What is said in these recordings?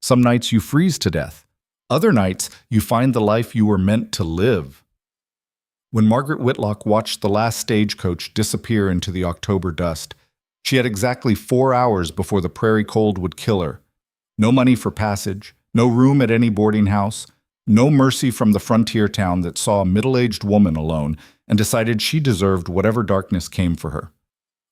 Some nights you freeze to death. Other nights you find the life you were meant to live. When Margaret Whitlock watched the last stagecoach disappear into the October dust, she had exactly 4 hours before the prairie cold would kill her. No money for passage, no room at any boarding house, no mercy from the frontier town that saw a middle-aged woman alone and decided she deserved whatever darkness came for her.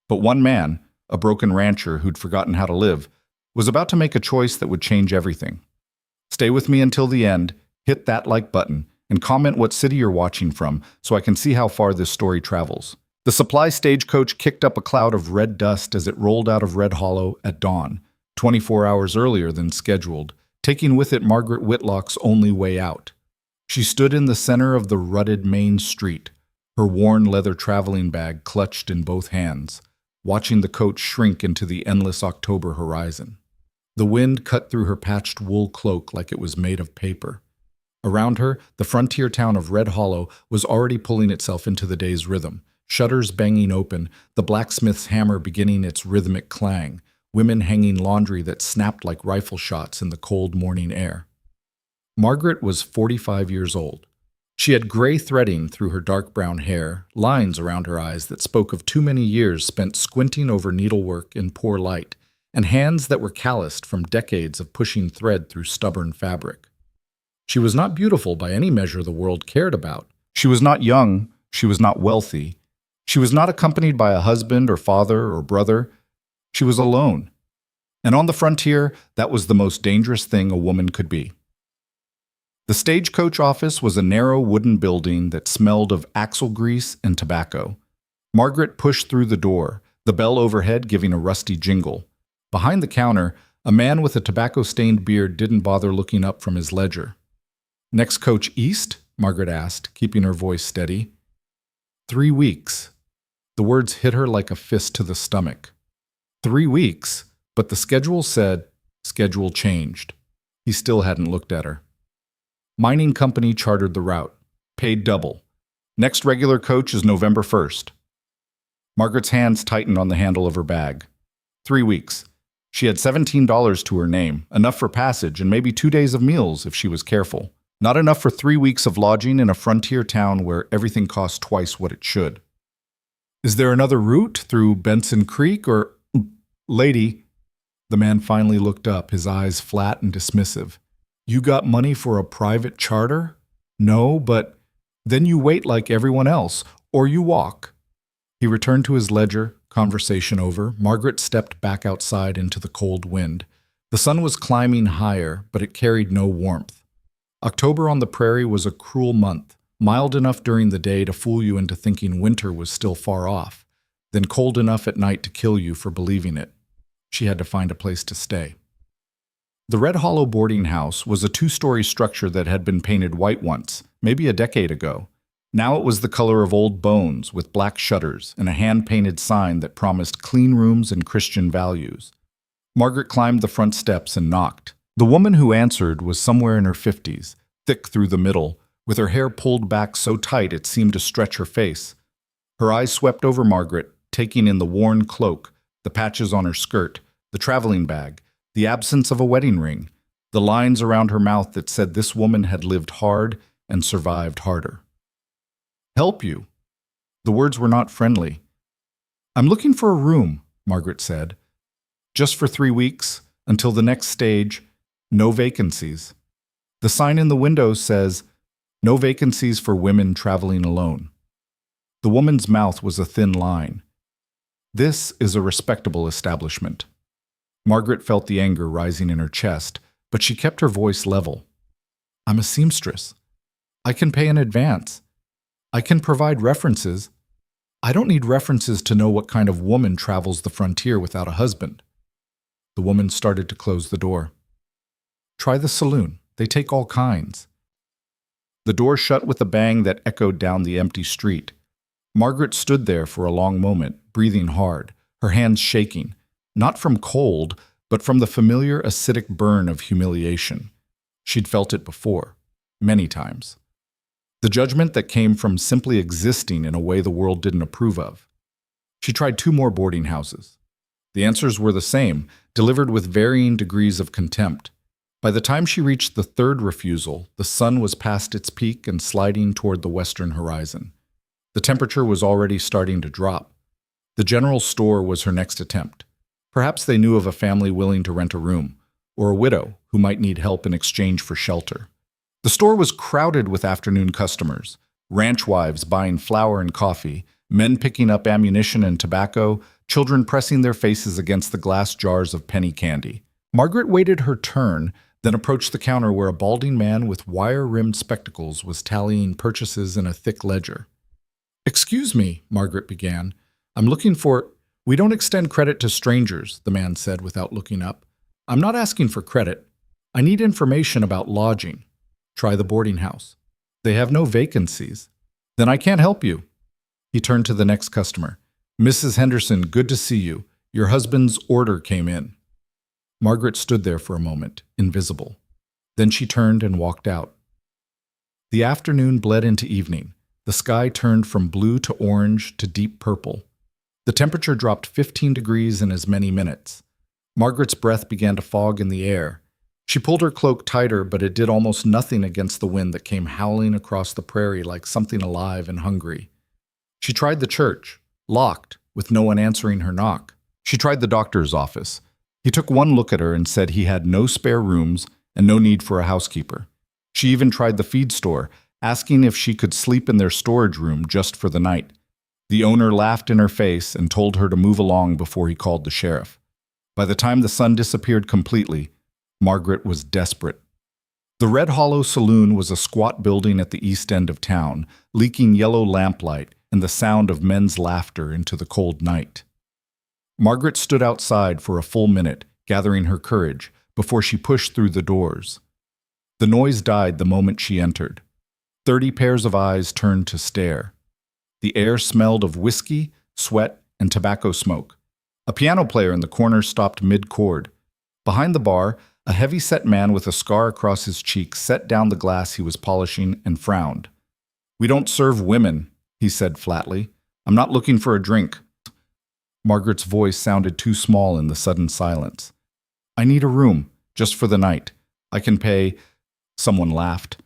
But one man, a broken rancher who'd forgotten how to live, was about to make a choice that would change everything. Stay with me until the end, hit that like button, and comment what city you're watching from so I can see how far this story travels. The supply stagecoach kicked up a cloud of red dust as it rolled out of Red Hollow at dawn, 24 hours earlier than scheduled, taking with it Margaret Whitlock's only way out. She stood in the center of the rutted main street, her worn leather traveling bag clutched in both hands, watching the coach shrink into the endless October horizon. The wind cut through her patched wool cloak like it was made of paper. Around her, the frontier town of Red Hollow was already pulling itself into the day's rhythm, shutters banging open, the blacksmith's hammer beginning its rhythmic clang, women hanging laundry that snapped like rifle shots in the cold morning air. Margaret was 45 years old. She had gray threading through her dark brown hair, lines around her eyes that spoke of too many years spent squinting over needlework in poor light, and hands that were calloused from decades of pushing thread through stubborn fabric. She was not beautiful by any measure the world cared about. She was not young. She was not wealthy. She was not accompanied by a husband or father or brother. She was alone. And on the frontier, that was the most dangerous thing a woman could be. The stagecoach office was a narrow wooden building that smelled of axle grease and tobacco. Margaret pushed through the door, the bell overhead giving a rusty jingle. Behind the counter, a man with a tobacco-stained beard didn't bother looking up from his ledger. "Next coach east?" Margaret asked, keeping her voice steady. 3 weeks. The words hit her like a fist to the stomach. 3 weeks, but the schedule said, schedule changed. He still hadn't looked at her. Mining company chartered the route. Paid double. Next regular coach is November 1st. Margaret's hands tightened on the handle of her bag. 3 weeks. She had $17 to her name, enough for passage and maybe 2 days of meals if she was careful. Not enough for 3 weeks of lodging in a frontier town where everything cost twice what it should. "Is there another route through Benson Creek or—" "Lady," the man finally looked up, his eyes flat and dismissive. "You got money for a private charter?" "No, but—" "Then you wait like everyone else, or you walk." He returned to his ledger, conversation over. Margaret stepped back outside into the cold wind. The sun was climbing higher, but it carried no warmth. October on the prairie was a cruel month, mild enough during the day to fool you into thinking winter was still far off, then cold enough at night to kill you for believing it. She had to find a place to stay. The Red Hollow boarding house was a 2-story structure that had been painted white once, maybe a decade ago. Now it was the color of old bones, with black shutters and a hand-painted sign that promised clean rooms and Christian values. Margaret climbed the front steps and knocked. The woman who answered was somewhere in her 50s, thick through the middle, with her hair pulled back so tight it seemed to stretch her face. Her eyes swept over Margaret, taking in the worn cloak, the patches on her skirt, the traveling bag, the absence of a wedding ring, the lines around her mouth that said this woman had lived hard and survived harder. "Help you." The words were not friendly. "I'm looking for a room," Margaret said. "Just for 3 weeks, until the next stage. No vacancies." The sign in the window says, "No vacancies for women traveling alone." The woman's mouth was a thin line. "This is a respectable establishment." Margaret felt the anger rising in her chest, but she kept her voice level. "I'm a seamstress. I can pay in advance. I can provide references. I don't need references to know what kind of woman travels the frontier without a husband." The woman started to close the door. "Try the saloon. They take all kinds." The door shut with a bang that echoed down the empty street. Margaret stood there for a long moment, breathing hard, her hands shaking, not from cold, but from the familiar acidic burn of humiliation. She'd felt it before, many times. The judgment that came from simply existing in a way the world didn't approve of. She tried 2 more boarding houses. The answers were the same, delivered with varying degrees of contempt. By the time she reached the third refusal, the sun was past its peak and sliding toward the western horizon. The temperature was already starting to drop. The general store was her next attempt. Perhaps they knew of a family willing to rent a room, or a widow who might need help in exchange for shelter. The store was crowded with afternoon customers, ranch wives buying flour and coffee, men picking up ammunition and tobacco, children pressing their faces against the glass jars of penny candy. Margaret waited her turn, then approached the counter where a balding man with wire-rimmed spectacles was tallying purchases in a thick ledger. "Excuse me," Margaret began. "I'm looking for—" "We don't extend credit to strangers," the man said without looking up. "I'm not asking for credit. I need information about lodging. Try the boarding house. They have no vacancies. Then I can't help you." He turned to the next customer. "Mrs. Henderson, good to see you. Your husband's order came in." Margaret stood there for a moment, invisible. Then she turned and walked out. The afternoon bled into evening. The sky turned from blue to orange to deep purple. The temperature dropped 15 degrees in as many minutes. Margaret's breath began to fog in the air. She pulled her cloak tighter, but it did almost nothing against the wind that came howling across the prairie like something alive and hungry. She tried the church, locked, with no one answering her knock. She tried the doctor's office. He took one look at her and said he had no spare rooms and no need for a housekeeper. She even tried the feed store, asking if she could sleep in their storage room just for the night. The owner laughed in her face and told her to move along before he called the sheriff. By the time the sun disappeared completely, Margaret was desperate. The Red Hollow Saloon was a squat building at the east end of town, leaking yellow lamplight and the sound of men's laughter into the cold night. Margaret stood outside for a full minute, gathering her courage, before she pushed through the doors. The noise died the moment she entered. 30 pairs of eyes turned to stare. The air smelled of whiskey, sweat, and tobacco smoke. A piano player in the corner stopped mid-chord. Behind the bar, a heavy-set man with a scar across his cheek set down the glass he was polishing and frowned. "We don't serve women," he said flatly. "I'm not looking for a drink." Margaret's voice sounded too small in the sudden silence. "I need a room, just for the night. I can pay—" Someone laughed.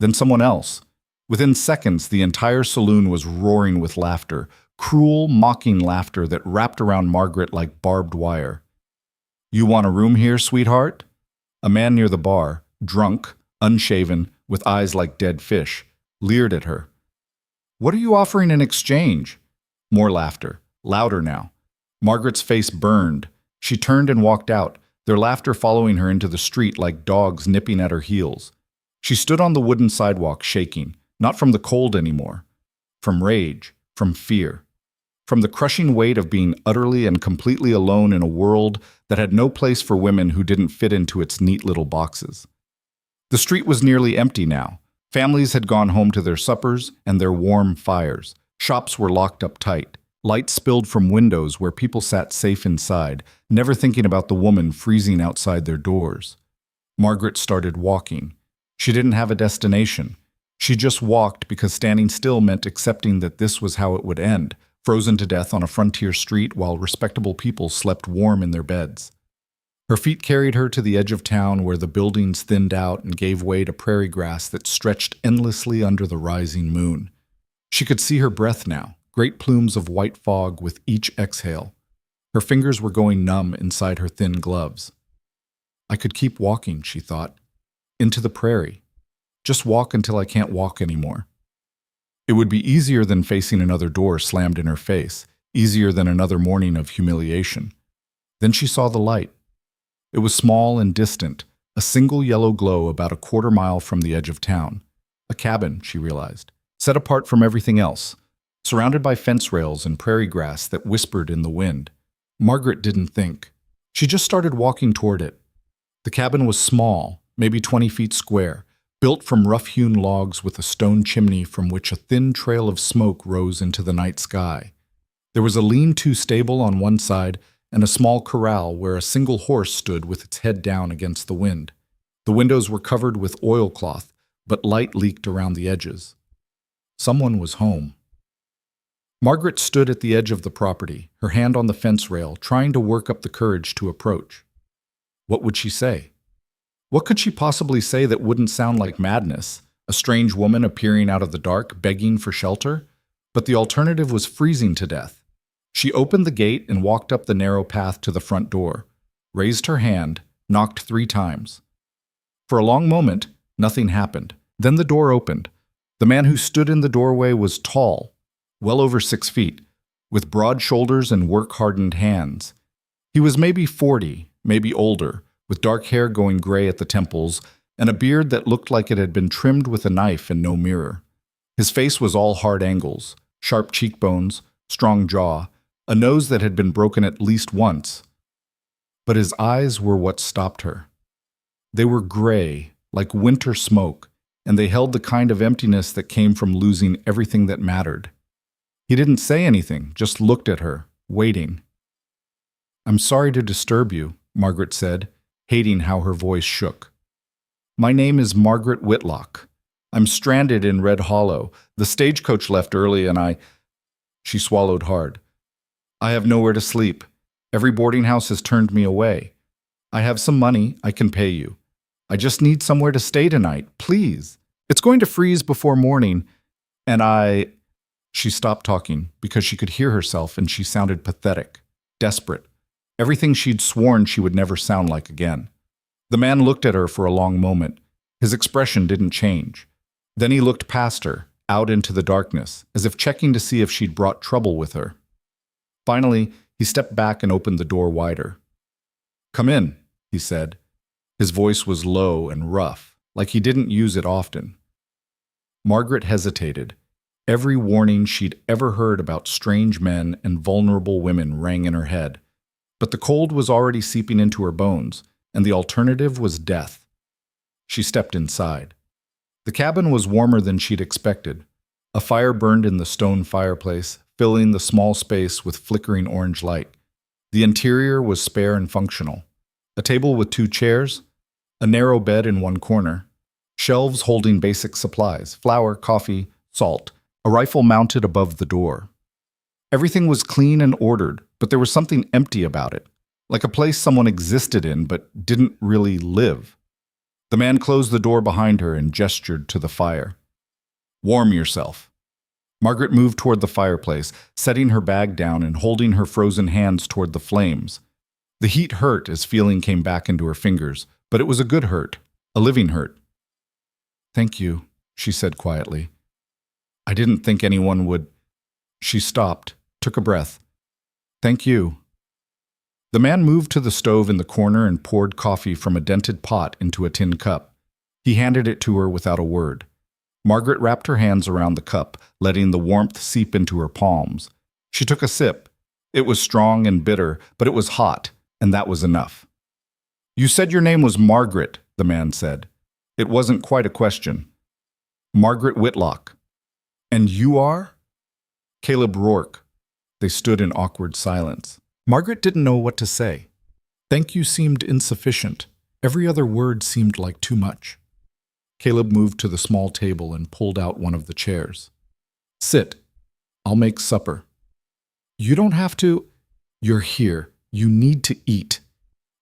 Then someone else. Within seconds, the entire saloon was roaring with laughter, cruel, mocking laughter that wrapped around Margaret like barbed wire. "You want a room here, sweetheart?" A man near the bar, drunk, unshaven, with eyes like dead fish, leered at her. "What are you offering in exchange?" More laughter, louder now. Margaret's face burned. She turned and walked out, their laughter following her into the street like dogs nipping at her heels. She stood on the wooden sidewalk, shaking, not from the cold anymore, from rage, from fear, from the crushing weight of being utterly and completely alone in a world that had no place for women who didn't fit into its neat little boxes. The street was nearly empty now. Families had gone home to their suppers and their warm fires. Shops were locked up tight. Light spilled from windows where people sat safe inside, never thinking about the woman freezing outside their doors. Margaret started walking. She didn't have a destination. She just walked because standing still meant accepting that this was how it would end, frozen to death on a frontier street while respectable people slept warm in their beds. Her feet carried her to the edge of town where the buildings thinned out and gave way to prairie grass that stretched endlessly under the rising moon. She could see her breath now. Great plumes of white fog with each exhale. Her fingers were going numb inside her thin gloves. I could keep walking, she thought, into the prairie. Just walk until I can't walk anymore. It would be easier than facing another door slammed in her face, easier than another morning of humiliation. Then she saw the light. It was small and distant, a single yellow glow about a quarter-mile from the edge of town. A cabin, she realized, set apart from everything else, surrounded by fence rails and prairie grass that whispered in the wind. Margaret didn't think. She just started walking toward it. The cabin was small, maybe 20 feet square, built from rough-hewn logs with a stone chimney from which a thin trail of smoke rose into the night sky. There was a lean-to stable on one side and a small corral where a single horse stood with its head down against the wind. The windows were covered with oilcloth, but light leaked around the edges. Someone was home. Margaret stood at the edge of the property, her hand on the fence rail, trying to work up the courage to approach. What would she say? What could she possibly say that wouldn't sound like madness? A strange woman appearing out of the dark, begging for shelter? But the alternative was freezing to death. She opened the gate and walked up the narrow path to the front door, raised her hand, knocked 3 times. For a long moment, nothing happened. Then the door opened. The man who stood in the doorway was tall, well over 6 feet, with broad shoulders and work-hardened hands. He was maybe 40, maybe older, with dark hair going gray at the temples and a beard that looked like it had been trimmed with a knife and no mirror. His face was all hard angles, sharp cheekbones, strong jaw, a nose that had been broken at least once. But his eyes were what stopped her. They were gray, like winter smoke, and they held the kind of emptiness that came from losing everything that mattered. He didn't say anything, just looked at her, waiting. "I'm sorry to disturb you," Margaret said, hating how her voice shook. "My name is Margaret Whitlock. I'm stranded in Red Hollow. The stagecoach left early and She swallowed hard. "I have nowhere to sleep. Every boarding house has turned me away. I have some money. I can pay you. I just need somewhere to stay tonight, please. It's going to freeze before morning, and She stopped talking because she could hear herself and she sounded pathetic, desperate, everything she'd sworn she would never sound like again. The man looked at her for a long moment. His expression didn't change. Then he looked past her, out into the darkness, as if checking to see if she'd brought trouble with her. Finally, he stepped back and opened the door wider. "Come in," he said. His voice was low and rough, like he didn't use it often. Margaret hesitated. Every warning she'd ever heard about strange men and vulnerable women rang in her head. But the cold was already seeping into her bones, and the alternative was death. She stepped inside. The cabin was warmer than she'd expected. A fire burned in the stone fireplace, filling the small space with flickering orange light. The interior was spare and functional. A table with 2 chairs, a narrow bed in one corner, shelves holding basic supplies, flour, coffee, salt, a rifle mounted above the door. Everything was clean and ordered, but there was something empty about it, like a place someone existed in but didn't really live. The man closed the door behind her and gestured to the fire. "Warm yourself." Margaret moved toward the fireplace, setting her bag down and holding her frozen hands toward the flames. The heat hurt as feeling came back into her fingers, but it was a good hurt, a living hurt. "Thank you," she said quietly. "I didn't think anyone would—" She stopped, took a breath. "Thank you." The man moved to the stove in the corner and poured coffee from a dented pot into a tin cup. He handed it to her without a word. Margaret wrapped her hands around the cup, letting the warmth seep into her palms. She took a sip. It was strong and bitter, but it was hot, and that was enough. "You said your name was Margaret," the man said. It wasn't quite a question. "Margaret Whitlock." "And you are?" "Caleb Rourke." They stood in awkward silence. Margaret didn't know what to say. Thank you seemed insufficient. Every other word seemed like too much. Caleb moved to the small table and pulled out one of the chairs. "Sit. I'll make supper." "You don't have to." "You're here. You need to eat."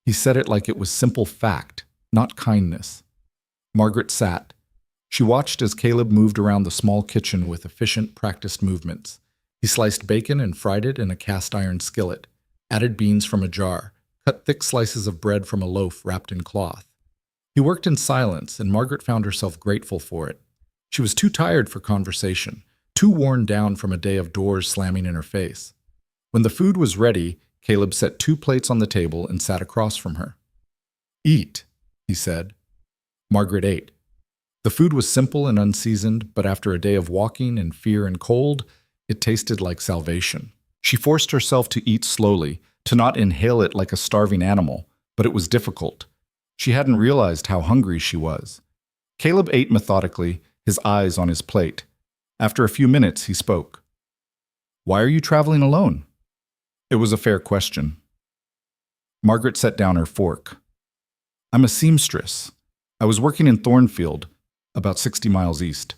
He said it like it was simple fact, not kindness. Margaret sat. She watched as Caleb moved around the small kitchen with efficient, practiced movements. He sliced bacon and fried it in a cast-iron skillet, added beans from a jar, cut thick slices of bread from a loaf wrapped in cloth. He worked in silence, and Margaret found herself grateful for it. She was too tired for conversation, too worn down from a day of doors slamming in her face. When the food was ready, Caleb set 2 plates on the table and sat across from her. "Eat," he said. Margaret ate. The food was simple and unseasoned, but after a day of walking in fear and cold, it tasted like salvation. She forced herself to eat slowly, to not inhale it like a starving animal, but it was difficult. She hadn't realized how hungry she was. Caleb ate methodically, his eyes on his plate. After a few minutes, he spoke. "Why are you traveling alone?" It was a fair question. Margaret set down her fork. "I'm a seamstress. I was working in Thornfield, about 60 miles east.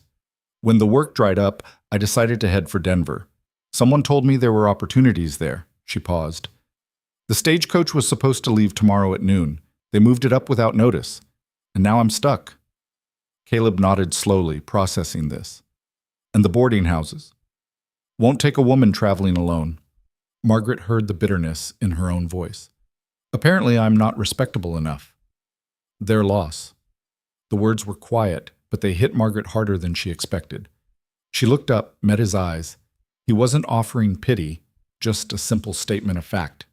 When the work dried up, I decided to head for Denver. Someone told me there were opportunities there." She paused. "The stagecoach was supposed to leave tomorrow at noon. They moved it up without notice. and now I'm stuck. Caleb nodded slowly, processing this. And the boarding houses. Won't take a woman traveling alone. Margaret heard the bitterness in her own voice. Apparently I'm not respectable enough. Their loss. The words were quiet, but they hit Margaret harder than she expected. She looked up, met his eyes. He wasn't offering pity, just a simple statement of fact.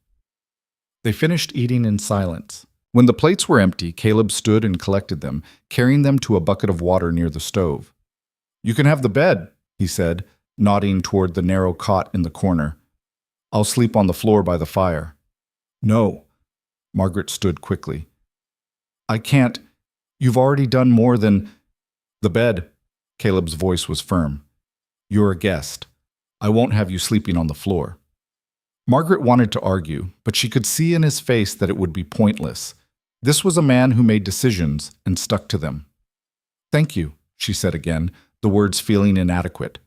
They finished eating in silence. When the plates were empty, Caleb stood and collected them, carrying them to a bucket of water near the stove. You can have the bed, he said, nodding toward the narrow cot in the corner. I'll sleep on the floor by the fire. No. Margaret stood quickly. I can't. You've already done more than... The bed. Caleb's voice was firm. You're a guest. I won't have you sleeping on the floor. Margaret wanted to argue, but she could see in his face that it would be pointless. This was a man who made decisions and stuck to them. Thank you, she said again, the words feeling inadequate.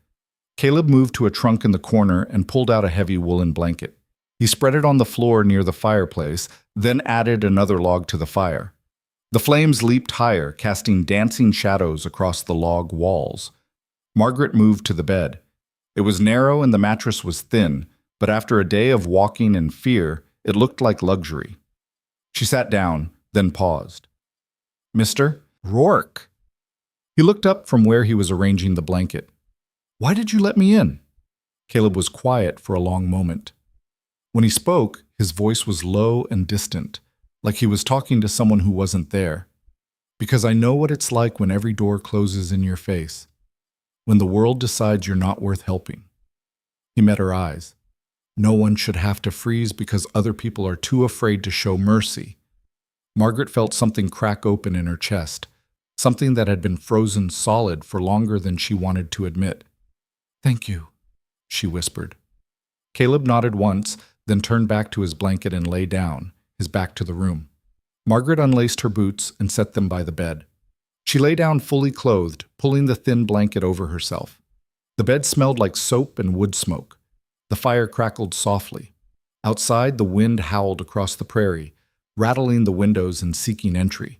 Caleb moved to a trunk in the corner and pulled out a heavy woolen blanket. He spread it on the floor near the fireplace, then added another log to the fire. The flames leaped higher, casting dancing shadows across the log walls. Margaret moved to the bed. It was narrow and the mattress was thin, but after a day of walking in fear, it looked like luxury. She sat down, then paused. Mr. Rourke. He looked up from where he was arranging the blanket. Why did you let me in? Caleb was quiet for a long moment. When he spoke, his voice was low and distant, like he was talking to someone who wasn't there. Because I know what it's like when every door closes in your face, when the world decides you're not worth helping. He met her eyes. No one should have to freeze because other people are too afraid to show mercy. Margaret felt something crack open in her chest, something that had been frozen solid for longer than she wanted to admit. Thank you, she whispered. Caleb nodded once, then turned back to his blanket and lay down, his back to the room. Margaret unlaced her boots and set them by the bed. She lay down fully clothed, pulling the thin blanket over herself. The bed smelled like soap and wood smoke. The fire crackled softly. Outside, the wind howled across the prairie, rattling the windows and seeking entry.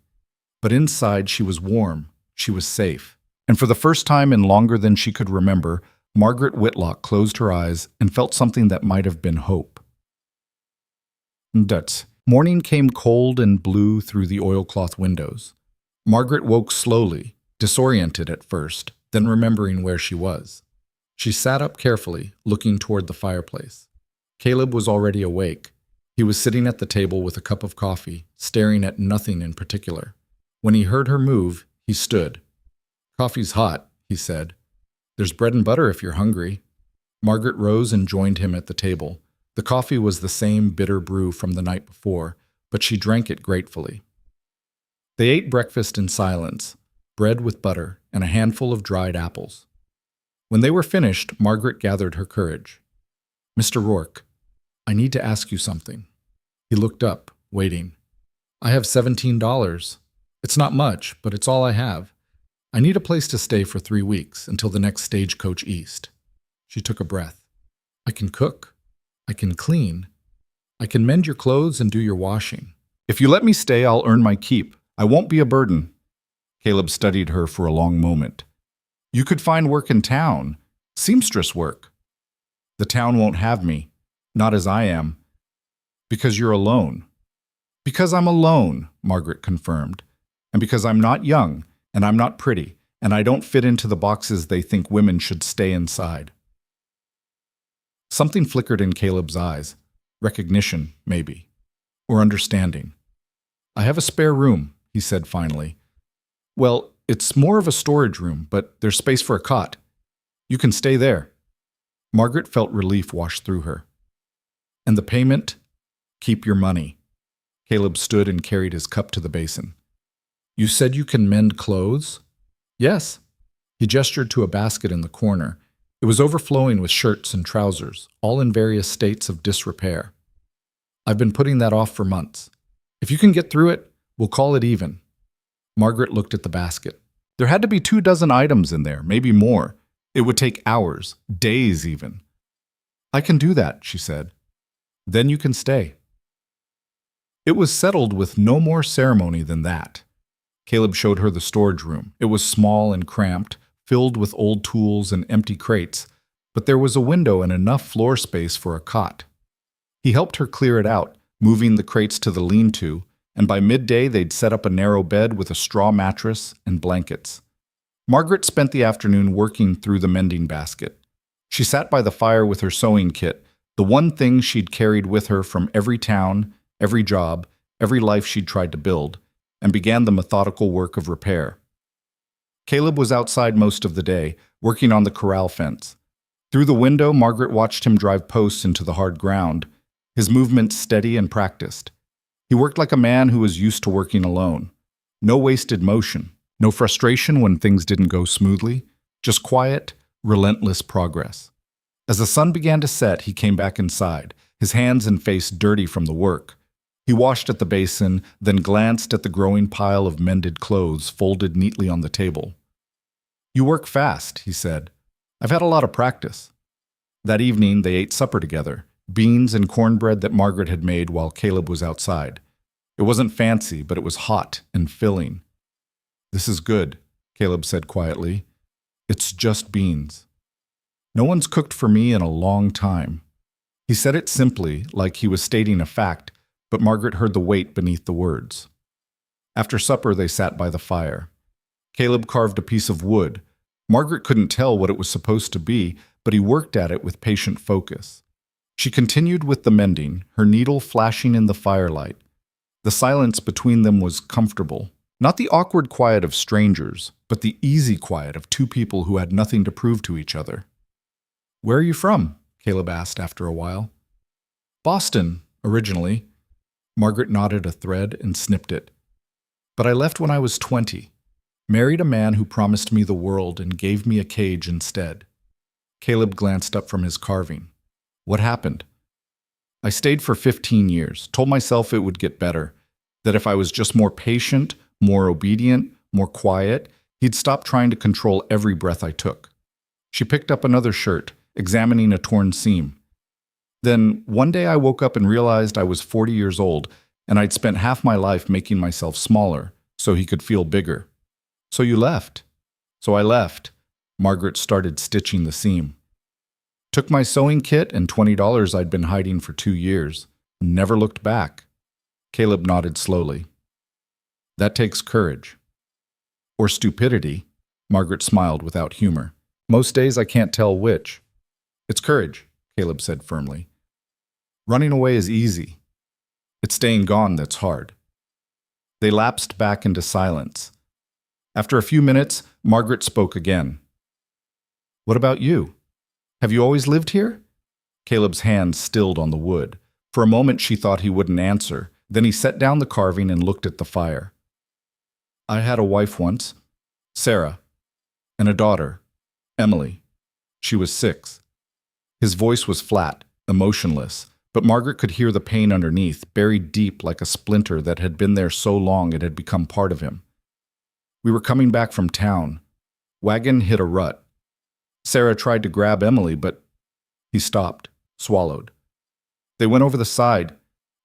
But inside, she was warm, she was safe. And for the first time in longer than she could remember, Margaret Whitlock closed her eyes and felt something that might have been hope. Duts. Morning came cold and blue through the oilcloth windows. Margaret woke slowly, disoriented at first, then remembering where she was. She sat up carefully, looking toward the fireplace. Caleb was already awake. He was sitting at the table with a cup of coffee, staring at nothing in particular. When he heard her move, he stood. Coffee's hot, he said. There's bread and butter if you're hungry. Margaret rose and joined him at the table. The coffee was the same bitter brew from the night before, but she drank it gratefully. They ate breakfast in silence, bread with butter and a handful of dried apples. When they were finished, Margaret gathered her courage. Mr. Rourke, I need to ask you something. He looked up, waiting. I have $17. It's not much, but it's all I have. I need a place to stay for 3 weeks until the next stagecoach east. She took a breath. I can cook. I can clean. I can mend your clothes and do your washing. If you let me stay, I'll earn my keep. I won't be a burden. Caleb studied her for a long moment. You could find work in town. Seamstress work. The town won't have me. Not as I am. Because you're alone. Because I'm alone, Margaret confirmed. And because I'm not young, and I'm not pretty, and I don't fit into the boxes they think women should stay inside. Something flickered in Caleb's eyes. Recognition, maybe. Or understanding. I have a spare room, he said finally. Well, it's more of a storage room, but there's space for a cot. You can stay there. Margaret felt relief wash through her. And the payment? Keep your money. Caleb stood and carried his cup to the basin. You said you can mend clothes? Yes. He gestured to a basket in the corner. It was overflowing with shirts and trousers, all in various states of disrepair. I've been putting that off for months. If you can get through it, we'll call it even. Margaret looked at the basket. There had to be 24 items in there, maybe more. It would take hours, days even. I can do that, she said. Then you can stay. It was settled with no more ceremony than that. Caleb showed her the storage room. It was small and cramped, filled with old tools and empty crates, but there was a window and enough floor space for a cot. He helped her clear it out, moving the crates to the lean-to, and by midday they'd set up a narrow bed with a straw mattress and blankets. Margaret spent the afternoon working through the mending basket. She sat by the fire with her sewing kit, the one thing she'd carried with her from every town, every job, every life she'd tried to build, and began the methodical work of repair. Caleb was outside most of the day, working on the corral fence. Through the window, Margaret watched him drive posts into the hard ground, his movements steady and practiced. He worked like a man who was used to working alone. No wasted motion, no frustration when things didn't go smoothly, just quiet, relentless progress. As the sun began to set, he came back inside, his hands and face dirty from the work. He washed at the basin, then glanced at the growing pile of mended clothes folded neatly on the table. "You work fast," he said. "I've had a lot of practice." That evening, they ate supper together, beans and cornbread that Margaret had made while Caleb was outside. It wasn't fancy, but it was hot and filling. "This is good," Caleb said quietly. "It's just beans. No one's cooked for me in a long time." He said it simply, like he was stating a fact, but Margaret heard the weight beneath the words. After supper, they sat by the fire. Caleb carved a piece of wood. Margaret couldn't tell what it was supposed to be, but he worked at it with patient focus. She continued with the mending, her needle flashing in the firelight. The silence between them was comfortable. Not the awkward quiet of strangers, but the easy quiet of two people who had nothing to prove to each other. "Where are you from?" Caleb asked after a while. "Boston, originally." Margaret knotted a thread and snipped it. "But I left when I was 20. Married a man who promised me the world and gave me a cage instead." Caleb glanced up from his carving. "What happened?" "I stayed for 15 years, told myself it would get better, that if I was just more patient, more obedient, more quiet, he'd stop trying to control every breath I took." She picked up another shirt, examining a torn seam. "Then one day I woke up and realized I was 40 years old, and I'd spent half my life making myself smaller so he could feel bigger. So you left." "So I left." Margaret started stitching the seam. "Took my sewing kit and $20 I'd been hiding for 2 years. Never looked back." Caleb nodded slowly. "That takes courage." "Or stupidity." Margaret smiled without humor. "Most days I can't tell which." "It's courage," Caleb said firmly. "Running away is easy. It's staying gone that's hard." They lapsed back into silence. After a few minutes, Margaret spoke again. "What about you? Have you always lived here?" Caleb's hand stilled on the wood. For a moment she thought he wouldn't answer. Then he set down the carving and looked at the fire. "I had a wife once, Sarah, and a daughter, Emily. She was 6. His voice was flat, emotionless, but Margaret could hear the pain underneath, buried deep like a splinter that had been there so long it had become part of him. "We were coming back from town. Wagon hit a rut. Sarah tried to grab Emily, but..." He stopped, swallowed. "They went over the side.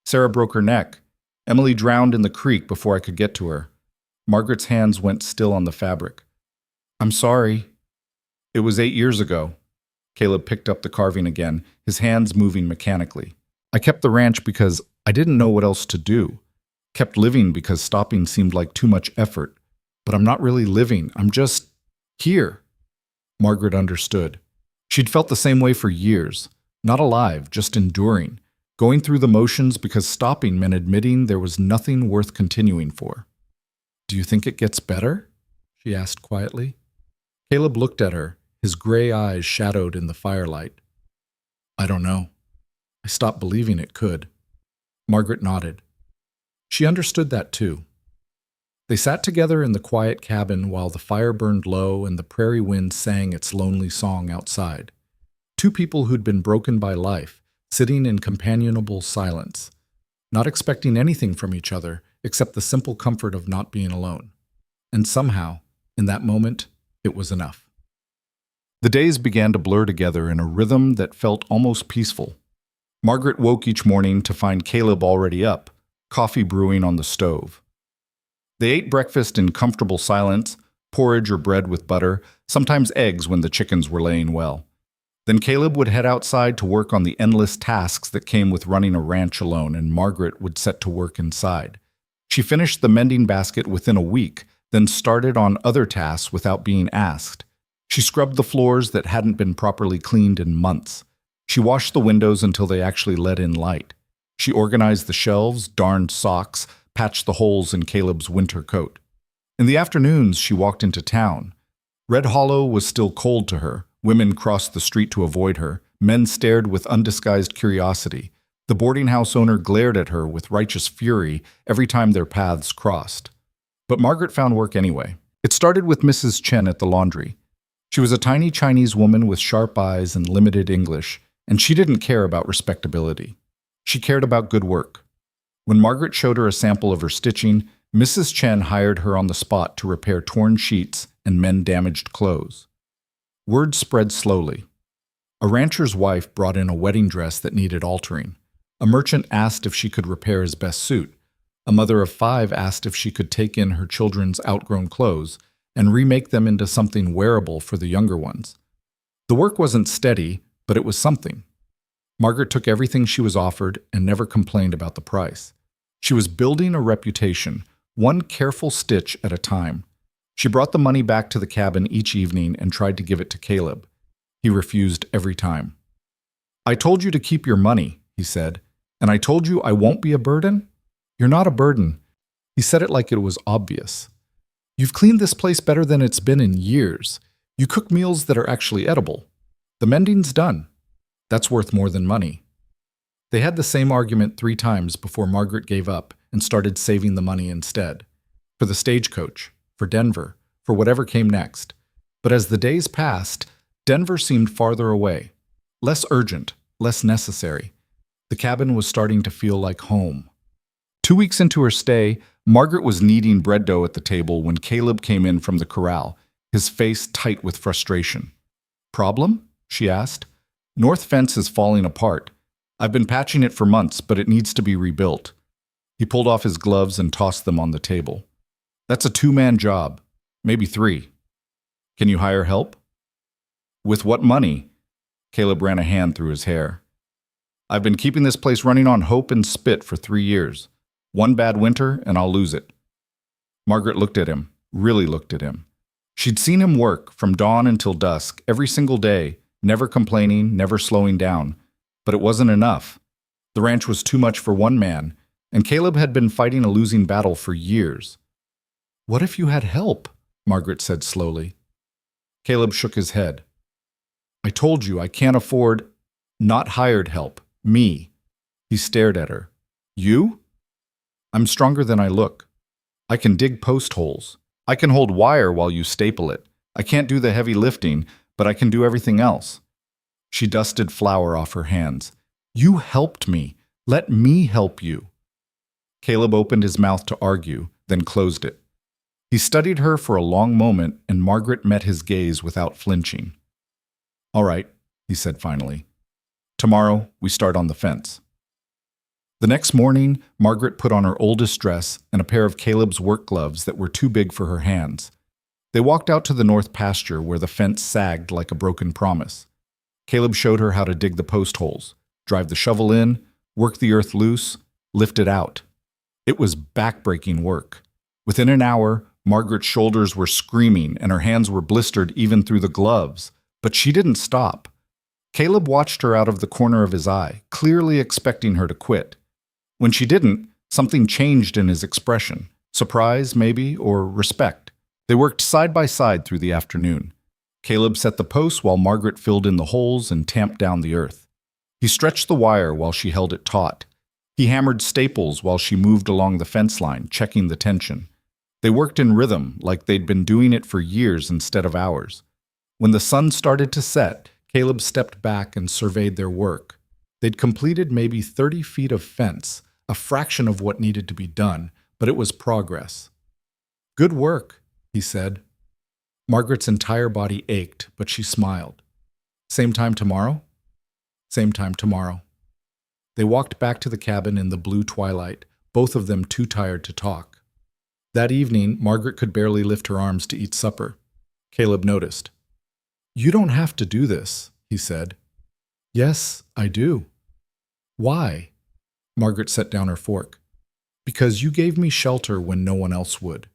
Sarah broke her neck. Emily drowned in the creek before I could get to her." Margaret's hands went still on the fabric. "I'm sorry." "It was 8 years ago." Caleb picked up the carving again, his hands moving mechanically. "I kept the ranch because I didn't know what else to do. Kept living because stopping seemed like too much effort. But I'm not really living. I'm just here." Margaret understood. She'd felt the same way for years. Not alive, just enduring. Going through the motions because stopping meant admitting there was nothing worth continuing for. "Do you think it gets better?" she asked quietly. Caleb looked at her, his gray eyes shadowed in the firelight. "I don't know. I stopped believing it could." Margaret nodded. She understood that too. They sat together in the quiet cabin while the fire burned low and the prairie wind sang its lonely song outside. Two people who'd been broken by life, sitting in companionable silence, not expecting anything from each other except the simple comfort of not being alone. And somehow, in that moment, it was enough. The days began to blur together in a rhythm that felt almost peaceful. Margaret woke each morning to find Caleb already up, coffee brewing on the stove. They ate breakfast in comfortable silence, porridge or bread with butter, sometimes eggs when the chickens were laying well. Then Caleb would head outside to work on the endless tasks that came with running a ranch alone, and Margaret would set to work inside. She finished the mending basket within a week, then started on other tasks without being asked. She scrubbed the floors that hadn't been properly cleaned in months. She washed the windows until they actually let in light. She organized the shelves, darned socks, patched the holes in Caleb's winter coat. In the afternoons, she walked into town. Red Hollow was still cold to her. Women crossed the street to avoid her. Men stared with undisguised curiosity. The boarding house owner glared at her with righteous fury every time their paths crossed. But Margaret found work anyway. It started with Mrs. Chen at the laundry. She was a tiny Chinese woman with sharp eyes and limited English, and she didn't care about respectability. She cared about good work. When Margaret showed her a sample of her stitching, Mrs. Chen hired her on the spot to repair torn sheets and mend damaged clothes. Word spread slowly. A rancher's wife brought in a wedding dress that needed altering. A merchant asked if she could repair his best suit. A mother of 5 asked if she could take in her children's outgrown clothes and remake them into something wearable for the younger ones. The work wasn't steady, but it was something. Margaret took everything she was offered and never complained about the price. She was building a reputation, one careful stitch at a time. She brought the money back to the cabin each evening and tried to give it to Caleb. He refused every time. "I told you to keep your money," he said, "and I told you I won't be a burden? You're not a burden." He said it like it was obvious. "You've cleaned this place better than it's been in years. You cook meals that are actually edible. The mending's done. That's worth more than money." They had the same argument 3 times before Margaret gave up and started saving the money instead. For the stagecoach, for Denver, for whatever came next. But as the days passed, Denver seemed farther away, less urgent, less necessary. The cabin was starting to feel like home. 2 weeks into her stay, Margaret was kneading bread dough at the table when Caleb came in from the corral, his face tight with frustration. "Problem?" she asked. "North fence is falling apart. I've been patching it for months, but it needs to be rebuilt." He pulled off his gloves and tossed them on the table. "That's a 2-man job, maybe 3. Can you hire help?" "With what money?" Caleb ran a hand through his hair. "I've been keeping this place running on hope and spit for 3 years. One bad winter, and I'll lose it." Margaret looked at him, really looked at him. She'd seen him work from dawn until dusk, every single day, never complaining, never slowing down. But it wasn't enough. The ranch was too much for one man, and Caleb had been fighting a losing battle for years. "What if you had help?" Margaret said slowly. Caleb shook his head. "I told you I can't afford—" "Not hired help. Me." He stared at her. "You?" "I'm stronger than I look. I can dig post holes. I can hold wire while you staple it. I can't do the heavy lifting, but I can do everything else." She dusted flour off her hands. "You helped me. Let me help you." Caleb opened his mouth to argue, then closed it. He studied her for a long moment, and Margaret met his gaze without flinching. "All right," he said finally. "Tomorrow, we start on the fence." The next morning, Margaret put on her oldest dress and a pair of Caleb's work gloves that were too big for her hands. They walked out to the north pasture where the fence sagged like a broken promise. Caleb showed her how to dig the post holes, drive the shovel in, work the earth loose, lift it out. It was back-breaking work. Within an hour, Margaret's shoulders were screaming and her hands were blistered even through the gloves, but she didn't stop. Caleb watched her out of the corner of his eye, clearly expecting her to quit. When she didn't, something changed in his expression. Surprise, maybe, or respect. They worked side by side through the afternoon. Caleb set the posts while Margaret filled in the holes and tamped down the earth. He stretched the wire while she held it taut. He hammered staples while she moved along the fence line, checking the tension. They worked in rhythm, like they'd been doing it for years instead of hours. When the sun started to set, Caleb stepped back and surveyed their work. They'd completed maybe 30 feet of fence, a fraction of what needed to be done, but it was progress. "Good work," he said. Margaret's entire body ached, but she smiled. "Same time tomorrow?" "Same time tomorrow." They walked back to the cabin in the blue twilight, both of them too tired to talk. That evening, Margaret could barely lift her arms to eat supper. Caleb noticed. "You don't have to do this," he said. "Yes, I do." "Why?" Margaret set down her fork. "Because you gave me shelter when no one else would.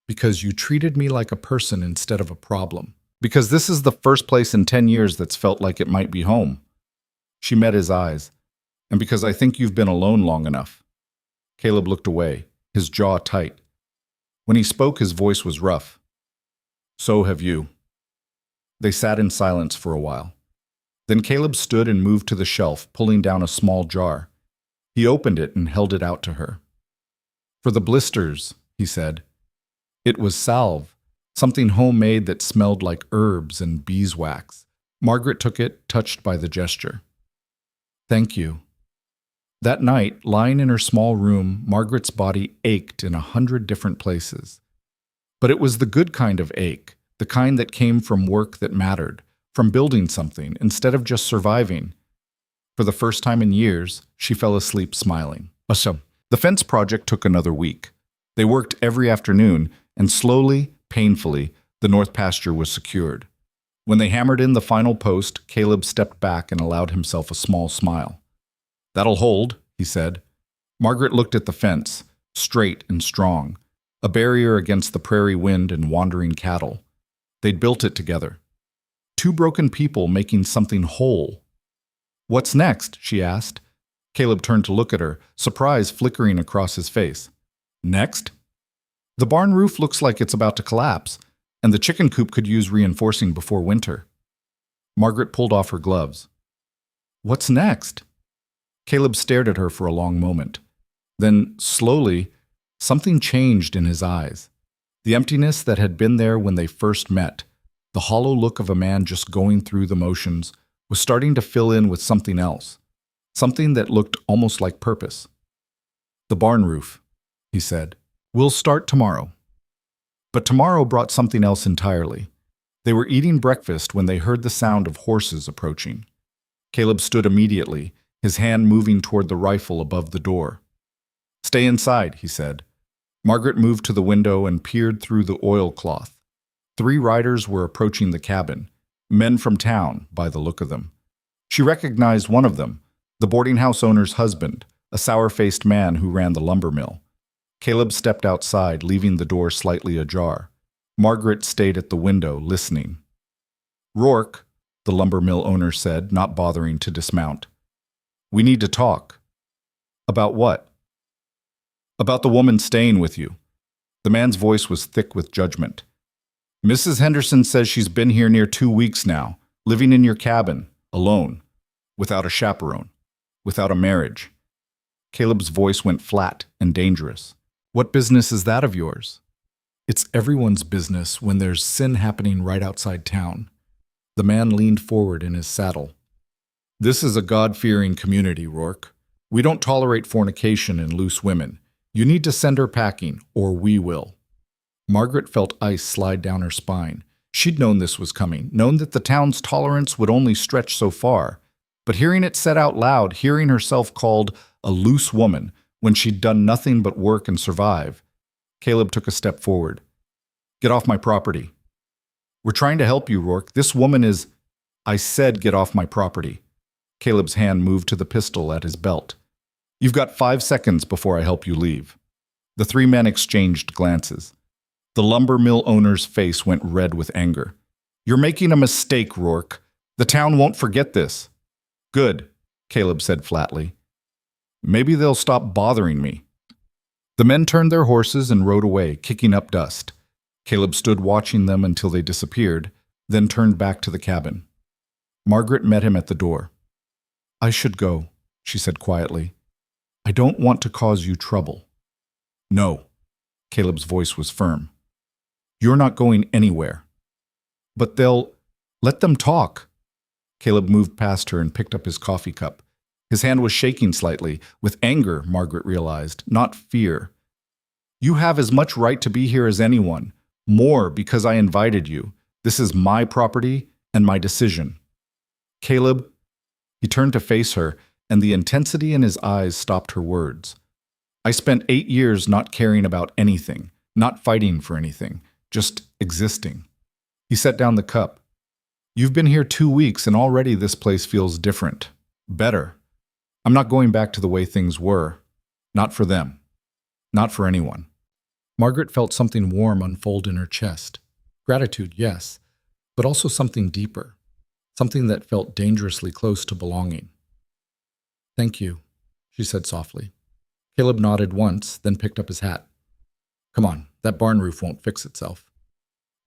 Because you treated me like a person instead of a problem. Because this is the first place in 10 years that's felt like it might be home." She met his eyes. "And because I think you've been alone long enough." Caleb looked away, his jaw tight. When he spoke, his voice was rough. "So have you." They sat in silence for a while. Then Caleb stood and moved to the shelf, pulling down a small jar. He opened it and held it out to her. "For the blisters," he said. It was salve, something homemade that smelled like herbs and beeswax. Margaret took it, touched by the gesture. "Thank you." That night, lying in her small room, Margaret's body ached in 100 different places. But it was the good kind of ache, the kind that came from work that mattered, from building something, instead of just surviving. For the first time in years, she fell asleep smiling. The fence project took another week. They worked every afternoon, and slowly, painfully, the north pasture was secured. When they hammered in the final post, Caleb stepped back and allowed himself a small smile. "That'll hold," he said. Margaret looked at the fence, straight and strong, a barrier against the prairie wind and wandering cattle. They'd built it together. Two broken people making something whole. "What's next?" she asked. Caleb turned to look at her, surprise flickering across his face. "Next?" "The barn roof looks like it's about to collapse, and the chicken coop could use reinforcing before winter." Margaret pulled off her gloves. "What's next?" Caleb stared at her for a long moment. Then, slowly, something changed in his eyes. The emptiness that had been there when they first met, the hollow look of a man just going through the motions, was starting to fill in with something else, something that looked almost like purpose. "The barn roof," he said. "We'll start tomorrow." But tomorrow brought something else entirely. They were eating breakfast when they heard the sound of horses approaching. Caleb stood immediately, his hand moving toward the rifle above the door. "Stay inside," he said. Margaret moved to the window and peered through the oilcloth. 3 riders were approaching the cabin, men from town, by the look of them. She recognized one of them, the boarding house owner's husband, a sour-faced man who ran the lumber mill. Caleb stepped outside, leaving the door slightly ajar. Margaret stayed at the window, listening. "Rourke," the lumber mill owner said, not bothering to dismount. "We need to talk." "About what?" "About the woman staying with you." The man's voice was thick with judgment. "Mrs. Henderson says she's been here near 2 weeks now, living in your cabin, alone, without a chaperone, without a marriage." Caleb's voice went flat and dangerous. "What business is that of yours?" "It's everyone's business when there's sin happening right outside town." The man leaned forward in his saddle. "This is a God-fearing community, Rourke. We don't tolerate fornication and loose women. You need to send her packing, or we will." Margaret felt ice slide down her spine. She'd known this was coming, known that the town's tolerance would only stretch so far. But hearing it said out loud, hearing herself called a loose woman when she'd done nothing but work and survive, Caleb took a step forward. "Get off my property." "We're trying to help you, Rourke. This woman is—" "I said get off my property." Caleb's hand moved to the pistol at his belt. "You've got 5 seconds before I help you leave." The 3 men exchanged glances. The lumber mill owner's face went red with anger. "You're making a mistake, Rourke. The town won't forget this." "Good," Caleb said flatly. "Maybe they'll stop bothering me." The men turned their horses and rode away, kicking up dust. Caleb stood watching them until they disappeared, then turned back to the cabin. Margaret met him at the door. "I should go," she said quietly. "I don't want to cause you trouble." "No." Caleb's voice was firm. "You're not going anywhere." "But let them talk." Caleb moved past her and picked up his coffee cup. His hand was shaking slightly, with anger, Margaret realized, not fear. "You have as much right to be here as anyone. More because I invited you. This is my property and my decision." "Caleb," he turned to face her, and the intensity in his eyes stopped her words. "I spent 8 years not caring about anything, not fighting for anything, just existing. He set down the cup. You've been here 2 weeks and already this place feels different. Better. I'm not going back to the way things were. Not for them. Not for anyone. Margaret felt something warm unfold in her chest. Gratitude, yes, but also something deeper. Something that felt dangerously close to belonging. Thank you, she said softly. Caleb nodded once, then picked up his hat. Come on, that barn roof won't fix itself.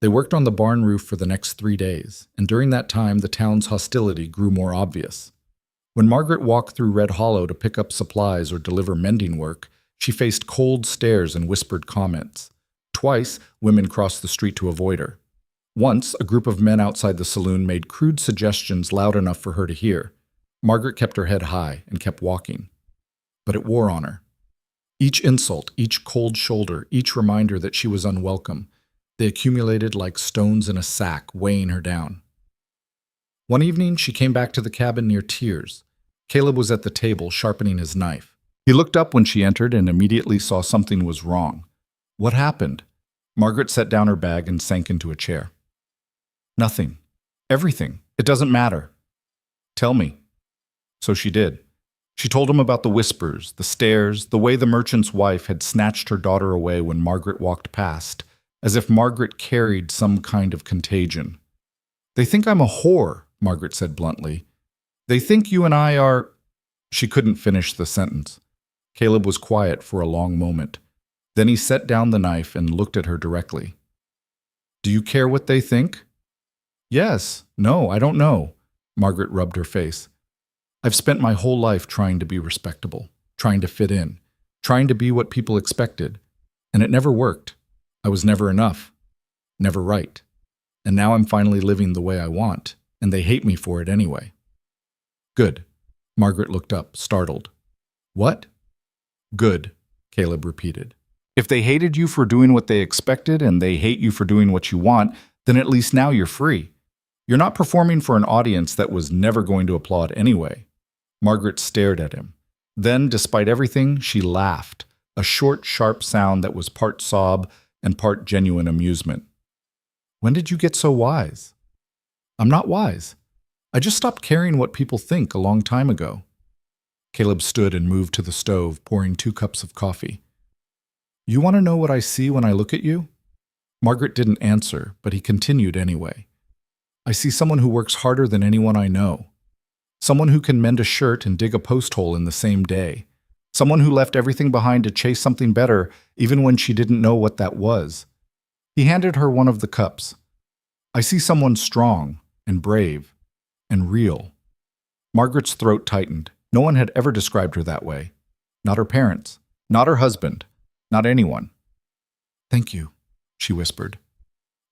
They worked on the barn roof for the next 3 days, and during that time the town's hostility grew more obvious. When Margaret walked through Red Hollow to pick up supplies or deliver mending work, she faced cold stares and whispered comments. Twice, women crossed the street to avoid her. Once, a group of men outside the saloon made crude suggestions loud enough for her to hear. Margaret kept her head high and kept walking. But it wore on her. Each insult, each cold shoulder, each reminder that she was unwelcome, they accumulated like stones in a sack, weighing her down. One evening, she came back to the cabin near tears. Caleb was at the table, sharpening his knife. He looked up when she entered and immediately saw something was wrong. What happened? Margaret set down her bag and sank into a chair. Nothing. Everything. It doesn't matter. Tell me. So she did. She told him about the whispers, the stares, the way the merchant's wife had snatched her daughter away when Margaret walked past, as if Margaret carried some kind of contagion. They think I'm a whore, Margaret said bluntly. They think you and I are… She couldn't finish the sentence. Caleb was quiet for a long moment. Then he set down the knife and looked at her directly. Do you care what they think? Yes. No, I don't know. Margaret rubbed her face. I've spent my whole life trying to be respectable, trying to fit in, trying to be what people expected. And it never worked. I was never enough. Never right. And now I'm finally living the way I want, and they hate me for it anyway. Good. Margaret looked up, startled. What? Good, Caleb repeated. If they hated you for doing what they expected and they hate you for doing what you want, then at least now you're free. You're not performing for an audience that was never going to applaud anyway. Margaret stared at him. Then, despite everything, she laughed, a short, sharp sound that was part sob and part genuine amusement. When did you get so wise? I'm not wise. I just stopped caring what people think a long time ago. Caleb stood and moved to the stove, pouring 2 cups of coffee. You want to know what I see when I look at you? Margaret didn't answer, but he continued anyway. I see someone who works harder than anyone I know. Someone who can mend a shirt and dig a post hole in the same day. Someone who left everything behind to chase something better, even when she didn't know what that was. He handed her one of the cups. I see someone strong and brave and real. Margaret's throat tightened. No one had ever described her that way. Not her parents. Not her husband. Not anyone. Thank you, she whispered.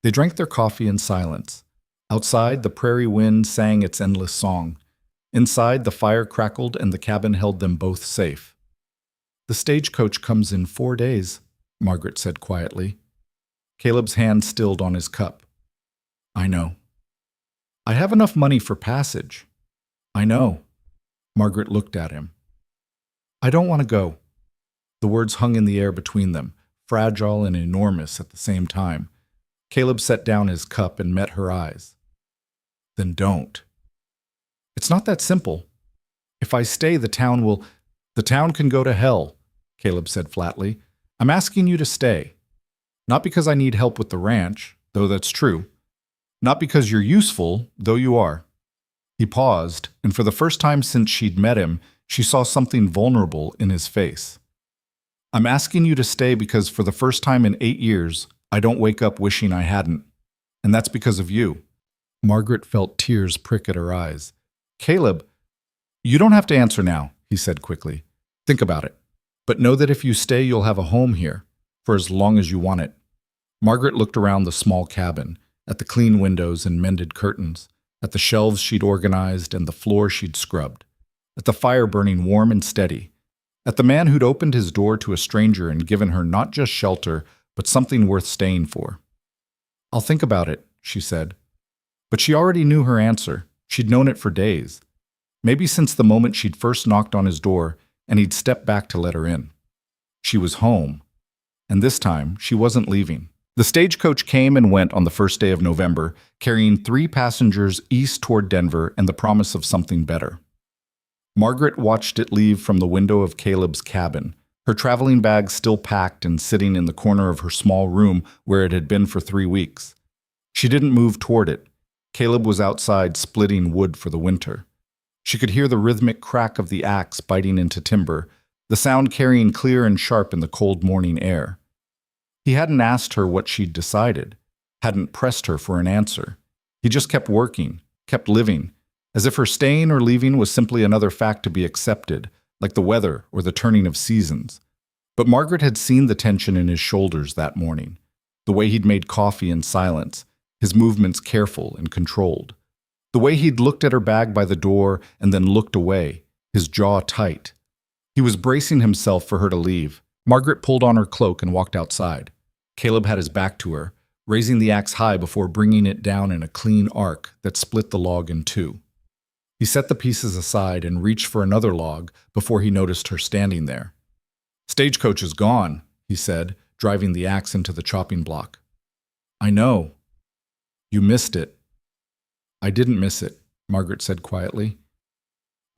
They drank their coffee in silence. Outside, the prairie wind sang its endless song. Inside, the fire crackled and the cabin held them both safe. The stagecoach comes in 4 days, Margaret said quietly. Caleb's hand stilled on his cup. I know. I have enough money for passage. I know. Margaret looked at him. I don't want to go. The words hung in the air between them, fragile and enormous at the same time. Caleb set down his cup and met her eyes. Then don't. It's not that simple. If I stay, the town can go to hell, Caleb said flatly. I'm asking you to stay. Not because I need help with the ranch, though that's true. Not because you're useful, though you are. He paused, and for the first time since she'd met him, she saw something vulnerable in his face. I'm asking you to stay because for the first time in 8 years, I don't wake up wishing I hadn't. And that's because of you. Margaret felt tears prick at her eyes. Caleb, you don't have to answer now, he said quickly. Think about it. But know that if you stay, you'll have a home here, for as long as you want it. Margaret looked around the small cabin, at the clean windows and mended curtains, at the shelves she'd organized and the floor she'd scrubbed, at the fire burning warm and steady, at the man who'd opened his door to a stranger and given her not just shelter, but something worth staying for. I'll think about it, she said. But she already knew her answer. She'd known it for days. Maybe since the moment she'd first knocked on his door and he'd stepped back to let her in. She was home. And this time, she wasn't leaving. The stagecoach came and went on the first day of November, carrying 3 passengers east toward Denver and the promise of something better. Margaret watched it leave from the window of Caleb's cabin, her traveling bag still packed and sitting in the corner of her small room where it had been for 3 weeks. She didn't move toward it. Caleb was outside splitting wood for the winter. She could hear the rhythmic crack of the axe biting into timber, the sound carrying clear and sharp in the cold morning air. He hadn't asked her what she'd decided, hadn't pressed her for an answer. He just kept working, kept living, as if her staying or leaving was simply another fact to be accepted, like the weather or the turning of seasons. But Margaret had seen the tension in his shoulders that morning, the way he'd made coffee in silence, his movements careful and controlled. The way he'd looked at her bag by the door and then looked away, his jaw tight. He was bracing himself for her to leave. Margaret pulled on her cloak and walked outside. Caleb had his back to her, raising the axe high before bringing it down in a clean arc that split the log in 2. He set the pieces aside and reached for another log before he noticed her standing there. "Stagecoach is gone," he said, driving the axe into the chopping block. "I know. You missed it." "I didn't miss it," Margaret said quietly.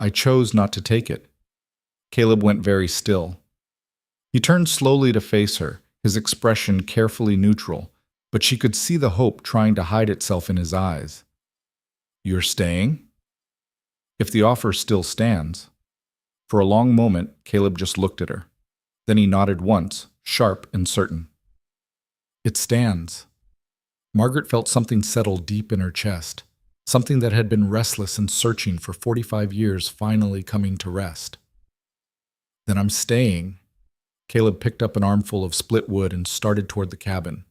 "I chose not to take it." Caleb went very still. He turned slowly to face her, his expression carefully neutral, but she could see the hope trying to hide itself in his eyes. "You're staying?" "If the offer still stands." For a long moment, Caleb just looked at her. Then he nodded once, sharp and certain. "It stands." Margaret felt something settle deep in her chest, something that had been restless and searching for 45 years finally coming to rest. "Then I'm staying." Caleb picked up an armful of split wood and started toward the cabin.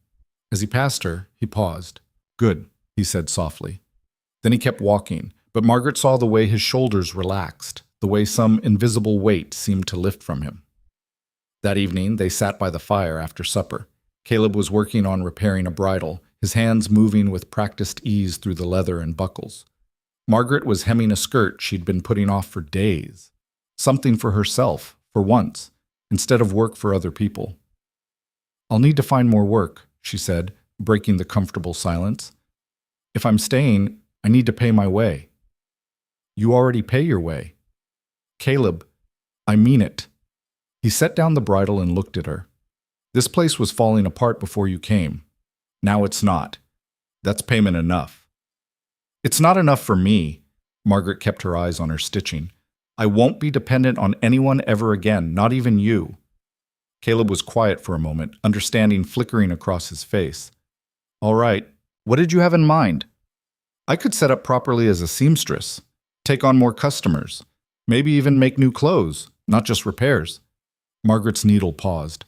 As he passed her, he paused. "Good," he said softly. Then he kept walking, but Margaret saw the way his shoulders relaxed, the way some invisible weight seemed to lift from him. That evening, they sat by the fire after supper. Caleb was working on repairing a bridle, his hands moving with practiced ease through the leather and buckles. Margaret was hemming a skirt she'd been putting off for days. Something for herself, for once, instead of work for other people. "I'll need to find more work," she said, breaking the comfortable silence. "If I'm staying, I need to pay my way." "You already pay your way." "Caleb, I mean it." He set down the bridle and looked at her. "This place was falling apart before you came. Now it's not. That's payment enough." "It's not enough for me." Margaret kept her eyes on her stitching. "I won't be dependent on anyone ever again, not even you." Caleb was quiet for a moment, understanding flickering across his face. "All right, what did you have in mind?" "I could set up properly as a seamstress, take on more customers, maybe even make new clothes, not just repairs." Margaret's needle paused.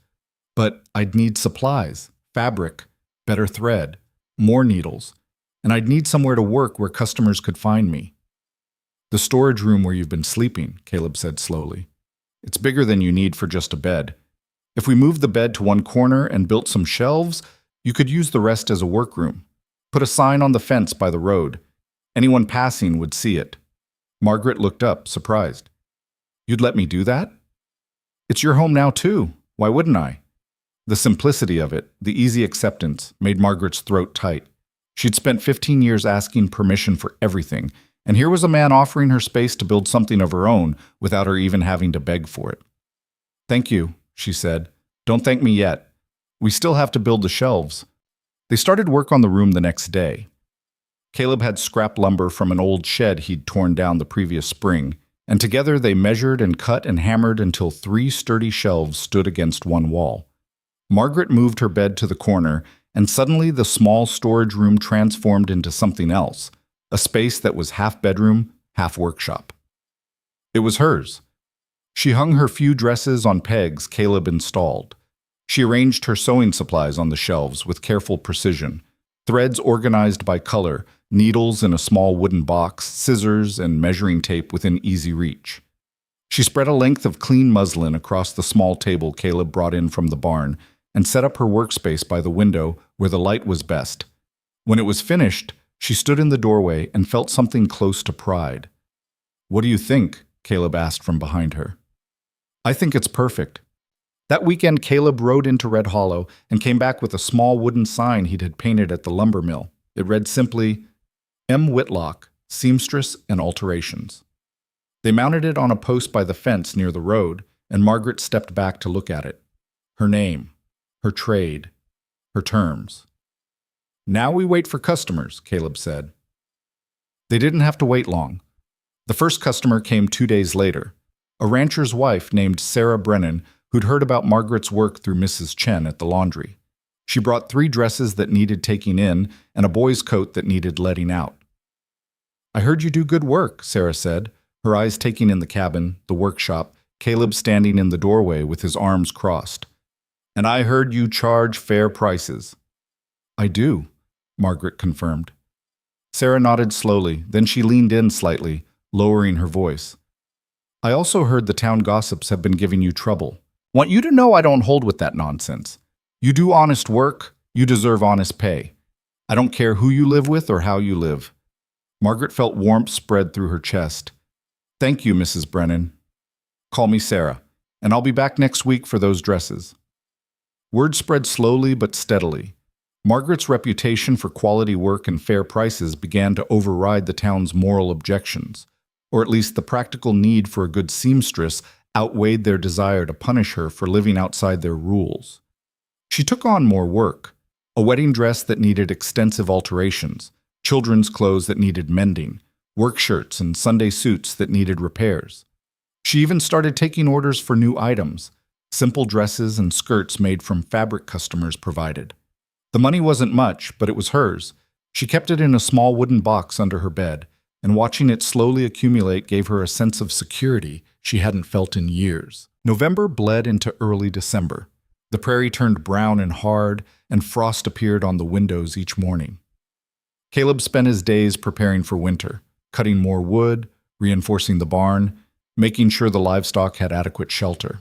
"But I'd need supplies, fabric, better thread, more needles, and I'd need somewhere to work where customers could find me." "The storage room where you've been sleeping," Caleb said slowly. "It's bigger than you need for just a bed. If we moved the bed to one corner and built some shelves, you could use the rest as a workroom. Put a sign on the fence by the road. Anyone passing would see it." Margaret looked up, surprised. "You'd let me do that?" "It's your home now, too. Why wouldn't I?" The simplicity of it, the easy acceptance, made Margaret's throat tight. She'd spent 15 years asking permission for everything, and here was a man offering her space to build something of her own without her even having to beg for it. "Thank you," she said. "Don't thank me yet. We still have to build the shelves." They started work on the room the next day. Caleb had scrap lumber from an old shed he'd torn down the previous spring, and together they measured and cut and hammered until 3 sturdy shelves stood against one wall. Margaret moved her bed to the corner, and suddenly the small storage room transformed into something else, a space that was half bedroom, half workshop. It was hers. She hung her few dresses on pegs Caleb installed. She arranged her sewing supplies on the shelves with careful precision, threads organized by color, needles in a small wooden box, scissors and measuring tape within easy reach. She spread a length of clean muslin across the small table Caleb brought in from the barn and set up her workspace by the window where the light was best. When it was finished, she stood in the doorway and felt something close to pride. "What do you think?" Caleb asked from behind her. "I think it's perfect." That weekend, Caleb rode into Red Hollow and came back with a small wooden sign he'd had painted at the lumber mill. It read simply, M. Whitlock, Seamstress and Alterations. They mounted it on a post by the fence near the road, and Margaret stepped back to look at it. Her name, her trade, her terms. Now we wait for customers, Caleb said. They didn't have to wait long. The first customer came 2 days later, a rancher's wife named Sarah Brennan who'd heard about Margaret's work through Mrs. Chen at the laundry. She brought 3 dresses that needed taking in and a boy's coat that needed letting out. I heard you do good work, Sarah said, her eyes taking in the cabin, the workshop, Caleb standing in the doorway with his arms crossed. And I heard you charge fair prices. I do, Margaret confirmed. Sarah nodded slowly, then she leaned in slightly, lowering her voice. I also heard the town gossips have been giving you trouble. Want you to know I don't hold with that nonsense. You do honest work, you deserve honest pay. I don't care who you live with or how you live. Margaret felt warmth spread through her chest. Thank you, Mrs. Brennan. Call me Sarah, and I'll be back next week for those dresses. Word spread slowly but steadily. Margaret's reputation for quality work and fair prices began to override the town's moral objections, or at least the practical need for a good seamstress outweighed their desire to punish her for living outside their rules. She took on more work, a wedding dress that needed extensive alterations, children's clothes that needed mending, work shirts and Sunday suits that needed repairs. She even started taking orders for new items, simple dresses and skirts made from fabric customers provided. The money wasn't much, but it was hers. She kept it in a small wooden box under her bed, and watching it slowly accumulate gave her a sense of security she hadn't felt in years. November bled into early December. The prairie turned brown and hard, and frost appeared on the windows each morning. Caleb spent his days preparing for winter, cutting more wood, reinforcing the barn, making sure the livestock had adequate shelter.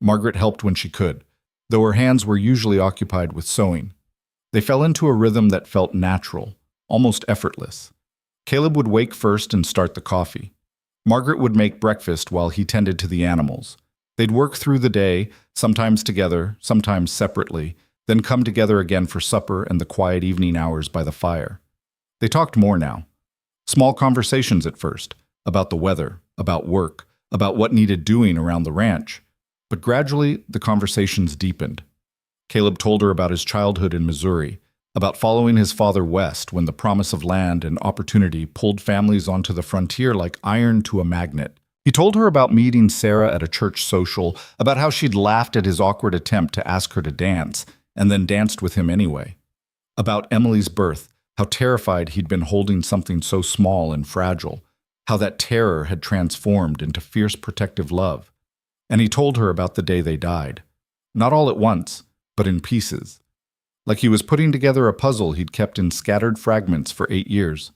Margaret helped when she could, though her hands were usually occupied with sewing. They fell into a rhythm that felt natural, almost effortless. Caleb would wake first and start the coffee. Margaret would make breakfast while he tended to the animals. They'd work through the day, sometimes together, sometimes separately, then come together again for supper and the quiet evening hours by the fire. They talked more now. Small conversations at first, about the weather, about work, about what needed doing around the ranch. But gradually, the conversations deepened. Caleb told her about his childhood in Missouri, about following his father west when the promise of land and opportunity pulled families onto the frontier like iron to a magnet. He told her about meeting Sarah at a church social, about how she'd laughed at his awkward attempt to ask her to dance, and then danced with him anyway. About Emily's birth, how terrified he'd been holding something so small and fragile, how that terror had transformed into fierce protective love. And he told her about the day they died. Not all at once, but in pieces. Like he was putting together a puzzle he'd kept in scattered fragments for 8 years.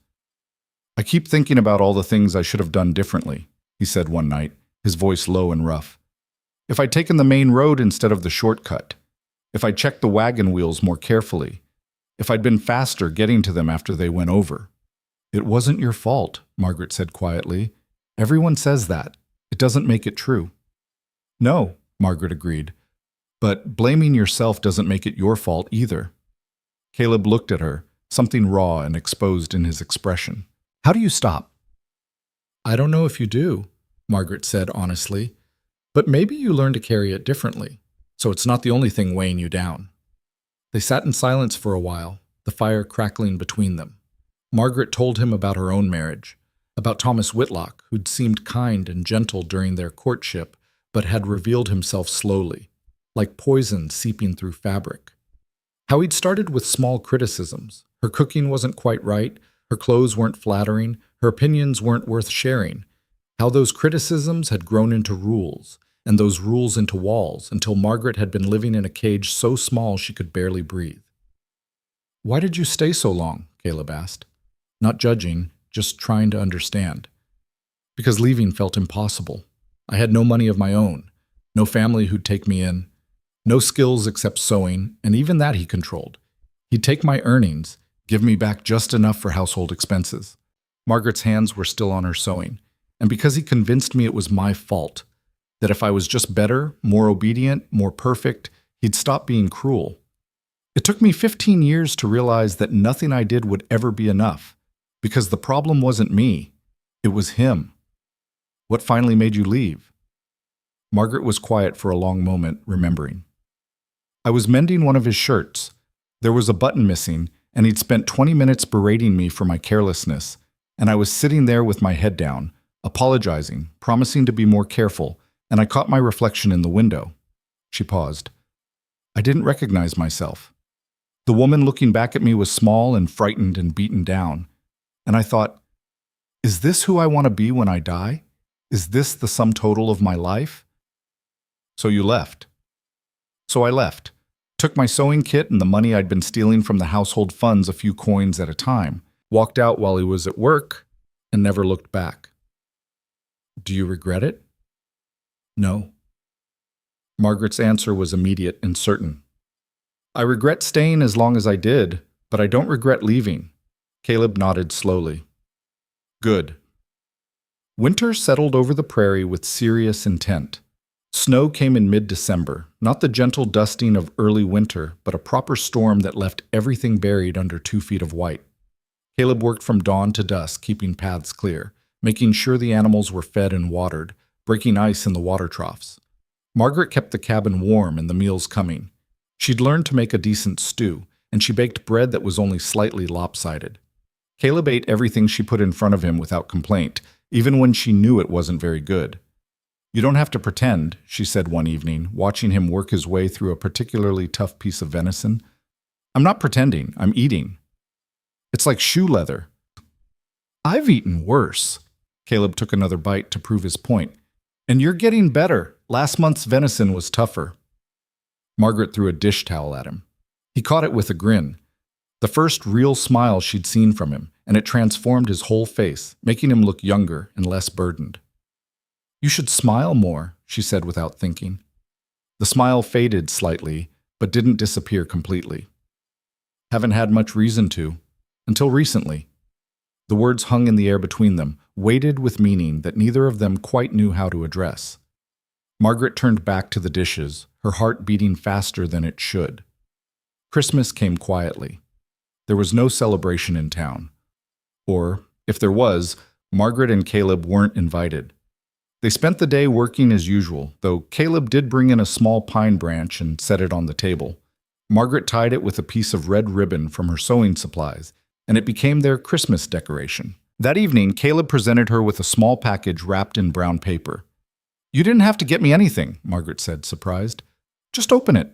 I keep thinking about all the things I should have done differently, he said one night, his voice low and rough. If I'd taken the main road instead of the shortcut. If I'd checked the wagon wheels more carefully. If I'd been faster getting to them after they went over. It wasn't your fault, Margaret said quietly. Everyone says that. It doesn't make it true. No, Margaret agreed. But blaming yourself doesn't make it your fault either. Caleb looked at her, something raw and exposed in his expression. How do you stop? I don't know if you do, Margaret said honestly. But maybe you learn to carry it differently, so it's not the only thing weighing you down. They sat in silence for a while, the fire crackling between them. Margaret told him about her own marriage, about Thomas Whitlock, who'd seemed kind and gentle during their courtship, but had revealed himself slowly, like poison seeping through fabric. How he'd started with small criticisms. Her cooking wasn't quite right, her clothes weren't flattering, her opinions weren't worth sharing. How those criticisms had grown into rules, and those rules into walls, until Margaret had been living in a cage so small she could barely breathe. Why did you stay so long? Caleb asked. Not judging, just trying to understand. Because leaving felt impossible. I had no money of my own, no family who'd take me in, no skills except sewing, and even that he controlled. He'd take my earnings, give me back just enough for household expenses. Margaret's hands were still on her sewing, and because he convinced me it was my fault, that if I was just better, more obedient, more perfect, he'd stop being cruel. It took me 15 years to realize that nothing I did would ever be enough, because the problem wasn't me, it was him. What finally made you leave? Margaret was quiet for a long moment, remembering. I was mending one of his shirts. There was a button missing, and he'd spent 20 minutes berating me for my carelessness, and I was sitting there with my head down, apologizing, promising to be more careful, and I caught my reflection in the window. She paused. I didn't recognize myself. The woman looking back at me was small and frightened and beaten down, and I thought, is this who I want to be when I die? Is this the sum total of my life? So you left. So I left, took my sewing kit and the money I'd been stealing from the household funds a few coins at a time, walked out while he was at work, and never looked back. Do you regret it? No. Margaret's answer was immediate and certain. I regret staying as long as I did, but I don't regret leaving. Caleb nodded slowly. Good. Winter settled over the prairie with serious intent. Snow came in mid-December, not the gentle dusting of early winter, but a proper storm that left everything buried under 2 feet of white. Caleb worked from dawn to dusk, keeping paths clear, making sure the animals were fed and watered, breaking ice in the water troughs. Margaret kept the cabin warm and the meals coming. She'd learned to make a decent stew, and she baked bread that was only slightly lopsided. Caleb ate everything she put in front of him without complaint, even when she knew it wasn't very good. You don't have to pretend, she said one evening, watching him work his way through a particularly tough piece of venison. I'm not pretending, I'm eating. It's like shoe leather. I've eaten worse. Caleb took another bite to prove his point. And you're getting better. Last month's venison was tougher. Margaret threw a dish towel at him. He caught it with a grin. The first real smile she'd seen from him, and it transformed his whole face, making him look younger and less burdened. You should smile more, she said without thinking. The smile faded slightly, but didn't disappear completely. Haven't had much reason to, until recently. The words hung in the air between them, weighted with meaning that neither of them quite knew how to address. Margaret turned back to the dishes, her heart beating faster than it should. Christmas came quietly. There was no celebration in town. Or, if there was, Margaret and Caleb weren't invited. They spent the day working as usual, though Caleb did bring in a small pine branch and set it on the table. Margaret tied it with a piece of red ribbon from her sewing supplies, and it became their Christmas decoration. That evening, Caleb presented her with a small package wrapped in brown paper. You didn't have to get me anything, Margaret said, surprised. Just open it.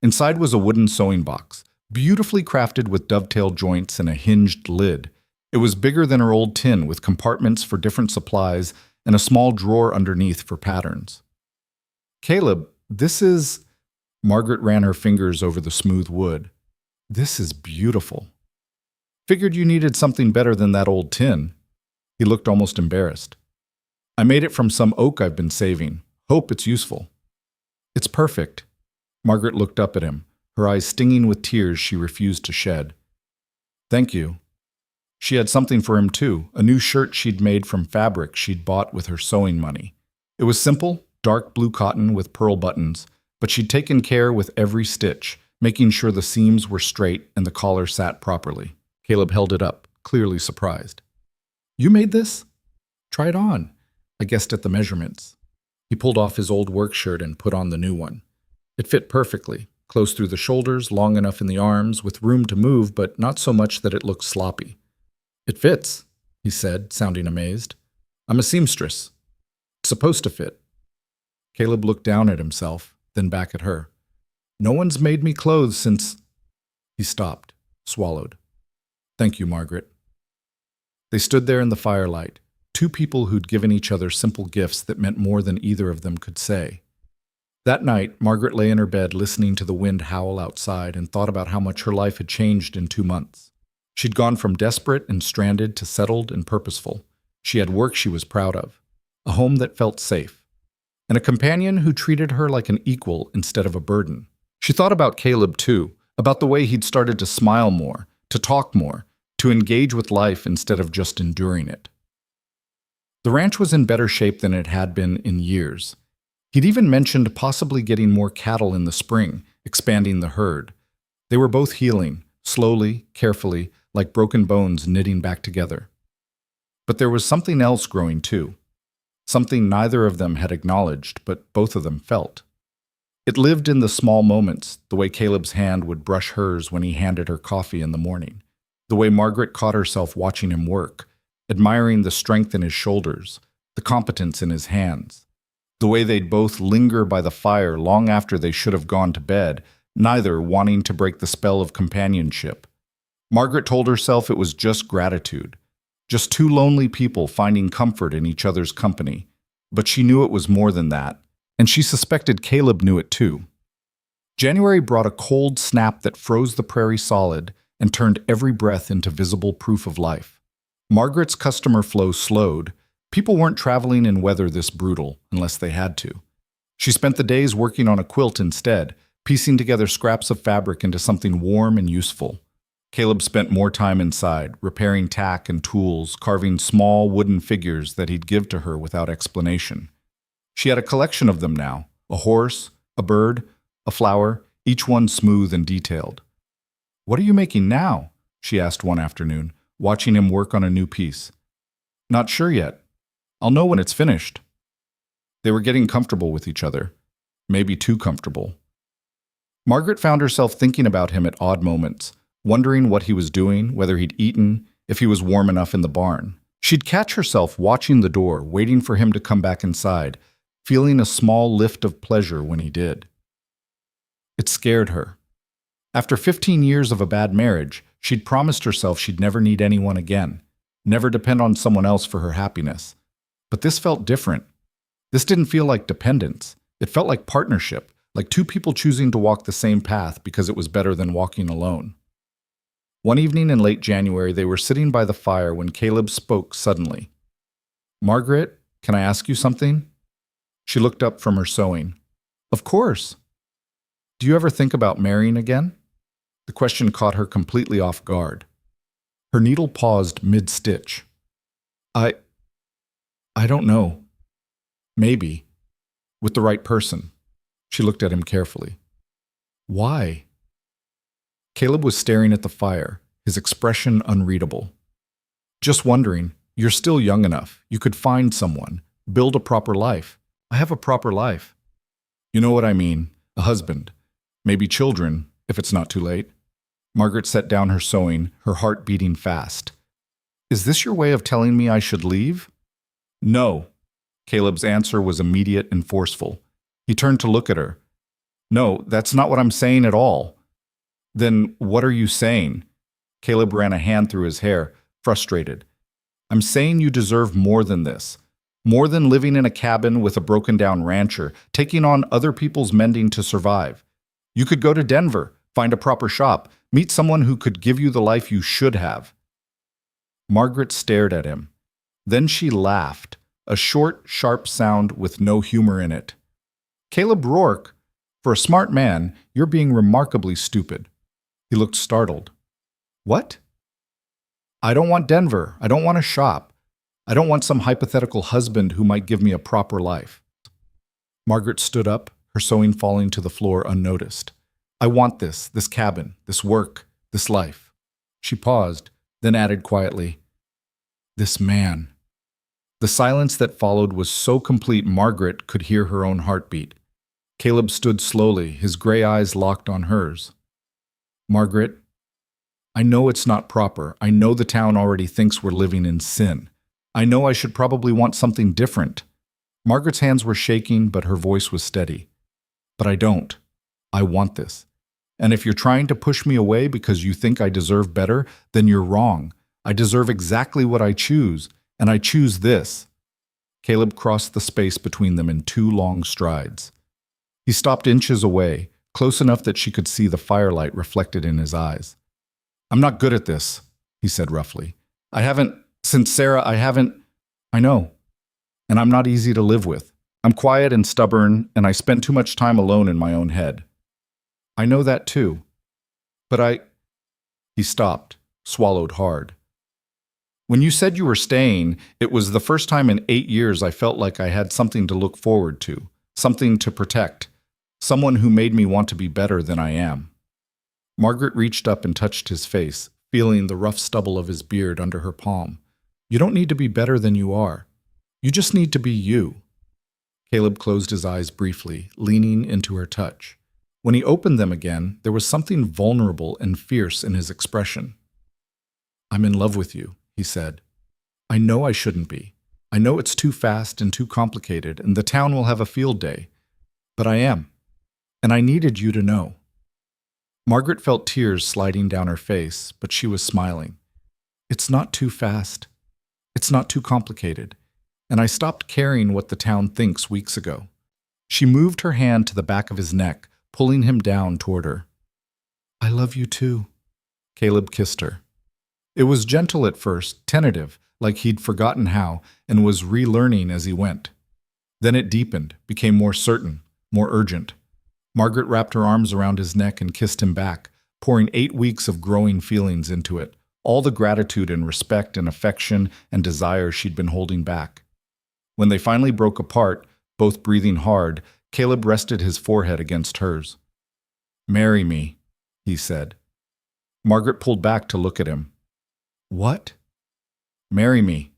Inside was a wooden sewing box, beautifully crafted with dovetail joints and a hinged lid. It was bigger than her old tin, with compartments for different supplies and a small drawer underneath for patterns. Caleb, this is... Margaret ran her fingers over the smooth wood. This is beautiful. Figured you needed something better than that old tin. He looked almost embarrassed. I made it from some oak I've been saving. Hope it's useful. It's perfect. Margaret looked up at him, her eyes stinging with tears she refused to shed. Thank you. She had something for him too, a new shirt she'd made from fabric she'd bought with her sewing money. It was simple, dark blue cotton with pearl buttons, but she'd taken care with every stitch, making sure the seams were straight and the collar sat properly. Caleb held it up, clearly surprised. You made this? Try it on. I guessed at the measurements. He pulled off his old work shirt and put on the new one. It fit perfectly, close through the shoulders, long enough in the arms, with room to move, but not so much that it looked sloppy. It fits, he said, sounding amazed. I'm a seamstress. It's supposed to fit. Caleb looked down at himself, then back at her. No one's made me clothes since... He stopped, swallowed. Thank you, Margaret. They stood there in the firelight, two people who'd given each other simple gifts that meant more than either of them could say. That night, Margaret lay in her bed listening to the wind howl outside and thought about how much her life had changed in 2 months. She'd gone from desperate and stranded to settled and purposeful. She had work she was proud of, a home that felt safe, and a companion who treated her like an equal instead of a burden. She thought about Caleb, too, about the way he'd started to smile more, to talk more, to engage with life instead of just enduring it. The ranch was in better shape than it had been in years. He'd even mentioned possibly getting more cattle in the spring, expanding the herd. They were both healing, slowly, carefully, like broken bones knitting back together. But there was something else growing too. Something neither of them had acknowledged, but both of them felt. It lived in the small moments, the way Caleb's hand would brush hers when he handed her coffee in the morning, the way Margaret caught herself watching him work, admiring the strength in his shoulders, the competence in his hands, the way they'd both linger by the fire long after they should have gone to bed, neither wanting to break the spell of companionship. Margaret told herself it was just gratitude, just two lonely people finding comfort in each other's company, but she knew it was more than that, and she suspected Caleb knew it too. January brought a cold snap that froze the prairie solid and turned every breath into visible proof of life. Margaret's customer flow slowed. People weren't traveling in weather this brutal unless they had to. She spent the days working on a quilt instead, piecing together scraps of fabric into something warm and useful. Caleb spent more time inside, repairing tack and tools, carving small wooden figures that he'd give to her without explanation. She had a collection of them now, a horse, a bird, a flower, each one smooth and detailed. "What are you making now?" she asked one afternoon, watching him work on a new piece. "Not sure yet. I'll know when it's finished." They were getting comfortable with each other, maybe too comfortable. Margaret found herself thinking about him at odd moments, wondering what he was doing, whether he'd eaten, if he was warm enough in the barn. She'd catch herself watching the door, waiting for him to come back inside, feeling a small lift of pleasure when he did. It scared her. After 15 years of a bad marriage, she'd promised herself she'd never need anyone again, never depend on someone else for her happiness. But this felt different. This didn't feel like dependence. It felt like partnership, like two people choosing to walk the same path because it was better than walking alone. One evening in late January, they were sitting by the fire when Caleb spoke suddenly. "Margaret, can I ask you something?" She looked up from her sewing. "Of course." "Do you ever think about marrying again?" The question caught her completely off guard. Her needle paused mid-stitch. I don't know. Maybe. With the right person." She looked at him carefully. "Why?" Caleb was staring at the fire, his expression unreadable. "Just wondering. You're still young enough. You could find someone. Build a proper life. I have a proper life. You know what I mean. A husband. Maybe children, if it's not too late." Margaret set down her sewing, her heart beating fast. "Is this your way of telling me I should leave?" "No." Caleb's answer was immediate and forceful. He turned to look at her. "No, that's not what I'm saying at all." "Then what are you saying?" Caleb ran a hand through his hair, frustrated. "I'm saying you deserve more than this. More than living in a cabin with a broken-down rancher, taking on other people's mending to survive. You could go to Denver, find a proper shop, meet someone who could give you the life you should have." Margaret stared at him. Then she laughed, a short, sharp sound with no humor in it. "Caleb Rourke, for a smart man, you're being remarkably stupid." He looked startled. "What?" "I don't want Denver. I don't want a shop. I don't want some hypothetical husband who might give me a proper life." Margaret stood up, her sewing falling to the floor unnoticed. "I want this cabin, this work, this life." She paused, then added quietly, "This man." The silence that followed was so complete Margaret could hear her own heartbeat. Caleb stood slowly, his gray eyes locked on hers. "Margaret, I know it's not proper. I know the town already thinks we're living in sin. I know I should probably want something different." Margaret's hands were shaking, but her voice was steady. "But I don't. I want this. And if you're trying to push me away because you think I deserve better, then you're wrong. I deserve exactly what I choose, and I choose this." Caleb crossed the space between them in 2 long strides. He stopped inches away, close enough that she could see the firelight reflected in his eyes. "I'm not good at this," he said roughly. Since Sarah, I know. And I'm not easy to live with. I'm quiet and stubborn, and I spend too much time alone in my own head." "I know that too. But He stopped, swallowed hard. "When you said you were staying, it was the first time in 8 years I felt like I had something to look forward to. something to protect, someone who made me want to be better than I am. Margaret reached up and touched his face, feeling the rough stubble of his beard under her palm. You don't need to be better than you are. You just need to be you. Caleb closed his eyes briefly, leaning into her touch. When he opened them again, there was something vulnerable and fierce in his expression. I'm in love with you, he said. I know I shouldn't be. I know it's too fast and too complicated, and the town will have a field day. But I am. And I needed you to know. Margaret felt tears sliding down her face, but she was smiling. It's not too fast. It's not too complicated. And I stopped caring what the town thinks weeks ago. She moved her hand to the back of his neck, pulling him down toward her. I love you too. Caleb kissed her. It was gentle at first, tentative, like he'd forgotten how, and was relearning as he went. Then it deepened, became more certain, more urgent. Margaret wrapped her arms around his neck and kissed him back, pouring 8 weeks of growing feelings into it, all the gratitude and respect and affection and desire she'd been holding back. When they finally broke apart, both breathing hard, Caleb rested his forehead against hers. Marry me, he said. Margaret pulled back to look at him. What? Marry me.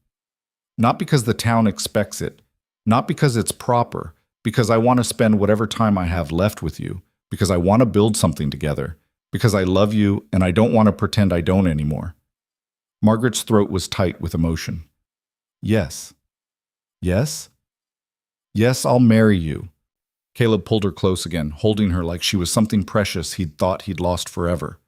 Not because the town expects it, not because it's proper, because I want to spend whatever time I have left with you, because I want to build something together, because I love you and I don't want to pretend I don't anymore. Margaret's throat was tight with emotion. Yes. Yes? Yes, I'll marry you. Caleb pulled her close again, holding her like she was something precious he'd thought he'd lost forever.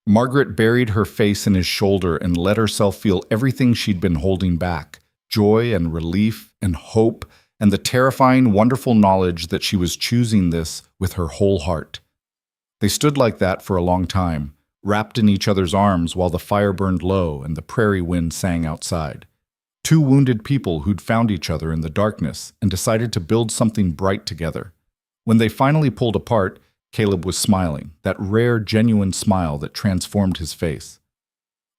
Margaret buried her face in his shoulder and let herself feel everything she'd been holding back, joy and relief and hope and the terrifying, wonderful knowledge that she was choosing this with her whole heart. They stood like that for a long time, wrapped in each other's arms while the fire burned low and the prairie wind sang outside. Two wounded people who'd found each other in the darkness and decided to build something bright together. When they finally pulled apart, Caleb was smiling, that rare, genuine smile that transformed his face.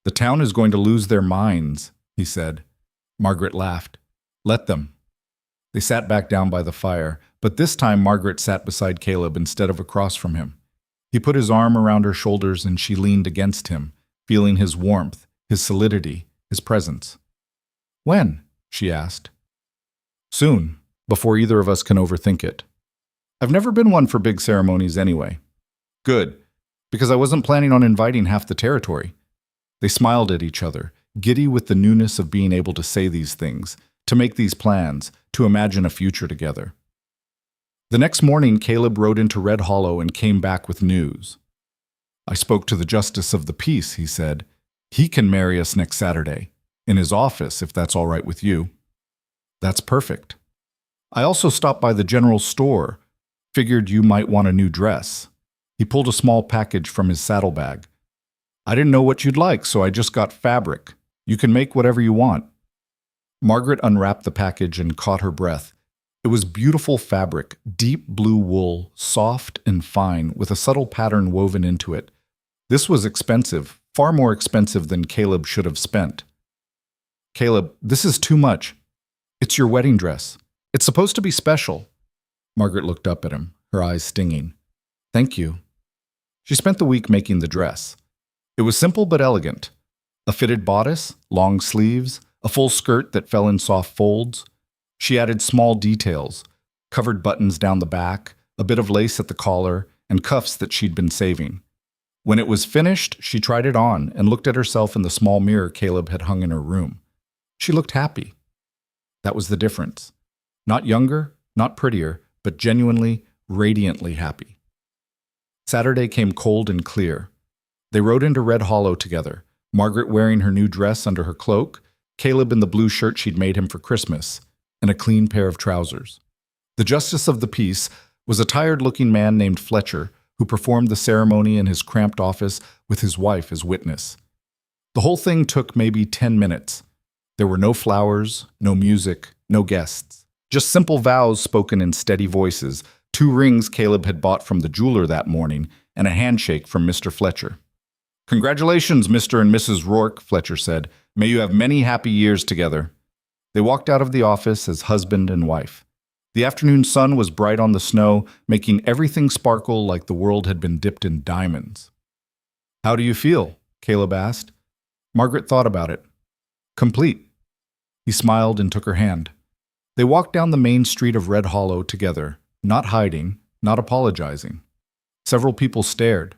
The town is going to lose their minds, he said. Margaret laughed. Let them. They sat back down by the fire, but this time Margaret sat beside Caleb instead of across from him. He put his arm around her shoulders and she leaned against him, feeling his warmth, his solidity, his presence. When? She asked. Soon, before either of us can overthink it. I've never been one for big ceremonies anyway. Good, because I wasn't planning on inviting half the territory. They smiled at each other, giddy with the newness of being able to say these things, to make these plans, to imagine a future together. The next morning, Caleb rode into Red Hollow and came back with news. I spoke to the Justice of the Peace, he said. He can marry us next Saturday. In his office, if that's all right with you. That's perfect. I also stopped by the general store. Figured you might want a new dress. He pulled a small package from his saddlebag. I didn't know what you'd like, so I just got fabric. You can make whatever you want. Margaret unwrapped the package and caught her breath. It was beautiful fabric, deep blue wool, soft and fine, with a subtle pattern woven into it. This was expensive, far more expensive than Caleb should have spent. Caleb, this is too much. It's your wedding dress. It's supposed to be special. Margaret looked up at him, her eyes stinging. Thank you. She spent the week making the dress. It was simple but elegant. A fitted bodice, long sleeves, a full skirt that fell in soft folds. She added small details, covered buttons down the back, a bit of lace at the collar, and cuffs that she'd been saving. When it was finished, she tried it on and looked at herself in the small mirror Caleb had hung in her room. She looked happy. That was the difference. Not younger, not prettier, but genuinely, radiantly happy. Saturday came cold and clear. They rode into Red Hollow together, Margaret wearing her new dress under her cloak, Caleb in the blue shirt she'd made him for Christmas, and a clean pair of trousers. The Justice of the Peace was a tired-looking man named Fletcher who performed the ceremony in his cramped office with his wife as witness. The whole thing took maybe 10 minutes. There were no flowers, no music, no guests. Just simple vows spoken in steady voices, 2 rings Caleb had bought from the jeweler that morning, and a handshake from Mr. Fletcher. Congratulations, Mr. and Mrs. Rourke, Fletcher said. May you have many happy years together. They walked out of the office as husband and wife. The afternoon sun was bright on the snow, making everything sparkle like the world had been dipped in diamonds. "How do you feel?" Caleb asked. Margaret thought about it. "Complete." He smiled and took her hand. They walked down the main street of Red Hollow together, not hiding, not apologizing. Several people stared.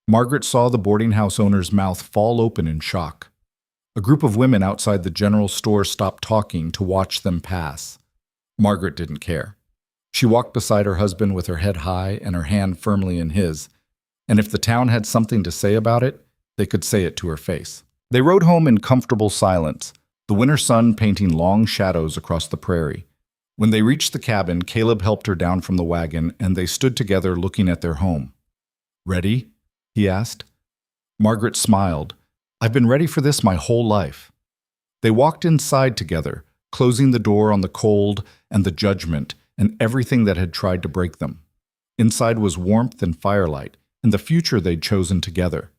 Margaret saw the boarding house owner's mouth fall open in shock. A group of women outside the general store stopped talking to watch them pass. Margaret didn't care. She walked beside her husband with her head high and her hand firmly in his, and if the town had something to say about it, they could say it to her face. They rode home in comfortable silence, the winter sun painting long shadows across the prairie. When they reached the cabin, Caleb helped her down from the wagon, and they stood together looking at their home. "Ready?" he asked. Margaret smiled. "I've been ready for this my whole life." They walked inside together, closing the door on the cold and the judgment and everything that had tried to break them. Inside was warmth and firelight, and the future they'd chosen together.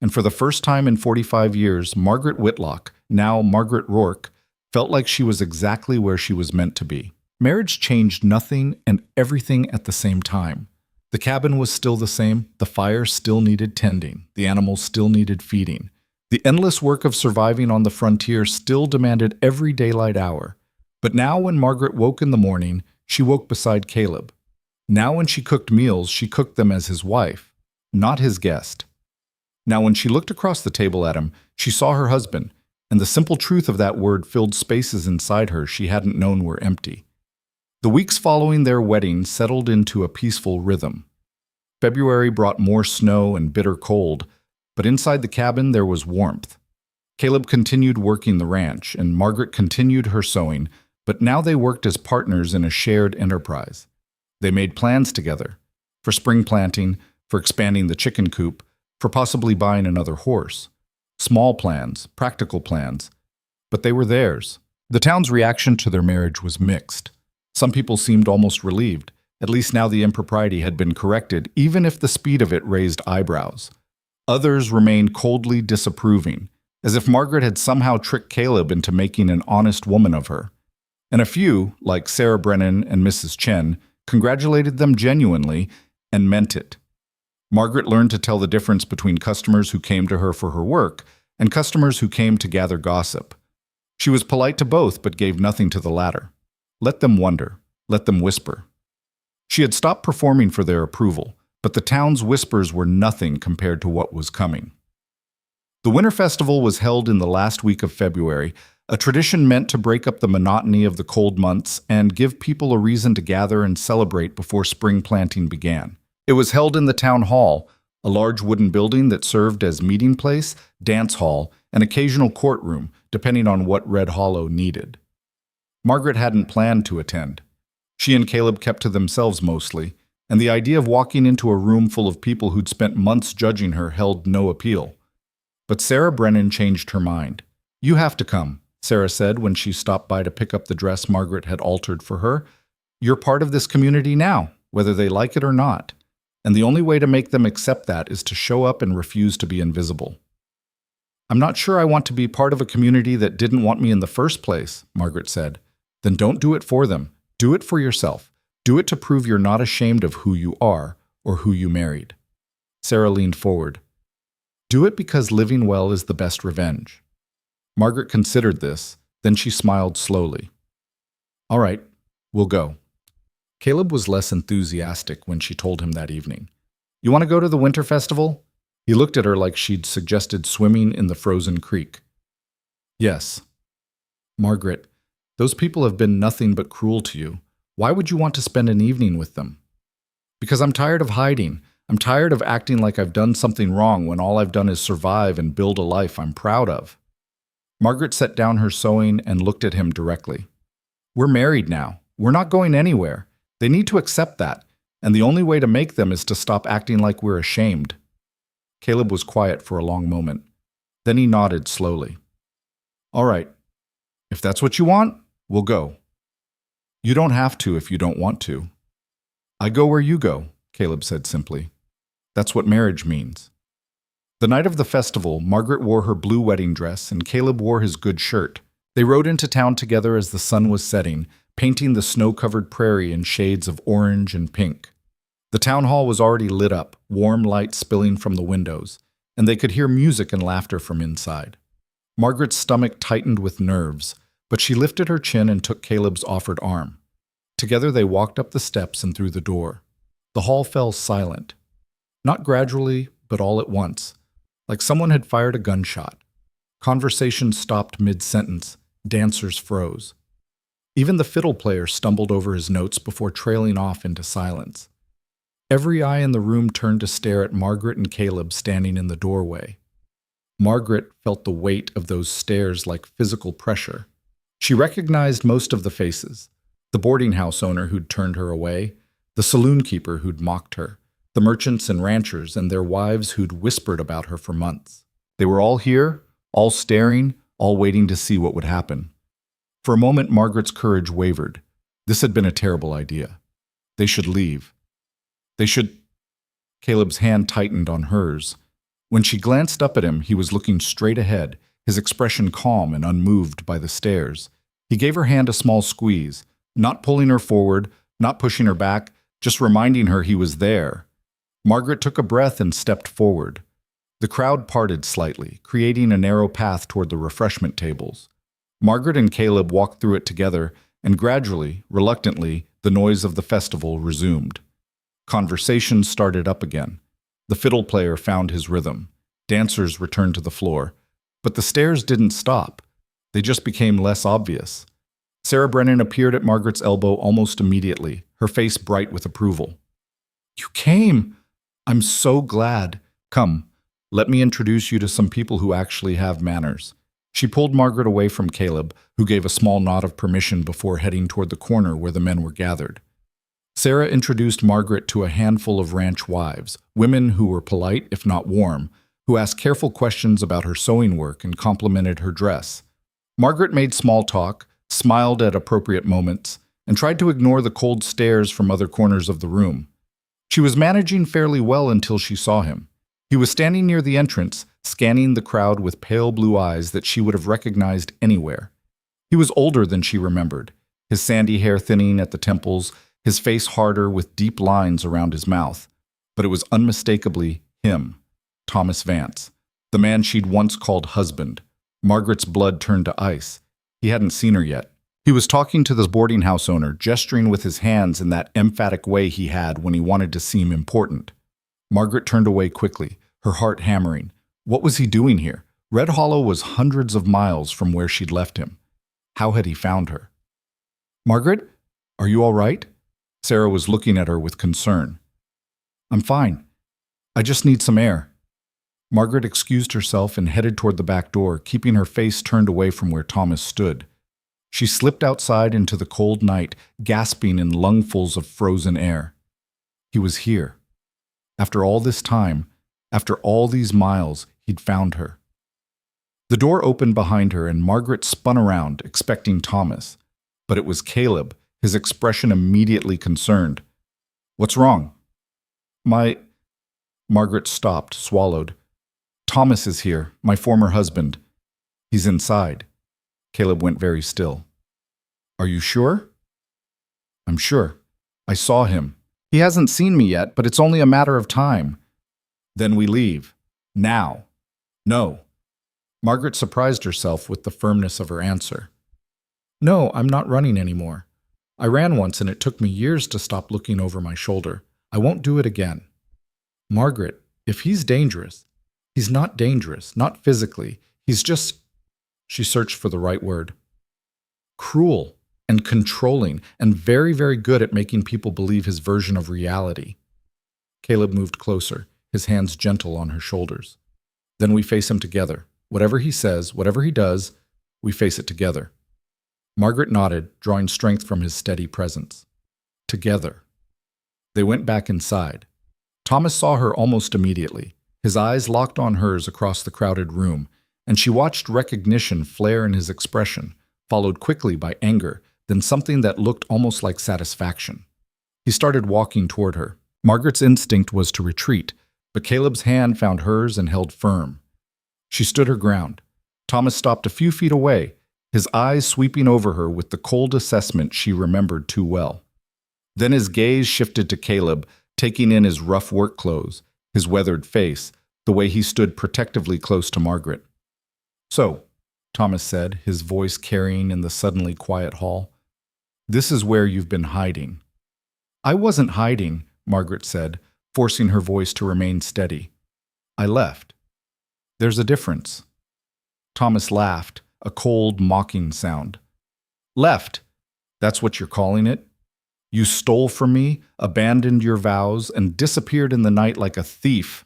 And for the first time in 45 years, Margaret Whitlock, now Margaret Rourke, felt like she was exactly where she was meant to be. Marriage changed nothing and everything at the same time. The cabin was still the same, the fire still needed tending, the animals still needed feeding. The endless work of surviving on the frontier still demanded every daylight hour. But now when Margaret woke in the morning, she woke beside Caleb. Now when she cooked meals, she cooked them as his wife, not his guest. Now when she looked across the table at him, she saw her husband, and the simple truth of that word filled spaces inside her she hadn't known were empty. The weeks following their wedding settled into a peaceful rhythm. February brought more snow and bitter cold, but inside the cabin there was warmth. Caleb continued working the ranch, and Margaret continued her sewing, but now they worked as partners in a shared enterprise. They made plans together, for spring planting, for expanding the chicken coop, for possibly buying another horse. Small plans, practical plans, but they were theirs. The town's reaction to their marriage was mixed. Some people seemed almost relieved. At least now the impropriety had been corrected, even if the speed of it raised eyebrows. Others remained coldly disapproving, as if Margaret had somehow tricked Caleb into making an honest woman of her. And a few, like Sarah Brennan and Mrs. Chen, congratulated them genuinely and meant it. Margaret learned to tell the difference between customers who came to her for her work and customers who came to gather gossip. She was polite to both but gave nothing to the latter. Let them wonder. Let them whisper. She had stopped performing for their approval, but the town's whispers were nothing compared to what was coming. The Winter Festival was held in the last week of February, a tradition meant to break up the monotony of the cold months and give people a reason to gather and celebrate before spring planting began. It was held in the town hall, a large wooden building that served as meeting place, dance hall, and occasional courtroom, depending on what Red Hollow needed. Margaret hadn't planned to attend. She and Caleb kept to themselves mostly, and the idea of walking into a room full of people who'd spent months judging her held no appeal. But Sarah Brennan changed her mind. "You have to come," Sarah said when she stopped by to pick up the dress Margaret had altered for her. "You're part of this community now, whether they like it or not. And the only way to make them accept that is to show up and refuse to be invisible." "I'm not sure I want to be part of a community that didn't want me in the first place," Margaret said. "Then don't do it for them. Do it for yourself. Do it to prove you're not ashamed of who you are or who you married." Sarah leaned forward. "Do it because living well is the best revenge." Margaret considered this, then she smiled slowly. "All right, we'll go." Caleb was less enthusiastic when she told him that evening. "You want to go to the Winter Festival?" He looked at her like she'd suggested swimming in the frozen creek. "Yes." "Margaret, those people have been nothing but cruel to you. Why would you want to spend an evening with them?" "Because I'm tired of hiding. I'm tired of acting like I've done something wrong when all I've done is survive and build a life I'm proud of." Margaret set down her sewing and looked at him directly. "We're married now. We're not going anywhere. They need to accept that, and the only way to make them is to stop acting like we're ashamed." Caleb was quiet for a long moment. Then he nodded slowly. "All right. If that's what you want, we'll go." "You don't have to if you don't want to." "I go where you go," Caleb said simply. "That's what marriage means." The night of the festival, Margaret wore her blue wedding dress and Caleb wore his good shirt. They rode into town together as the sun was setting, painting the snow-covered prairie in shades of orange and pink. The town hall was already lit up, warm light spilling from the windows, and they could hear music and laughter from inside. Margaret's stomach tightened with nerves, but she lifted her chin and took Caleb's offered arm. Together they walked up the steps and through the door. The hall fell silent. Not gradually, but all at once, like someone had fired a gunshot. Conversation stopped mid-sentence. Dancers froze. Even the fiddle player stumbled over his notes before trailing off into silence. Every eye in the room turned to stare at Margaret and Caleb standing in the doorway. Margaret felt the weight of those stares like physical pressure. She recognized most of the faces: the boarding house owner who'd turned her away, the saloon keeper who'd mocked her, the merchants and ranchers and their wives who'd whispered about her for months. They were all here, all staring, all waiting to see what would happen. For a moment, Margaret's courage wavered. This had been a terrible idea. They should leave. They should... Caleb's hand tightened on hers. When she glanced up at him, he was looking straight ahead, his expression calm and unmoved by the stares. He gave her hand a small squeeze, not pulling her forward, not pushing her back, just reminding her he was there. Margaret took a breath and stepped forward. The crowd parted slightly, creating a narrow path toward the refreshment tables. Margaret and Caleb walked through it together, and gradually, reluctantly, the noise of the festival resumed. Conversation started up again. The fiddle player found his rhythm. Dancers returned to the floor. But the stares didn't stop. They just became less obvious. Sarah Brennan appeared at Margaret's elbow almost immediately, her face bright with approval. "You came! I'm so glad. Come, let me introduce you to some people who actually have manners." She pulled Margaret away from Caleb, who gave a small nod of permission before heading toward the corner where the men were gathered. Sarah introduced Margaret to a handful of ranch wives, women who were polite, if not warm, who asked careful questions about her sewing work and complimented her dress. Margaret made small talk, smiled at appropriate moments, and tried to ignore the cold stares from other corners of the room. She was managing fairly well until she saw him. He was standing near the entrance, scanning the crowd with pale blue eyes that she would have recognized anywhere. He was older than she remembered, his sandy hair thinning at the temples, his face harder with deep lines around his mouth. But it was unmistakably him, Thomas Vance, the man she'd once called husband. Margaret's blood turned to ice. He hadn't seen her yet. He was talking to the boarding house owner, gesturing with his hands in that emphatic way he had when he wanted to seem important. Margaret turned away quickly, her heart hammering. What was he doing here? Red Hollow was hundreds of miles from where she'd left him. How had he found her? "Margaret, are you all right?" Sarah was looking at her with concern. "I'm fine. I just need some air." Margaret excused herself and headed toward the back door, keeping her face turned away from where Thomas stood. She slipped outside into the cold night, gasping in lungfuls of frozen air. He was here. After all this time, after all these miles, he'd found her. The door opened behind her and Margaret spun around, expecting Thomas. But it was Caleb, his expression immediately concerned. "What's wrong?" Margaret stopped, swallowed. "Thomas is here, my former husband. He's inside." Caleb went very still. "Are you sure?" "I'm sure. I saw him. He hasn't seen me yet, but it's only a matter of time." "Then we leave. Now." "No." Margaret surprised herself with the firmness of her answer. "No, I'm not running anymore. I ran once and it took me years to stop looking over my shoulder. I won't do it again." "Margaret, if he's dangerous..." "He's not dangerous, not physically. He's just..." She searched for the right word. "Cruel and controlling and very, very good at making people believe his version of reality." Caleb moved closer, his hands gentle on her shoulders. "Then we face him together. Whatever he says, whatever he does, we face it together." Margaret nodded, drawing strength from his steady presence. Together. They went back inside. Thomas saw her almost immediately. His eyes locked on hers across the crowded room, and she watched recognition flare in his expression, followed quickly by anger, then something that looked almost like satisfaction. He started walking toward her. Margaret's instinct was to retreat, but Caleb's hand found hers and held firm. She stood her ground. Thomas stopped a few feet away, his eyes sweeping over her with the cold assessment she remembered too well. Then his gaze shifted to Caleb, taking in his rough work clothes, his weathered face, the way he stood protectively close to Margaret. "So," Thomas said, his voice carrying in the suddenly quiet hall, "this is where you've been hiding." "I wasn't hiding," Margaret said, forcing her voice to remain steady. "I left." "There's a difference." Thomas laughed, a cold, mocking sound. "Left? That's what you're calling it? You stole from me, abandoned your vows, and disappeared in the night like a thief.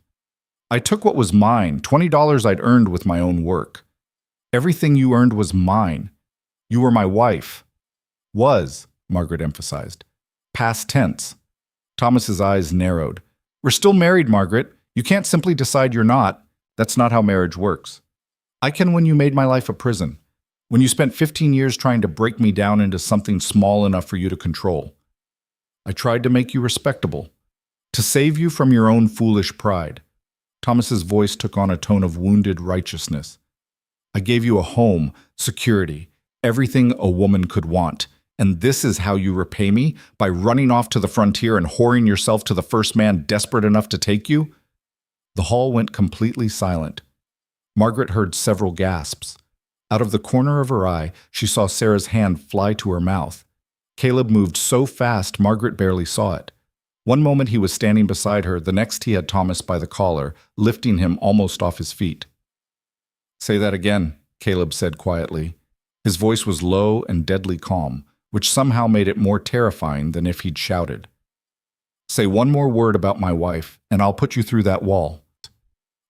I took what was mine, $20 I'd earned with my own work. Everything you earned was mine. You were my wife." "Was," Margaret emphasized. "Past tense." Thomas's eyes narrowed. "We're still married, Margaret. You can't simply decide you're not. That's not how marriage works. I can when you made my life a prison, when you spent 15 years trying to break me down into something small enough for you to control. I tried to make you respectable, to save you from your own foolish pride." Thomas's voice took on a tone of wounded righteousness. "I gave you a home, security, everything a woman could want. And this is how you repay me? By running off to the frontier and whoring yourself to the first man desperate enough to take you?" The hall went completely silent. Margaret heard several gasps. Out of the corner of her eye, she saw Sarah's hand fly to her mouth. Caleb moved so fast Margaret barely saw it. One moment he was standing beside her, the next he had Thomas by the collar, lifting him almost off his feet. "Say that again," Caleb said quietly. His voice was low and deadly calm, which somehow made it more terrifying than if he'd shouted. "Say one more word about my wife, and I'll put you through that wall."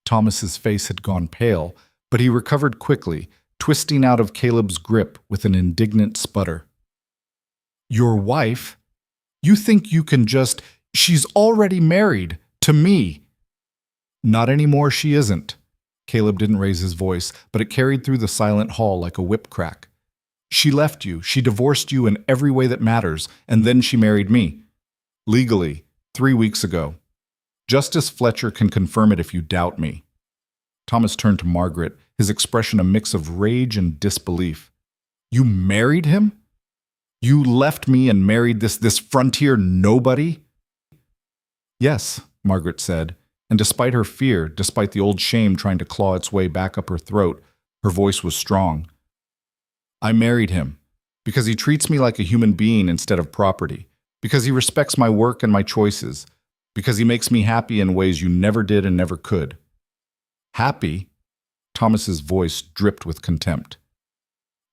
Thomas's face had gone pale, but he recovered quickly, twisting out of Caleb's grip with an indignant sputter. "Your wife? You think you can just... She's already married, to me." "Not anymore, she isn't." Caleb didn't raise his voice, but it carried through the silent hall like a whip crack. "She left you, she divorced you in every way that matters, and then she married me. Legally, 3 weeks ago. Justice Fletcher can confirm it if you doubt me." Thomas turned to Margaret, his expression a mix of rage and disbelief. "You married him? You left me and married this frontier nobody?" "Yes," Margaret said, and despite her fear, despite the old shame trying to claw its way back up her throat, her voice was strong. "I married him because he treats me like a human being instead of property, because he respects my work and my choices, because he makes me happy in ways you never did and never could." "Happy?" Thomas's voice dripped with contempt.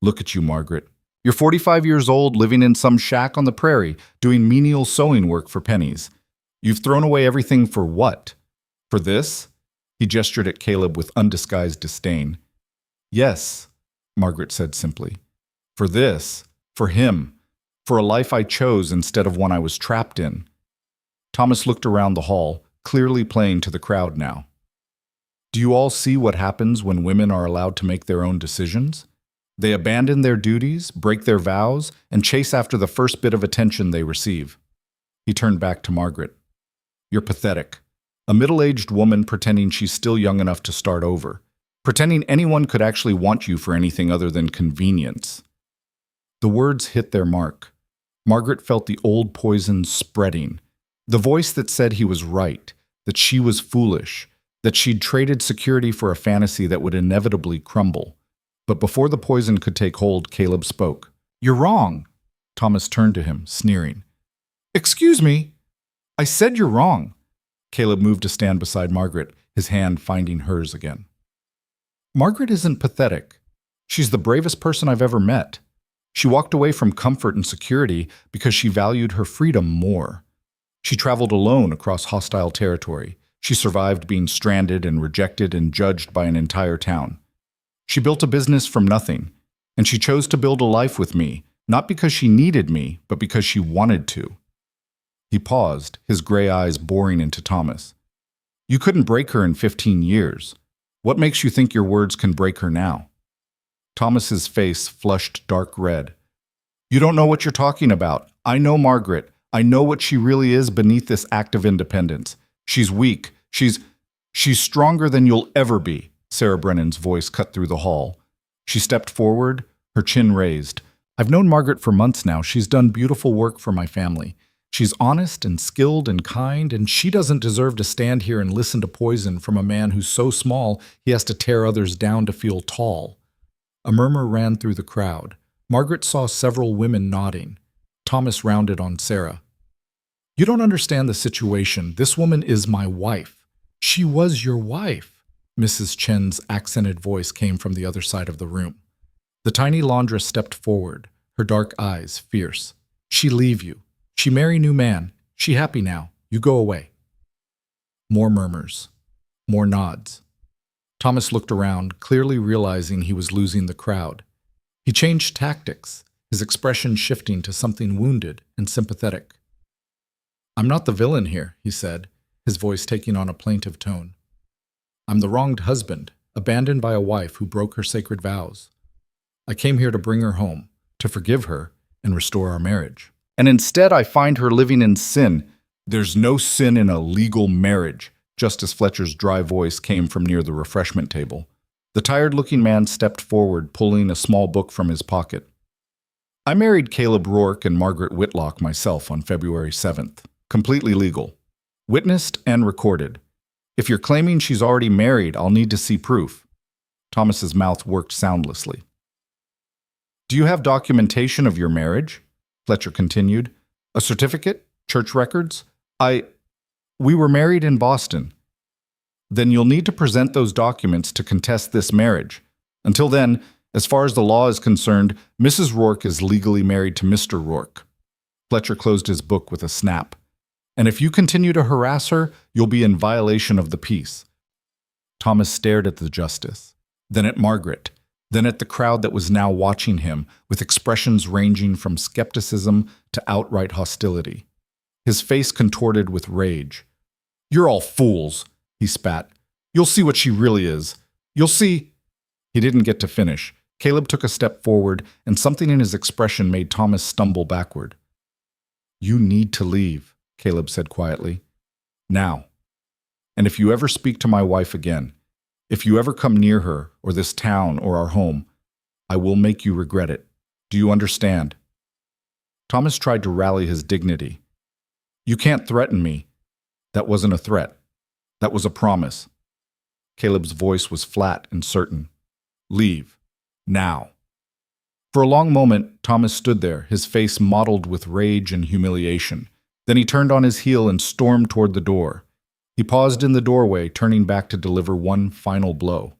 "Look at you, Margaret. You're 45 years old, living in some shack on the prairie, doing menial sewing work for pennies. You've thrown away everything for what? For this?" He gestured at Caleb with undisguised disdain. "Yes," Margaret said simply. "For this, for him, for a life I chose instead of one I was trapped in." Thomas looked around the hall, clearly playing to the crowd now. "Do you all see what happens when women are allowed to make their own decisions? They abandon their duties, break their vows, and chase after the first bit of attention they receive." He turned back to Margaret. "You're pathetic. A middle-aged woman pretending she's still young enough to start over. Pretending anyone could actually want you for anything other than convenience." The words hit their mark. Margaret felt the old poison spreading. The voice that said he was right, that she was foolish, that she'd traded security for a fantasy that would inevitably crumble. But before the poison could take hold, Caleb spoke. "You're wrong." Thomas turned to him, sneering. "Excuse me. I said you're wrong." Caleb moved to stand beside Margaret, his hand finding hers again. "Margaret isn't pathetic. She's the bravest person I've ever met. She walked away from comfort and security because she valued her freedom more. She traveled alone across hostile territory. She survived being stranded and rejected and judged by an entire town. She built a business from nothing, and she chose to build a life with me, not because she needed me, but because she wanted to." He paused, his gray eyes boring into Thomas. "You couldn't break her in 15 years. What makes you think your words can break her now?" Thomas's face flushed dark red. "You don't know what you're talking about. I know Margaret. I know what she really is beneath this act of independence. She's weak. She's stronger than you'll ever be." Sarah Brennan's voice cut through the hall. She stepped forward, her chin raised. I've known Margaret for months now. She's done beautiful work for my family. She's honest and skilled and kind, and she doesn't deserve to stand here and listen to poison from a man who's so small he has to tear others down to feel tall. A murmur ran through the crowd. Margaret saw several women nodding. Thomas rounded on Sarah. You don't understand the situation. This woman is my wife. She was your wife. Mrs. Chen's accented voice came from the other side of the room. The tiny laundress stepped forward, her dark eyes fierce. She leave you. She marry new man. She happy now. You go away. More murmurs. More nods. Thomas looked around, clearly realizing he was losing the crowd. He changed tactics, his expression shifting to something wounded and sympathetic. I'm not the villain here, he said, his voice taking on a plaintive tone. I'm the wronged husband, abandoned by a wife who broke her sacred vows. I came here to bring her home, to forgive her, and restore our marriage. And instead I find her living in sin. There's no sin in a legal marriage, Justice Fletcher's dry voice came from near the refreshment table. The tired-looking man stepped forward, pulling a small book from his pocket. I married Caleb Rourke and Margaret Whitlock myself on February 7th. Completely legal. Witnessed and recorded. If you're claiming she's already married, I'll need to see proof. Thomas's mouth worked soundlessly. Do you have documentation of your marriage? Fletcher continued. A certificate? Church records? We were married in Boston. Then you'll need to present those documents to contest this marriage. Until then, as far as the law is concerned, Mrs. Rourke is legally married to Mr. Rourke. Fletcher closed his book with a snap. And if you continue to harass her, you'll be in violation of the peace. Thomas stared at the justice, then at Margaret, then at the crowd that was now watching him, with expressions ranging from skepticism to outright hostility. His face contorted with rage. You're all fools, he spat. You'll see what she really is. You'll see. He didn't get to finish. Caleb took a step forward, and something in his expression made Thomas stumble backward. You need to leave, Caleb said quietly. Now. And if you ever speak to my wife again, if you ever come near her, or this town, or our home, I will make you regret it. Do you understand? Thomas tried to rally his dignity. You can't threaten me. That wasn't a threat. That was a promise. Caleb's voice was flat and certain. Leave. Now. For a long moment, Thomas stood there, his face mottled with rage and humiliation. Then he turned on his heel and stormed toward the door. He paused in the doorway, turning back to deliver one final blow.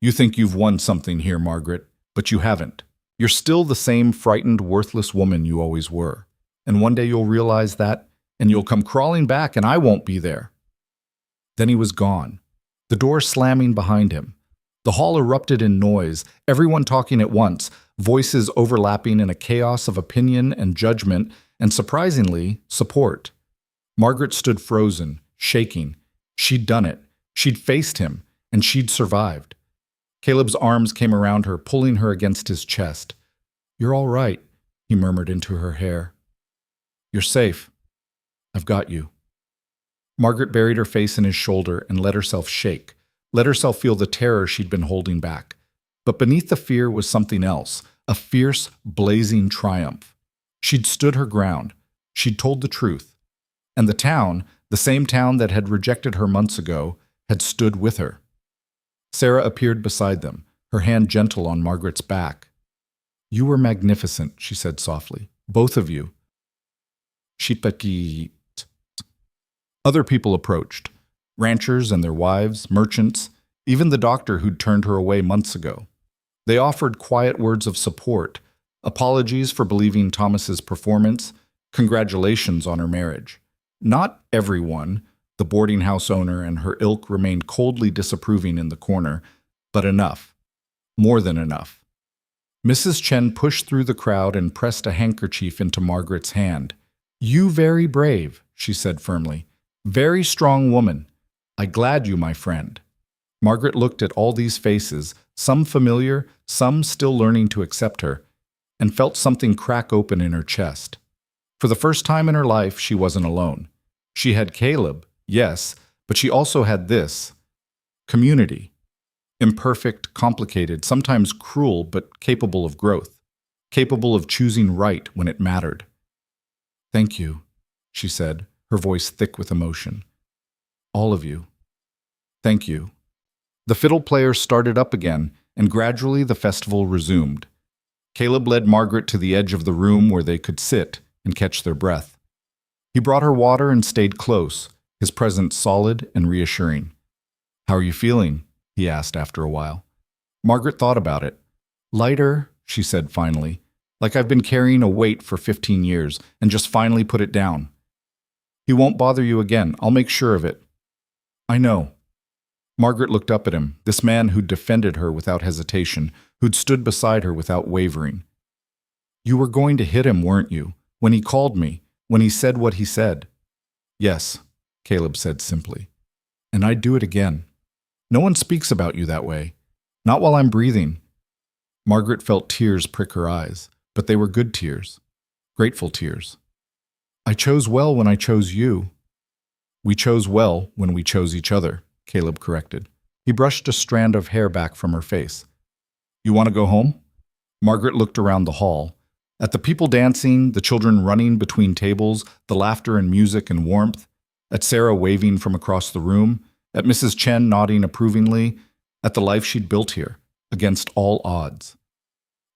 You think you've won something here, Margaret, but you haven't. You're still the same frightened, worthless woman you always were. And one day you'll realize that, and you'll come crawling back, and I won't be there. Then he was gone, the door slamming behind him. The hall erupted in noise, everyone talking at once, voices overlapping in a chaos of opinion and judgment, and surprisingly, support. Margaret stood frozen, shaking. She'd done it. She'd faced him, and she'd survived. Caleb's arms came around her, pulling her against his chest. You're all right, he murmured into her hair. You're safe. I've got you. Margaret buried her face in his shoulder and let herself shake, let herself feel the terror she'd been holding back. But beneath the fear was something else, a fierce, blazing triumph. She'd stood her ground. She'd told the truth. And the town, the same town that had rejected her months ago, had stood with her. Sarah appeared beside them, her hand gentle on Margaret's back. You were magnificent, she said softly. Both of you. Other people approached. Ranchers and their wives, merchants, even the doctor who'd turned her away months ago. They offered quiet words of support, apologies for believing Thomas's performance, congratulations on her marriage. Not everyone, the boarding house owner and her ilk remained coldly disapproving in the corner, but enough. More than enough. Mrs. Chen pushed through the crowd and pressed a handkerchief into Margaret's hand. You very brave, she said firmly. Very strong woman. I glad you, my friend. Margaret looked at all these faces, some familiar, some still learning to accept her, and felt something crack open in her chest. For the first time in her life, she wasn't alone. She had Caleb, yes, but she also had this. Community. Imperfect, complicated, sometimes cruel, but capable of growth, capable of choosing right when it mattered. "Thank you," she said, her voice thick with emotion. "All of you. Thank you." The fiddle player started up again, and gradually the festival resumed. Caleb led Margaret to the edge of the room where they could sit and catch their breath. He brought her water and stayed close, his presence solid and reassuring. "How are you feeling?" he asked after a while. Margaret thought about it. "Lighter," she said finally, "like I've been carrying a weight for 15 years and just finally put it down." "He won't bother you again. I'll make sure of it." "I know." Margaret looked up at him, this man who'd defended her without hesitation, who'd stood beside her without wavering. "You were going to hit him, weren't you? When he called me, when he said what he said." "Yes," Caleb said simply. "And I'd do it again. No one speaks about you that way. Not while I'm breathing." Margaret felt tears prick her eyes, but they were good tears. Grateful tears. "I chose well when I chose you." "We chose well when we chose each other," Caleb corrected. He brushed a strand of hair back from her face. "You want to go home?" Margaret looked around the hall. At the people dancing, the children running between tables, the laughter and music and warmth, at Sarah waving from across the room, at Mrs. Chen nodding approvingly, at the life she'd built here, against all odds.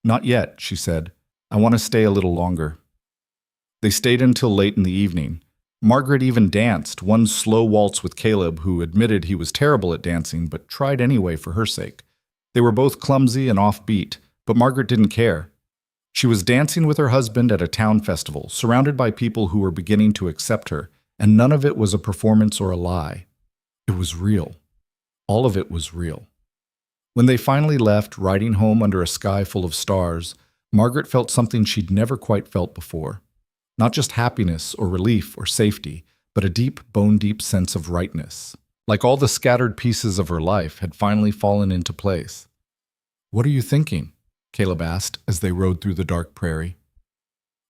"Not yet," she said. "I want to stay a little longer." They stayed until late in the evening. Margaret even danced, one slow waltz with Caleb, who admitted he was terrible at dancing but tried anyway for her sake. They were both clumsy and offbeat, but Margaret didn't care. She was dancing with her husband at a town festival, surrounded by people who were beginning to accept her, and none of it was a performance or a lie. It was real. All of it was real. When they finally left, riding home under a sky full of stars, Margaret felt something she'd never quite felt before. Not just happiness or relief or safety, but a deep, bone-deep sense of rightness. Like all the scattered pieces of her life had finally fallen into place. "What are you thinking?" Caleb asked as they rode through the dark prairie.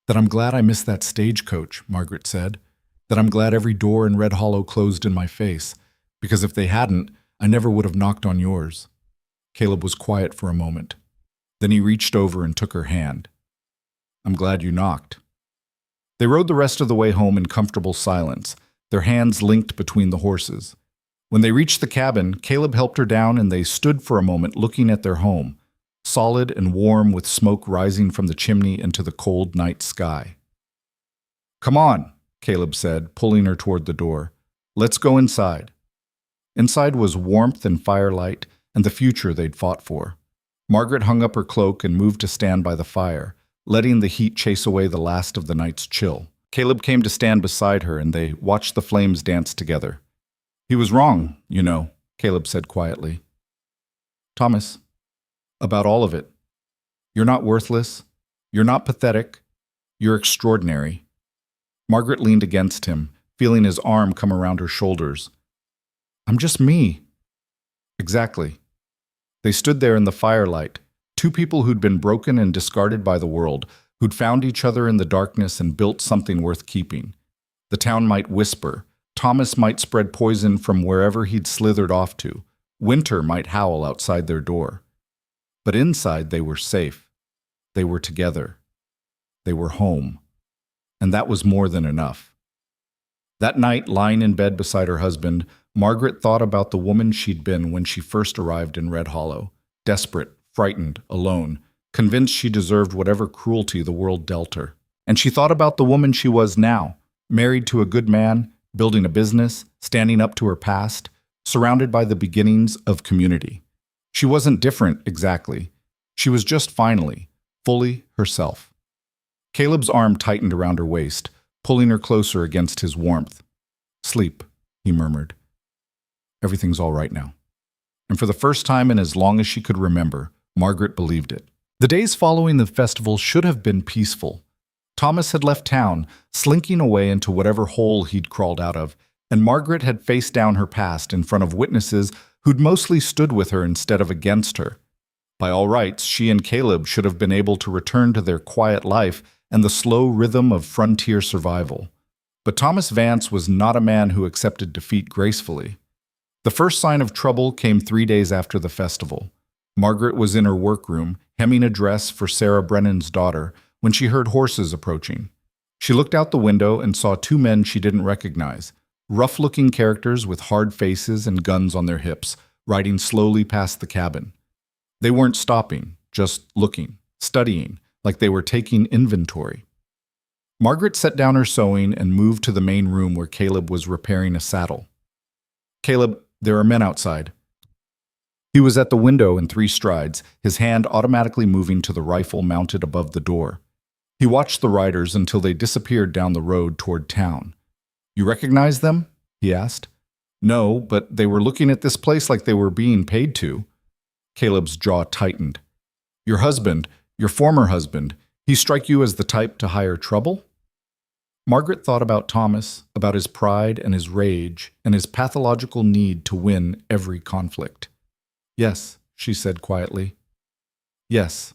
"That I'm glad I missed that stagecoach," Margaret said. "That I'm glad every door in Red Hollow closed in my face, because if they hadn't, I never would have knocked on yours." Caleb was quiet for a moment. Then he reached over and took her hand. "I'm glad you knocked." They rode the rest of the way home in comfortable silence, their hands linked between the horses. When they reached the cabin, Caleb helped her down and they stood for a moment looking at their home, solid and warm with smoke rising from the chimney into the cold night sky. "Come on," Caleb said, pulling her toward the door. "Let's go inside." Inside was warmth and firelight and the future they'd fought for. Margaret hung up her cloak and moved to stand by the fire, letting the heat chase away the last of the night's chill. Caleb came to stand beside her, and they watched the flames dance together. "He was wrong, you know," Caleb said quietly. "Thomas, about all of it. You're not worthless. You're not pathetic. You're extraordinary." Margaret leaned against him, feeling his arm come around her shoulders. "I'm just me." Exactly. They stood there in the firelight, two people who'd been broken and discarded by the world, who'd found each other in the darkness and built something worth keeping. The town might whisper. Thomas might spread poison from wherever he'd slithered off to. Winter might howl outside their door. But inside they were safe. They were together. They were home. And that was more than enough. That night, lying in bed beside her husband, Margaret thought about the woman she'd been when she first arrived in Red Hollow, desperate, frightened, alone, convinced she deserved whatever cruelty the world dealt her. And she thought about the woman she was now, married to a good man, building a business, standing up to her past, surrounded by the beginnings of community. She wasn't different, exactly. She was just finally, fully herself. Caleb's arm tightened around her waist, pulling her closer against his warmth. "Sleep," he murmured. "Everything's all right now." And for the first time in as long as she could remember, Margaret believed it. The days following the festival should have been peaceful. Thomas had left town, slinking away into whatever hole he'd crawled out of, and Margaret had faced down her past in front of witnesses who'd mostly stood with her instead of against her. By all rights, she and Caleb should have been able to return to their quiet life and the slow rhythm of frontier survival. But Thomas Vance was not a man who accepted defeat gracefully. The first sign of trouble came 3 days after the festival. Margaret was in her workroom, hemming a dress for Sarah Brennan's daughter, when she heard horses approaching. She looked out the window and saw two men she didn't recognize, rough-looking characters with hard faces and guns on their hips, riding slowly past the cabin. They weren't stopping, just looking, studying, like they were taking inventory. Margaret set down her sewing and moved to the main room where Caleb was repairing a saddle. "Caleb, there are men outside." He was at the window in 3 strides, his hand automatically moving to the rifle mounted above the door. He watched the riders until they disappeared down the road toward town. "You recognize them?" he asked. "No, but they were looking at this place like they were being paid to." Caleb's jaw tightened. "Your husband, your former husband, he strike you as the type to hire trouble?" Margaret thought about Thomas, about his pride and his rage, and his pathological need to win every conflict. "Yes," she said quietly. "Yes,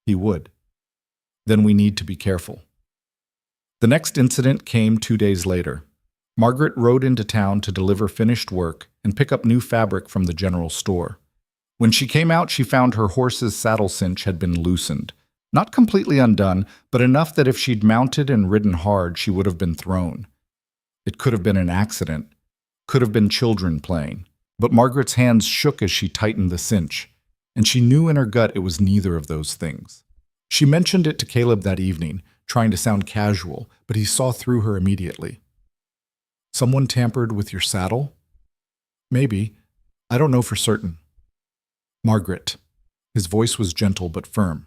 he would. Then we need to be careful." The next incident came 2 days later. Margaret rode into town to deliver finished work and pick up new fabric from the general store. When she came out, she found her horse's saddle cinch had been loosened. Not completely undone, but enough that if she'd mounted and ridden hard, she would have been thrown. It could have been an accident, could have been children playing, but Margaret's hands shook as she tightened the cinch, and she knew in her gut it was neither of those things. She mentioned it to Caleb that evening, trying to sound casual, but he saw through her immediately. "Someone tampered with your saddle?" "Maybe. I don't know for certain." "Margaret." His voice was gentle but firm.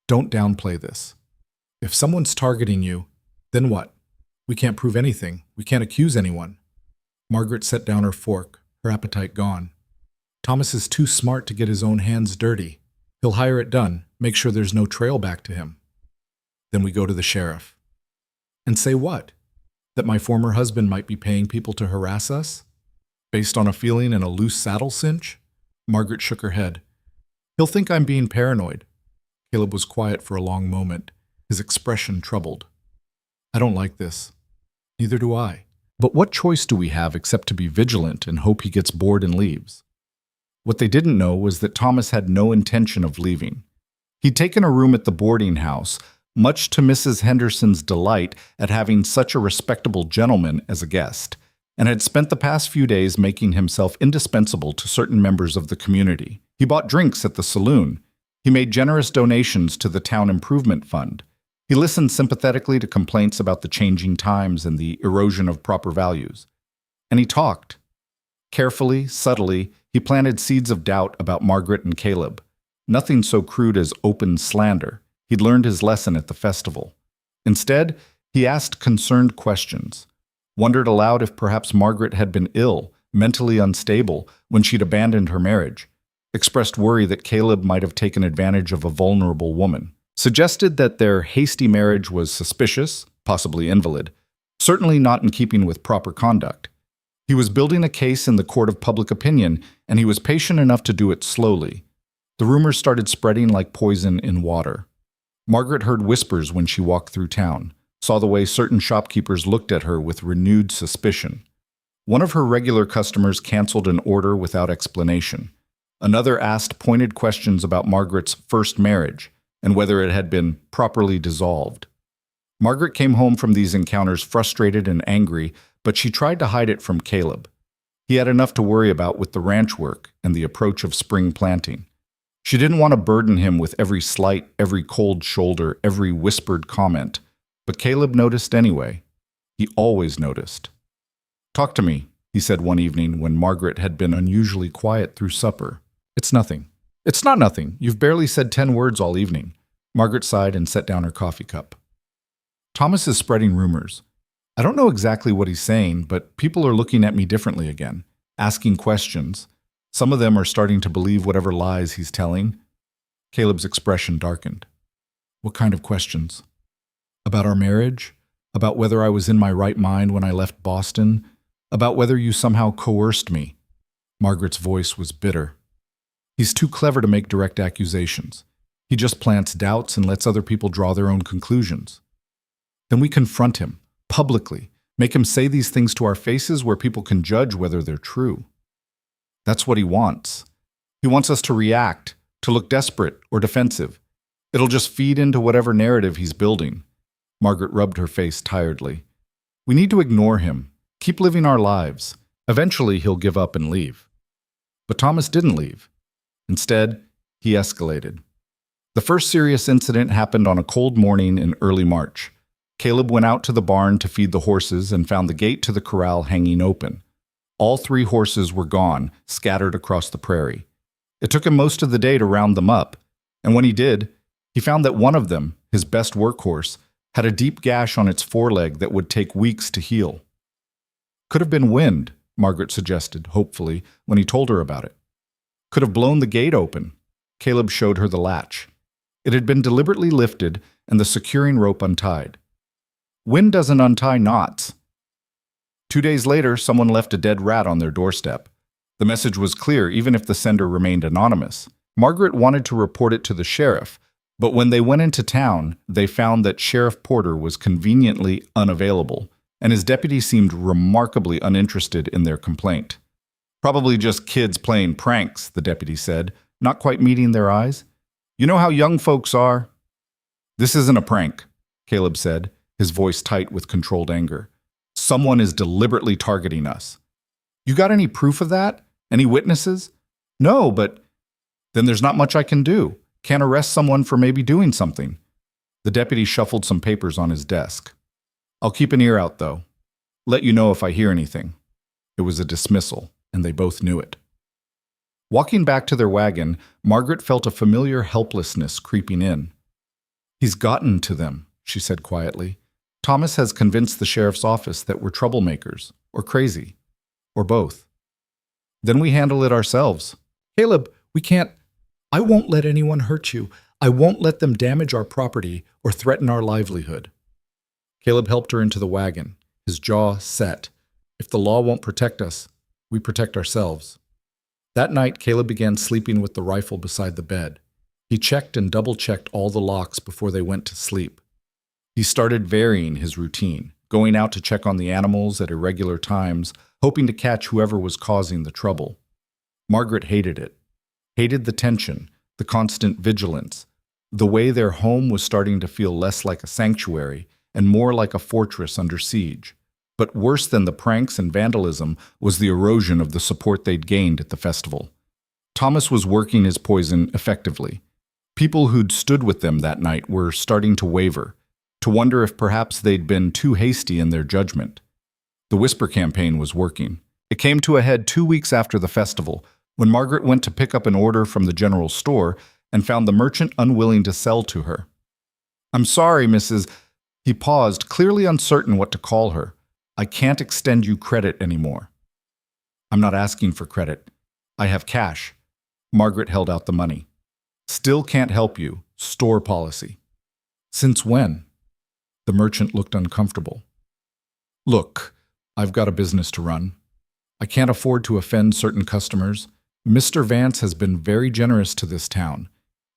"Don't downplay this. If someone's targeting you, then what? We can't prove anything. We can't accuse anyone." Margaret set down her fork, her appetite gone. "Thomas is too smart to get his own hands dirty. He'll hire it done, make sure there's no trail back to him." "Then we go to the sheriff." "And say what? That my former husband might be paying people to harass us? Based on a feeling and a loose saddle cinch?" Margaret shook her head. "He'll think I'm being paranoid." Caleb was quiet for a long moment, his expression troubled. "I don't like this. Neither do I. But what choice do we have except to be vigilant and hope he gets bored and leaves?" What they didn't know was that Thomas had no intention of leaving. He'd taken a room at the boarding house, much to Mrs. Henderson's delight at having such a respectable gentleman as a guest, and had spent the past few days making himself indispensable to certain members of the community. He bought drinks at the saloon. He made generous donations to the town improvement fund. He listened sympathetically to complaints about the changing times and the erosion of proper values. And he talked. Carefully, subtly, he planted seeds of doubt about Margaret and Caleb. Nothing so crude as open slander. He'd learned his lesson at the festival. Instead, he asked concerned questions. Wondered aloud if perhaps Margaret had been ill, mentally unstable, when she'd abandoned her marriage. Expressed worry that Caleb might have taken advantage of a vulnerable woman. Suggested that their hasty marriage was suspicious, possibly invalid, certainly not in keeping with proper conduct. He was building a case in the court of public opinion, and he was patient enough to do it slowly. The rumors started spreading like poison in water. Margaret heard whispers when she walked through town, saw the way certain shopkeepers looked at her with renewed suspicion. One of her regular customers canceled an order without explanation. Another asked pointed questions about Margaret's first marriage and whether it had been properly dissolved. Margaret came home from these encounters frustrated and angry, but she tried to hide it from Caleb. He had enough to worry about with the ranch work and the approach of spring planting. She didn't want to burden him with every slight, every cold shoulder, every whispered comment, but Caleb noticed anyway. He always noticed. "Talk to me," he said one evening when Margaret had been unusually quiet through supper. "It's nothing." "It's not nothing. You've barely said 10 words all evening." Margaret sighed and set down her coffee cup. "Thomas is spreading rumors. I don't know exactly what he's saying, but people are looking at me differently again, asking questions. Some of them are starting to believe whatever lies he's telling." Caleb's expression darkened. "What kind of questions?" "About our marriage? About whether I was in my right mind when I left Boston? About whether you somehow coerced me?" Margaret's voice was bitter. "He's too clever to make direct accusations. He just plants doubts and lets other people draw their own conclusions." "Then we confront him, publicly, make him say these things to our faces where people can judge whether they're true." That's what he wants. He wants us to react, to look desperate or defensive. It'll just feed into whatever narrative he's building. Margaret rubbed her face tiredly. We need to ignore him, keep living our lives. Eventually he'll give up and leave. But Thomas didn't leave. Instead, he escalated. The first serious incident happened on a cold morning in early March. Caleb went out to the barn to feed the horses and found the gate to the corral hanging open. All 3 horses were gone, scattered across the prairie. It took him most of the day to round them up, and when he did, he found that one of them, his best workhorse, had a deep gash on its foreleg that would take weeks to heal. Could have been wind, Margaret suggested, hopefully, when he told her about it. Could have blown the gate open. Caleb showed her the latch. It had been deliberately lifted and the securing rope untied. Wind doesn't untie knots. 2 days later, someone left a dead rat on their doorstep. The message was clear, even if the sender remained anonymous. Margaret wanted to report it to the sheriff, but when they went into town, they found that Sheriff Porter was conveniently unavailable, and his deputy seemed remarkably uninterested in their complaint. Probably just kids playing pranks, the deputy said, not quite meeting their eyes. You know how young folks are? This isn't a prank, Caleb said, his voice tight with controlled anger. Someone is deliberately targeting us. You got any proof of that? Any witnesses? No, but then there's not much I can do. Can't arrest someone for maybe doing something. The deputy shuffled some papers on his desk. I'll keep an ear out, though. Let you know if I hear anything. It was a dismissal, and they both knew it. Walking back to their wagon, Margaret felt a familiar helplessness creeping in. He's gotten to them, she said quietly. Thomas has convinced the sheriff's office that we're troublemakers, or crazy, or both. Then we handle it ourselves. Caleb, we can't. I won't let anyone hurt you. I won't let them damage our property or threaten our livelihood. Caleb helped her into the wagon, his jaw set. If the law won't protect us, we protect ourselves. That night, Caleb began sleeping with the rifle beside the bed. He checked and double-checked all the locks before they went to sleep. He started varying his routine, going out to check on the animals at irregular times, hoping to catch whoever was causing the trouble. Margaret hated it. Hated the tension, the constant vigilance, the way their home was starting to feel less like a sanctuary and more like a fortress under siege. But worse than the pranks and vandalism was the erosion of the support they'd gained at the festival. Thomas was working his poison effectively. People who'd stood with them that night were starting to waver, to wonder if perhaps they'd been too hasty in their judgment. The whisper campaign was working. It came to a head 2 weeks after the festival, when Margaret went to pick up an order from the general store and found the merchant unwilling to sell to her. I'm sorry, Mrs. He paused, clearly uncertain what to call her. I can't extend you credit anymore. I'm not asking for credit. I have cash. Margaret held out the money. Still can't help you. Store policy. Since when? The merchant looked uncomfortable. Look, I've got a business to run. I can't afford to offend certain customers. Mr. Vance has been very generous to this town,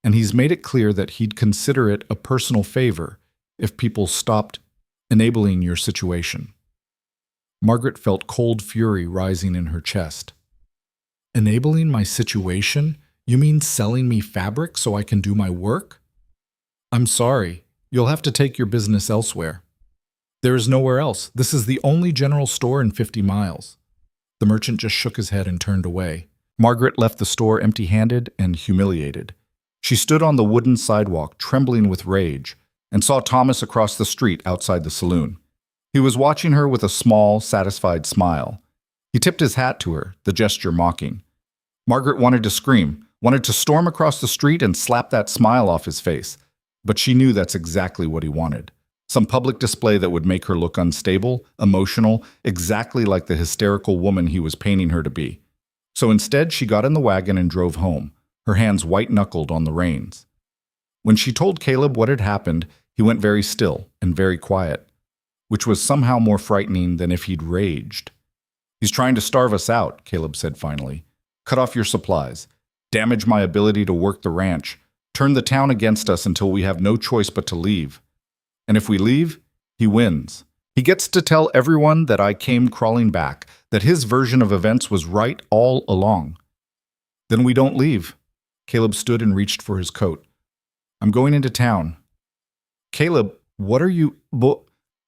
and he's made it clear that he'd consider it a personal favor if people stopped enabling your situation. Margaret felt cold fury rising in her chest. Enabling my situation? You mean selling me fabric so I can do my work? I'm sorry. You'll have to take your business elsewhere. There is nowhere else. This is the only general store in 50 miles. The merchant just shook his head and turned away. Margaret left the store empty-handed and humiliated. She stood on the wooden sidewalk, trembling with rage, and saw Thomas across the street outside the saloon. He was watching her with a small, satisfied smile. He tipped his hat to her, the gesture mocking. Margaret wanted to scream, wanted to storm across the street and slap that smile off his face, but she knew that's exactly what he wanted. Some public display that would make her look unstable, emotional, exactly like the hysterical woman he was painting her to be. So instead, she got in the wagon and drove home, her hands white-knuckled on the reins. When she told Caleb what had happened, he went very still and very quiet, which was somehow more frightening than if he'd raged. He's trying to starve us out, Caleb said finally. Cut off your supplies. Damage my ability to work the ranch. Turn the town against us until we have no choice but to leave. And if we leave, he wins. He gets to tell everyone that I came crawling back, that his version of events was right all along. Then we don't leave. Caleb stood and reached for his coat. I'm going into town. Caleb, what are you...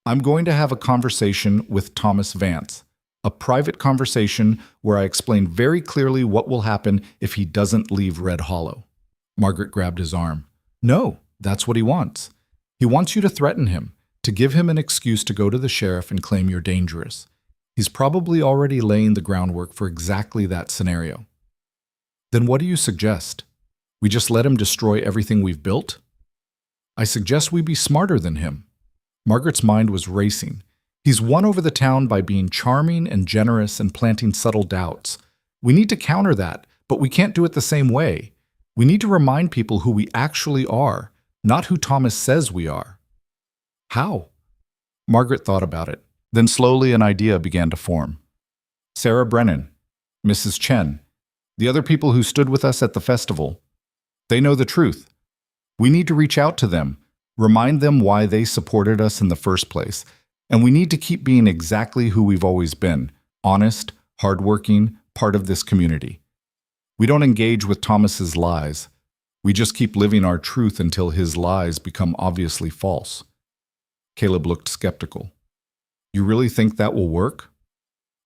I'm going to have a conversation with Thomas Vance. A private conversation where I explain very clearly what will happen if he doesn't leave Red Hollow. Margaret grabbed his arm. No, that's what he wants. He wants you to threaten him, to give him an excuse to go to the sheriff and claim you're dangerous. He's probably already laying the groundwork for exactly that scenario. Then what do you suggest? We just let him destroy everything we've built? I suggest we be smarter than him. Margaret's mind was racing. He's won over the town by being charming and generous and planting subtle doubts. We need to counter that, but we can't do it the same way. We need to remind people who we actually are, not who Thomas says we are. How? Margaret thought about it. Then slowly an idea began to form. Sarah Brennan, Mrs. Chen, the other people who stood with us at the festival. They know the truth. We need to reach out to them, remind them why they supported us in the first place, and we need to keep being exactly who we've always been, honest, hardworking, part of this community. We don't engage with Thomas's lies. We just keep living our truth until his lies become obviously false. Caleb looked skeptical. You really think that will work?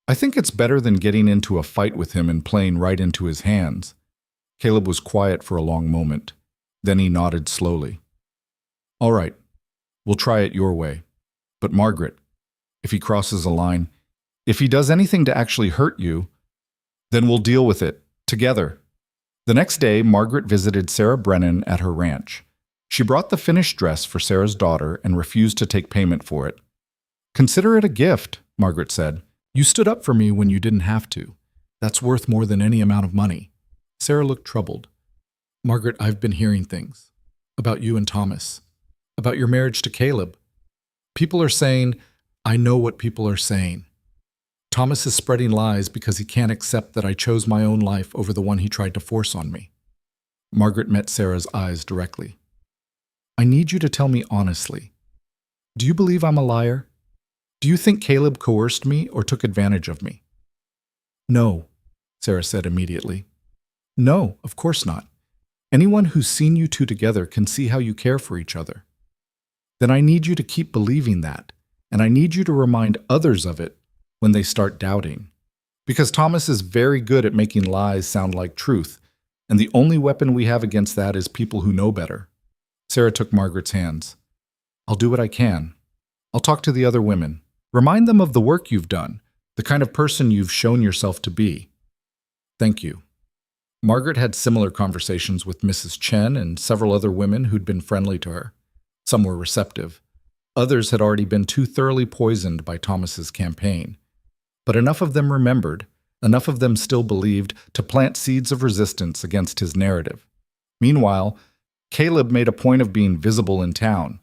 I think it's better than getting into a fight with him and playing right into his hands. Caleb was quiet for a long moment. Then he nodded slowly. All right, we'll try it your way. But Margaret, if he crosses a line, if he does anything to actually hurt you, then we'll deal with it, together. The next day, Margaret visited Sarah Brennan at her ranch. She brought the finished dress for Sarah's daughter and refused to take payment for it. Consider it a gift, Margaret said. You stood up for me when you didn't have to. That's worth more than any amount of money. Sarah looked troubled. Margaret, I've been hearing things. About you and Thomas. About your marriage to Caleb. People are saying, I know what people are saying. Thomas is spreading lies because he can't accept that I chose my own life over the one he tried to force on me. Margaret met Sarah's eyes directly. I need you to tell me honestly. Do you believe I'm a liar? Do you think Caleb coerced me or took advantage of me? No, Sarah said immediately. No, of course not. Anyone who's seen you two together can see how you care for each other. Then I need you to keep believing that, and I need you to remind others of it when they start doubting. Because Thomas is very good at making lies sound like truth, and the only weapon we have against that is people who know better. Sarah took Margaret's hands. I'll do what I can. I'll talk to the other women. Remind them of the work you've done, the kind of person you've shown yourself to be. Thank you. Margaret had similar conversations with Mrs. Chen and several other women who'd been friendly to her. Some were receptive. Others had already been too thoroughly poisoned by Thomas's campaign. But enough of them remembered, enough of them still believed, to plant seeds of resistance against his narrative. Meanwhile, Caleb made a point of being visible in town.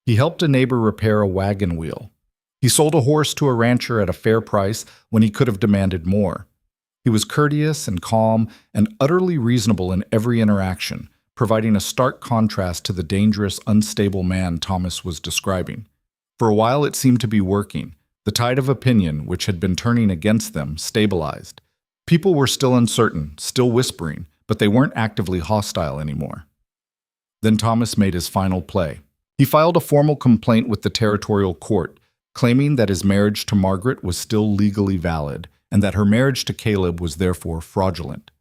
He helped a neighbor repair a wagon wheel. He sold a horse to a rancher at a fair price when he could have demanded more. He was courteous and calm and utterly reasonable in every interaction, providing a stark contrast to the dangerous, unstable man Thomas was describing. For a while it seemed to be working. The tide of opinion, which had been turning against them, stabilized. People were still uncertain, still whispering, but they weren't actively hostile anymore. Then Thomas made his final play. He filed a formal complaint with the territorial court, claiming that his marriage to Margaret was still legally valid, and that her marriage to Caleb was therefore fraudulent.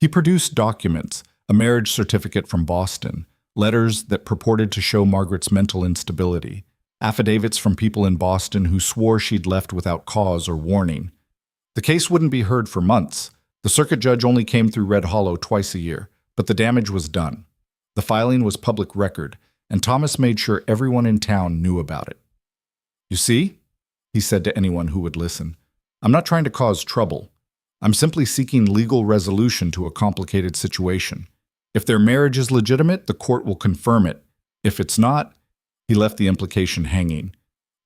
He produced documents, a marriage certificate from Boston, letters that purported to show Margaret's mental instability, affidavits from people in Boston who swore she'd left without cause or warning. The case wouldn't be heard for months. The circuit judge only came through Red Hollow twice a year, but the damage was done. The filing was public record, and Thomas made sure everyone in town knew about it. You see, he said to anyone who would listen, I'm not trying to cause trouble. I'm simply seeking legal resolution to a complicated situation. If their marriage is legitimate, the court will confirm it. If it's not, he left the implication hanging.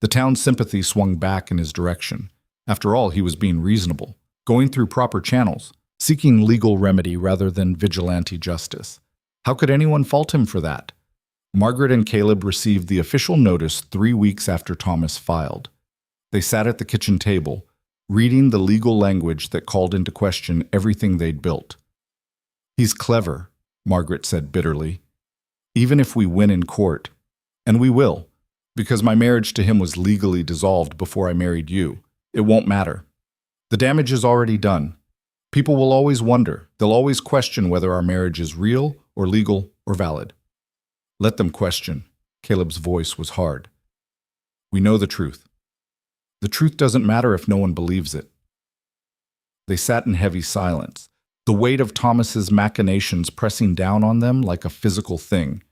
The town's sympathy swung back in his direction. After all, he was being reasonable, going through proper channels, seeking legal remedy rather than vigilante justice. How could anyone fault him for that? Margaret and Caleb received the official notice 3 weeks after Thomas filed. They sat at the kitchen table, reading the legal language that called into question everything they'd built. "He's clever," Margaret said bitterly. "Even if we win in court, and we will, because my marriage to him was legally dissolved before I married you, it won't matter. The damage is already done. People will always wonder. They'll always question whether our marriage is real or legal or valid." "Let them question." Caleb's voice was hard. "We know the truth. The truth doesn't matter if no one believes it." They sat in heavy silence, the weight of Thomas's machinations pressing down on them like a physical thing.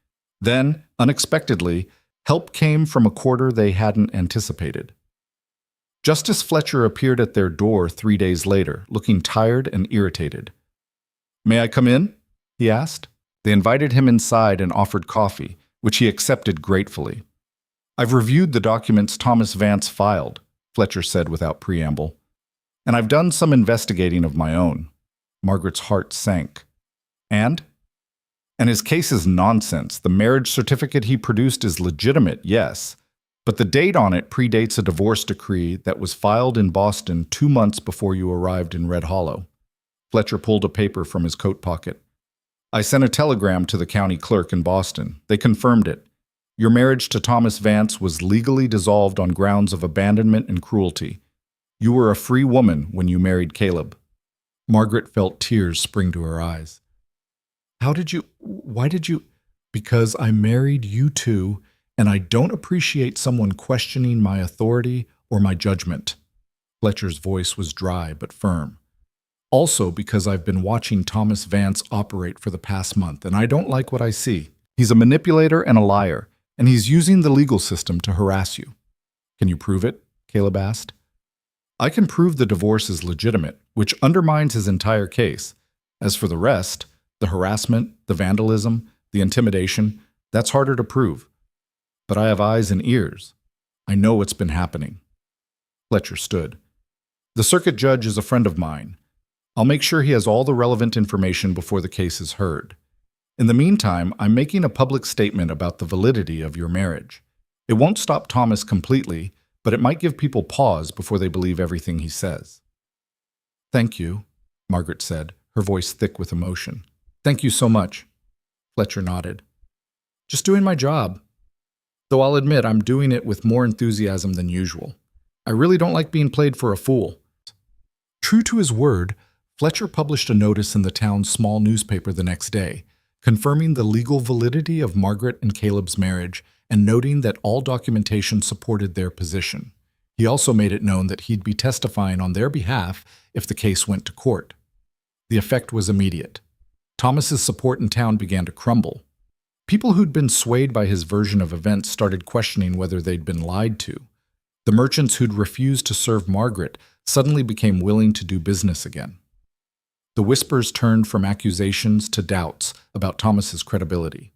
Then, unexpectedly, help came from a quarter they hadn't anticipated. Justice Fletcher appeared at their door 3 days later, looking tired and irritated. "May I come in?" he asked. They invited him inside and offered coffee, which he accepted gratefully. "I've reviewed the documents Thomas Vance filed," Fletcher said without preamble. "And I've done some investigating of my own." Margaret's heart sank. And his case is nonsense. The marriage certificate he produced is legitimate, yes, but the date on it predates a divorce decree that was filed in Boston 2 months before you arrived in Red Hollow. Fletcher pulled a paper from his coat pocket. "I sent a telegram to the county clerk in Boston. They confirmed it. Your marriage to Thomas Vance was legally dissolved on grounds of abandonment and cruelty. You were a free woman when you married Caleb." Margaret felt tears spring to her eyes. Why did you? "Because I married you two, and I don't appreciate someone questioning my authority or my judgment." Fletcher's voice was dry but firm. "Also because I've been watching Thomas Vance operate for the past month, and I don't like what I see. He's a manipulator and a liar, and he's using the legal system to harass you." "Can you prove it?" Caleb asked. "I can prove the divorce is legitimate, which undermines his entire case. As for the rest, the harassment, the vandalism, the intimidation, that's harder to prove. But I have eyes and ears. I know what's been happening." Fletcher stood. "The circuit judge is a friend of mine. I'll make sure he has all the relevant information before the case is heard. In the meantime, I'm making a public statement about the validity of your marriage. It won't stop Thomas completely, but it might give people pause before they believe everything he says." "Thank you," Margaret said, her voice thick with emotion. "Thank you so much." Fletcher nodded. "Just doing my job. Though I'll admit I'm doing it with more enthusiasm than usual. I really don't like being played for a fool." True to his word, Fletcher published a notice in the town's small newspaper the next day, confirming the legal validity of Margaret and Caleb's marriage and noting that all documentation supported their position. He also made it known that he'd be testifying on their behalf if the case went to court. The effect was immediate. Thomas's support in town began to crumble. People who'd been swayed by his version of events started questioning whether they'd been lied to. The merchants who'd refused to serve Margaret suddenly became willing to do business again. The whispers turned from accusations to doubts about Thomas's credibility.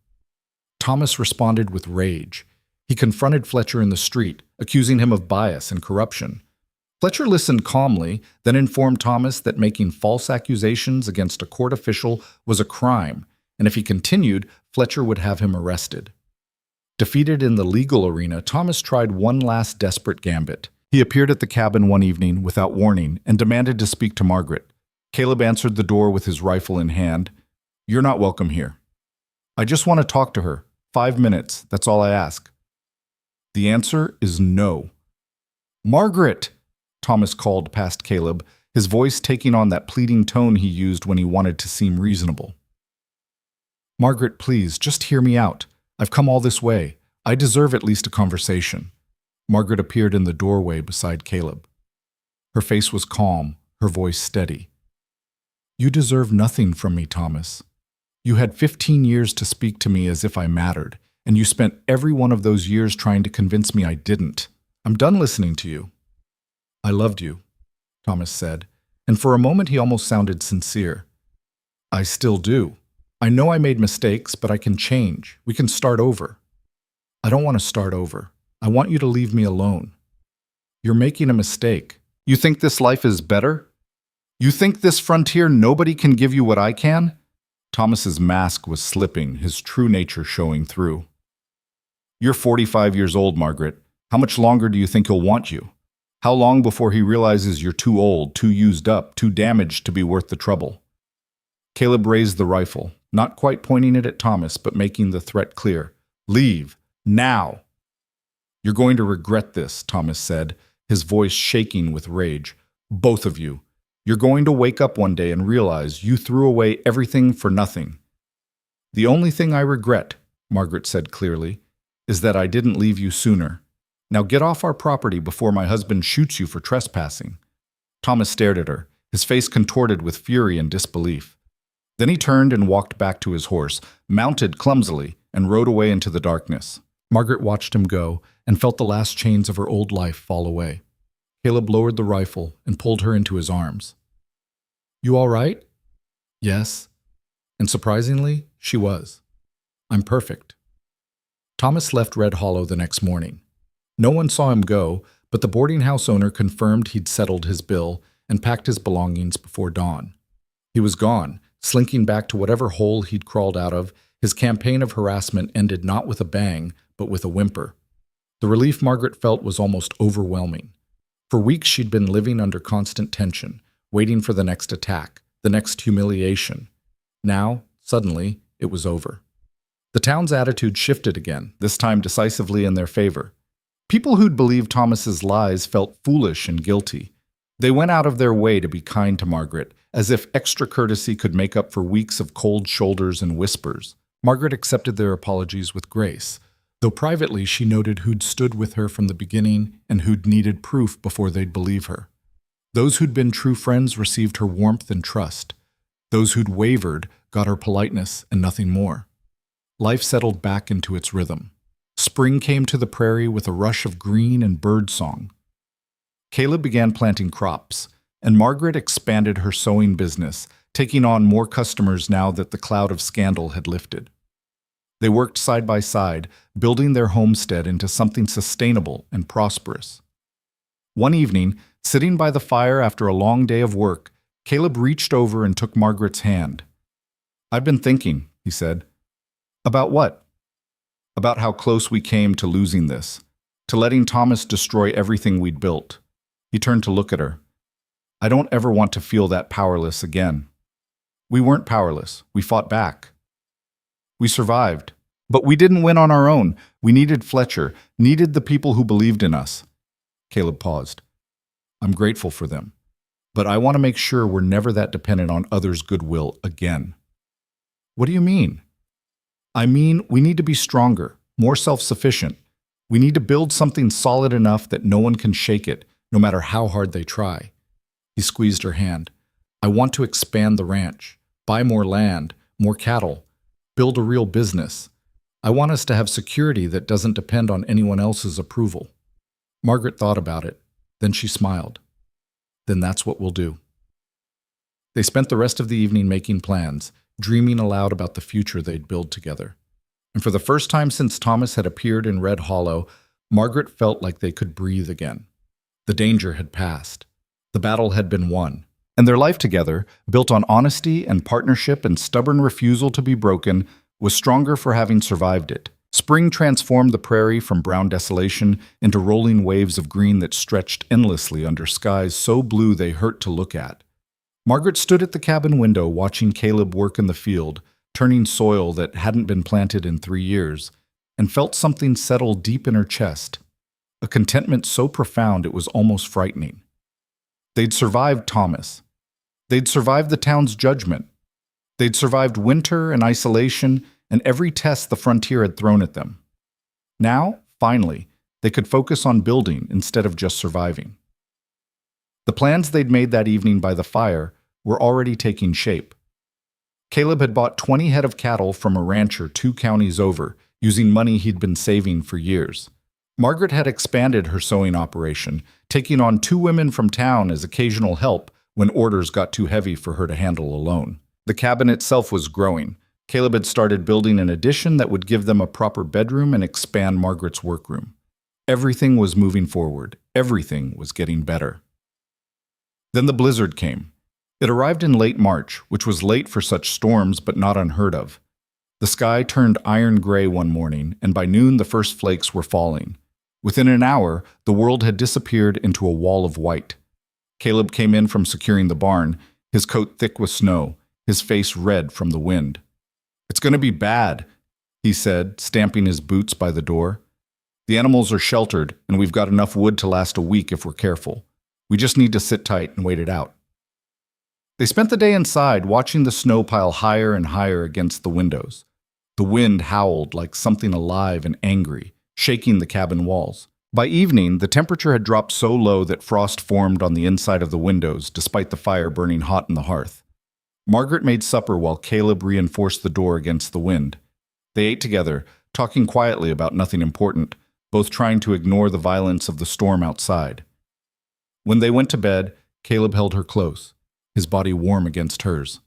Thomas responded with rage. He confronted Fletcher in the street, accusing him of bias and corruption. Fletcher listened calmly, then informed Thomas that making false accusations against a court official was a crime, and if he continued, Fletcher would have him arrested. Defeated in the legal arena, Thomas tried one last desperate gambit. He appeared at the cabin one evening without warning and demanded to speak to Margaret. Caleb answered the door with his rifle in hand. "You're not welcome here. I just want to talk to her. 5 minutes, that's all I ask." "The answer is no." "Margaret!" Thomas called past Caleb, his voice taking on that pleading tone he used when he wanted to seem reasonable. "Margaret, please, just hear me out. I've come all this way. I deserve at least a conversation." Margaret appeared in the doorway beside Caleb. Her face was calm, her voice steady. "You deserve nothing from me, Thomas. You had 15 years to speak to me as if I mattered, and you spent every one of those years trying to convince me I didn't. I'm done listening to you." "I loved you," Thomas said, and for a moment he almost sounded sincere. "I still do. I know I made mistakes, but I can change. We can start over." "I don't want to start over. I want you to leave me alone." "You're making a mistake. You think this life is better? You think this frontier nobody can give you what I can?" Thomas's mask was slipping, his true nature showing through. "You're 45 years old, Margaret. How much longer do you think he'll want you? How long before he realizes you're too old, too used up, too damaged to be worth the trouble? Caleb raised the rifle, not quite pointing it at Thomas, but making the threat clear. Leave. Now. You're going to regret this, Thomas said, his voice shaking with rage. Both of you. You're going to wake up one day and realize you threw away everything for nothing. The only thing I regret, Margaret said clearly, is that I didn't leave you sooner. Now get off our property before my husband shoots you for trespassing. Thomas stared at her, his face contorted with fury and disbelief. Then he turned and walked back to his horse, mounted clumsily, and rode away into the darkness. Margaret watched him go and felt the last chains of her old life fall away. Caleb lowered the rifle and pulled her into his arms. You all right? Yes. And surprisingly, she was. I'm perfect. Thomas left Red Hollow the next morning. No one saw him go, but the boarding house owner confirmed he'd settled his bill and packed his belongings before dawn. He was gone, slinking back to whatever hole he'd crawled out of. His campaign of harassment ended not with a bang, but with a whimper. The relief Margaret felt was almost overwhelming. For weeks she'd been living under constant tension, waiting for the next attack, the next humiliation. Now, suddenly, it was over. The town's attitude shifted again, this time decisively in their favor. People who'd believed Thomas's lies felt foolish and guilty. They went out of their way to be kind to Margaret, as if extra courtesy could make up for weeks of cold shoulders and whispers. Margaret accepted their apologies with grace, though privately she noted who'd stood with her from the beginning and who'd needed proof before they'd believe her. Those who'd been true friends received her warmth and trust. Those who'd wavered got her politeness and nothing more. Life settled back into its rhythm. Spring came to the prairie with a rush of green and bird song. Caleb began planting crops, and Margaret expanded her sewing business, taking on more customers now that the cloud of scandal had lifted. They worked side by side, building their homestead into something sustainable and prosperous. One evening, sitting by the fire after a long day of work, Caleb reached over and took Margaret's hand. "I've been thinking," he said. "About what?" "About how close we came to losing this, to letting Thomas destroy everything we'd built." He turned to look at her. "I don't ever want to feel that powerless again." "We weren't powerless. We fought back. We survived. But we didn't win on our own. We needed Fletcher, needed the people who believed in us." Caleb paused. "I'm grateful for them. But I want to make sure we're never that dependent on others' goodwill again." "What do you mean?" "I mean, we need to be stronger, more self-sufficient. We need to build something solid enough that no one can shake it, no matter how hard they try." He squeezed her hand. "I want to expand the ranch, buy more land, more cattle, build a real business. I want us to have security that doesn't depend on anyone else's approval." Margaret thought about it. Then she smiled. "Then that's what we'll do." They spent the rest of the evening making plans, dreaming aloud about the future they'd build together. And for the first time since Thomas had appeared in Red Hollow, Margaret felt like they could breathe again. The danger had passed. The battle had been won. And their life together, built on honesty and partnership and stubborn refusal to be broken, was stronger for having survived it. Spring transformed the prairie from brown desolation into rolling waves of green that stretched endlessly under skies so blue they hurt to look at. Margaret stood at the cabin window watching Caleb work in the field, turning soil that hadn't been planted in 3 years, and felt something settle deep in her chest, a contentment so profound it was almost frightening. They'd survived Thomas. They'd survived the town's judgment. They'd survived winter and isolation and every test the frontier had thrown at them. Now, finally, they could focus on building instead of just surviving. The plans they'd made that evening by the fire were already taking shape. Caleb had bought 20 head of cattle from a rancher 2 counties over, using money he'd been saving for years. Margaret had expanded her sewing operation, taking on 2 women from town as occasional help when orders got too heavy for her to handle alone. The cabin itself was growing. Caleb had started building an addition that would give them a proper bedroom and expand Margaret's workroom. Everything was moving forward. Everything was getting better. Then the blizzard came. It arrived in late March, which was late for such storms but not unheard of. The sky turned iron gray one morning, and by noon the first flakes were falling. Within an hour, the world had disappeared into a wall of white. Caleb came in from securing the barn, his coat thick with snow, his face red from the wind. "It's going to be bad," he said, stamping his boots by the door. "The animals are sheltered, and we've got enough wood to last a week if we're careful. We just need to sit tight and wait it out." They spent the day inside, watching the snow pile higher and higher against the windows. The wind howled like something alive and angry, shaking the cabin walls. By evening, the temperature had dropped so low that frost formed on the inside of the windows, despite the fire burning hot in the hearth. Margaret made supper while Caleb reinforced the door against the wind. They ate together, talking quietly about nothing important, both trying to ignore the violence of the storm outside. When they went to bed, Caleb held her close, his body warm against hers.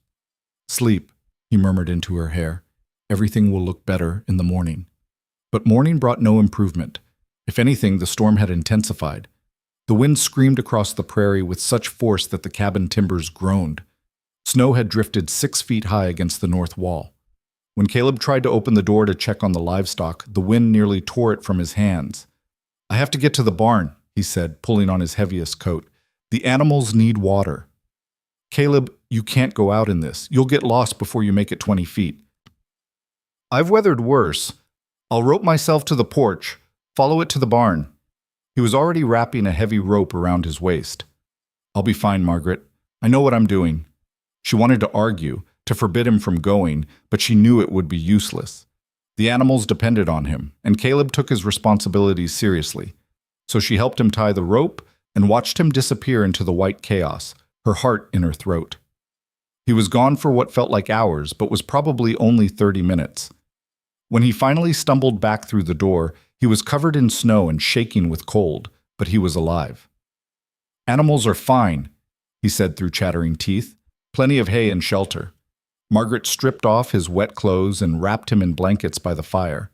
"Sleep," he murmured into her hair. "Everything will look better in the morning." But morning brought no improvement. If anything, the storm had intensified. The wind screamed across the prairie with such force that the cabin timbers groaned. Snow had drifted 6 feet high against the north wall. When Caleb tried to open the door to check on the livestock, the wind nearly tore it from his hands. "I have to get to the barn," he said, pulling on his heaviest coat. "The animals need water." "Caleb, you can't go out in this. You'll get lost before you make it 20 feet. "I've weathered worse. I'll rope myself to the porch, follow it to the barn." He was already wrapping a heavy rope around his waist. "I'll be fine, Margaret. I know what I'm doing." She wanted to argue, to forbid him from going, but she knew it would be useless. The animals depended on him, and Caleb took his responsibilities seriously. So she helped him tie the rope and watched him disappear into the white chaos, her heart in her throat. He was gone for what felt like hours, but was probably only 30 minutes. When he finally stumbled back through the door, he was covered in snow and shaking with cold, but he was alive. "Animals are fine," he said through chattering teeth. "Plenty of hay and shelter." Margaret stripped off his wet clothes and wrapped him in blankets by the fire.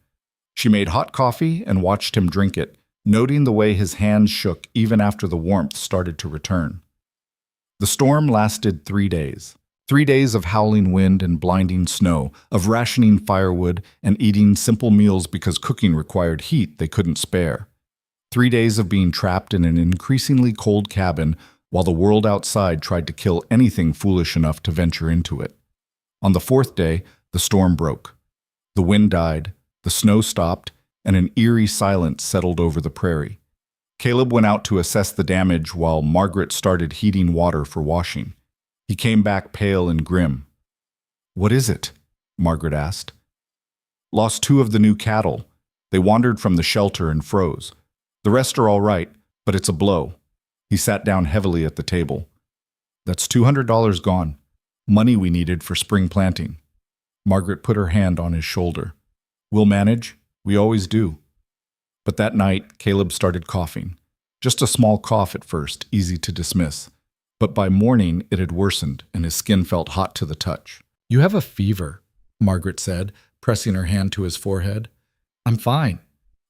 She made hot coffee and watched him drink it, noting the way his hands shook even after the warmth started to return. The storm lasted 3 days. 3 days of howling wind and blinding snow, of rationing firewood and eating simple meals because cooking required heat they couldn't spare. 3 days of being trapped in an increasingly cold cabin while the world outside tried to kill anything foolish enough to venture into it. On the 4th day, the storm broke. The wind died, the snow stopped, and an eerie silence settled over the prairie. Caleb went out to assess the damage while Margaret started heating water for washing. He came back pale and grim. "What is it?" Margaret asked. "Lost 2 of the new cattle. They wandered from the shelter and froze. The rest are all right, but it's a blow." He sat down heavily at the table. "That's $200 gone. Money we needed for spring planting." Margaret put her hand on his shoulder. "We'll manage. We always do." But that night, Caleb started coughing. Just a small cough at first, easy to dismiss. But by morning, it had worsened, and his skin felt hot to the touch. "You have a fever," Margaret said, pressing her hand to his forehead. "I'm fine.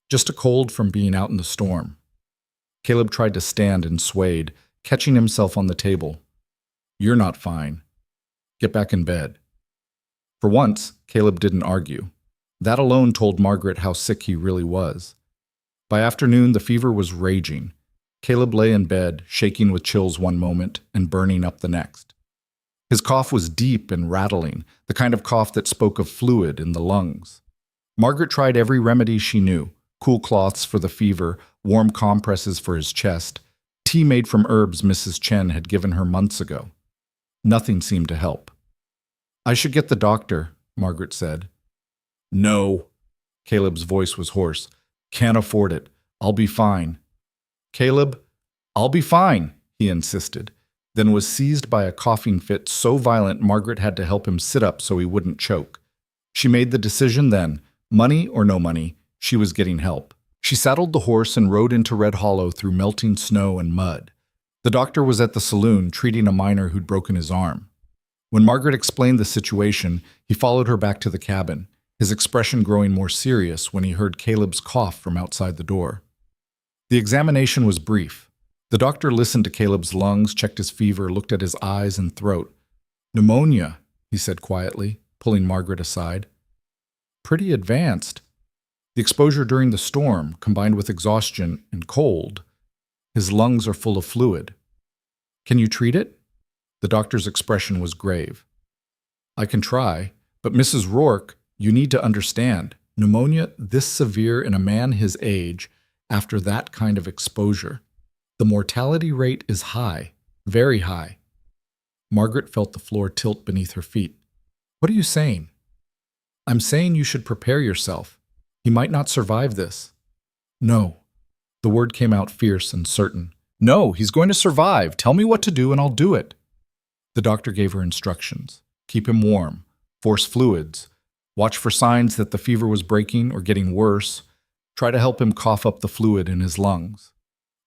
Just a cold from being out in the storm." Caleb tried to stand and swayed, catching himself on the table. "You're not fine. Get back in bed." For once, Caleb didn't argue. That alone told Margaret how sick he really was. By afternoon, the fever was raging. Caleb lay in bed, shaking with chills one moment and burning up the next. His cough was deep and rattling, the kind of cough that spoke of fluid in the lungs. Margaret tried every remedy she knew: cool cloths for the fever, warm compresses for his chest, tea made from herbs Mrs. Chen had given her months ago. Nothing seemed to help. "I should get the doctor," Margaret said. "No." Caleb's voice was hoarse. "Can't afford it. I'll be fine." "Caleb, I'll be fine," he insisted, then was seized by a coughing fit so violent Margaret had to help him sit up so he wouldn't choke. She made the decision then, money or no money, she was getting help. She saddled the horse and rode into Red Hollow through melting snow and mud. The doctor was at the saloon treating a miner who'd broken his arm. When Margaret explained the situation, he followed her back to the cabin, his expression growing more serious when he heard Caleb's cough from outside the door. The examination was brief. The doctor listened to Caleb's lungs, checked his fever, looked at his eyes and throat. "Pneumonia," he said quietly, pulling Margaret aside. "Pretty advanced." The exposure during the storm, combined with exhaustion and cold, his lungs are full of fluid. Can you treat it? The doctor's expression was grave. I can try, but Mrs. Rourke, you need to understand, pneumonia this severe in a man his age, after that kind of exposure, the mortality rate is high, very high. Margaret felt the floor tilt beneath her feet. What are you saying? I'm saying you should prepare yourself. He might not survive this. No. The word came out fierce and certain. No, he's going to survive. Tell me what to do and I'll do it. The doctor gave her instructions. Keep him warm. Force fluids. Watch for signs that the fever was breaking or getting worse. Try to help him cough up the fluid in his lungs.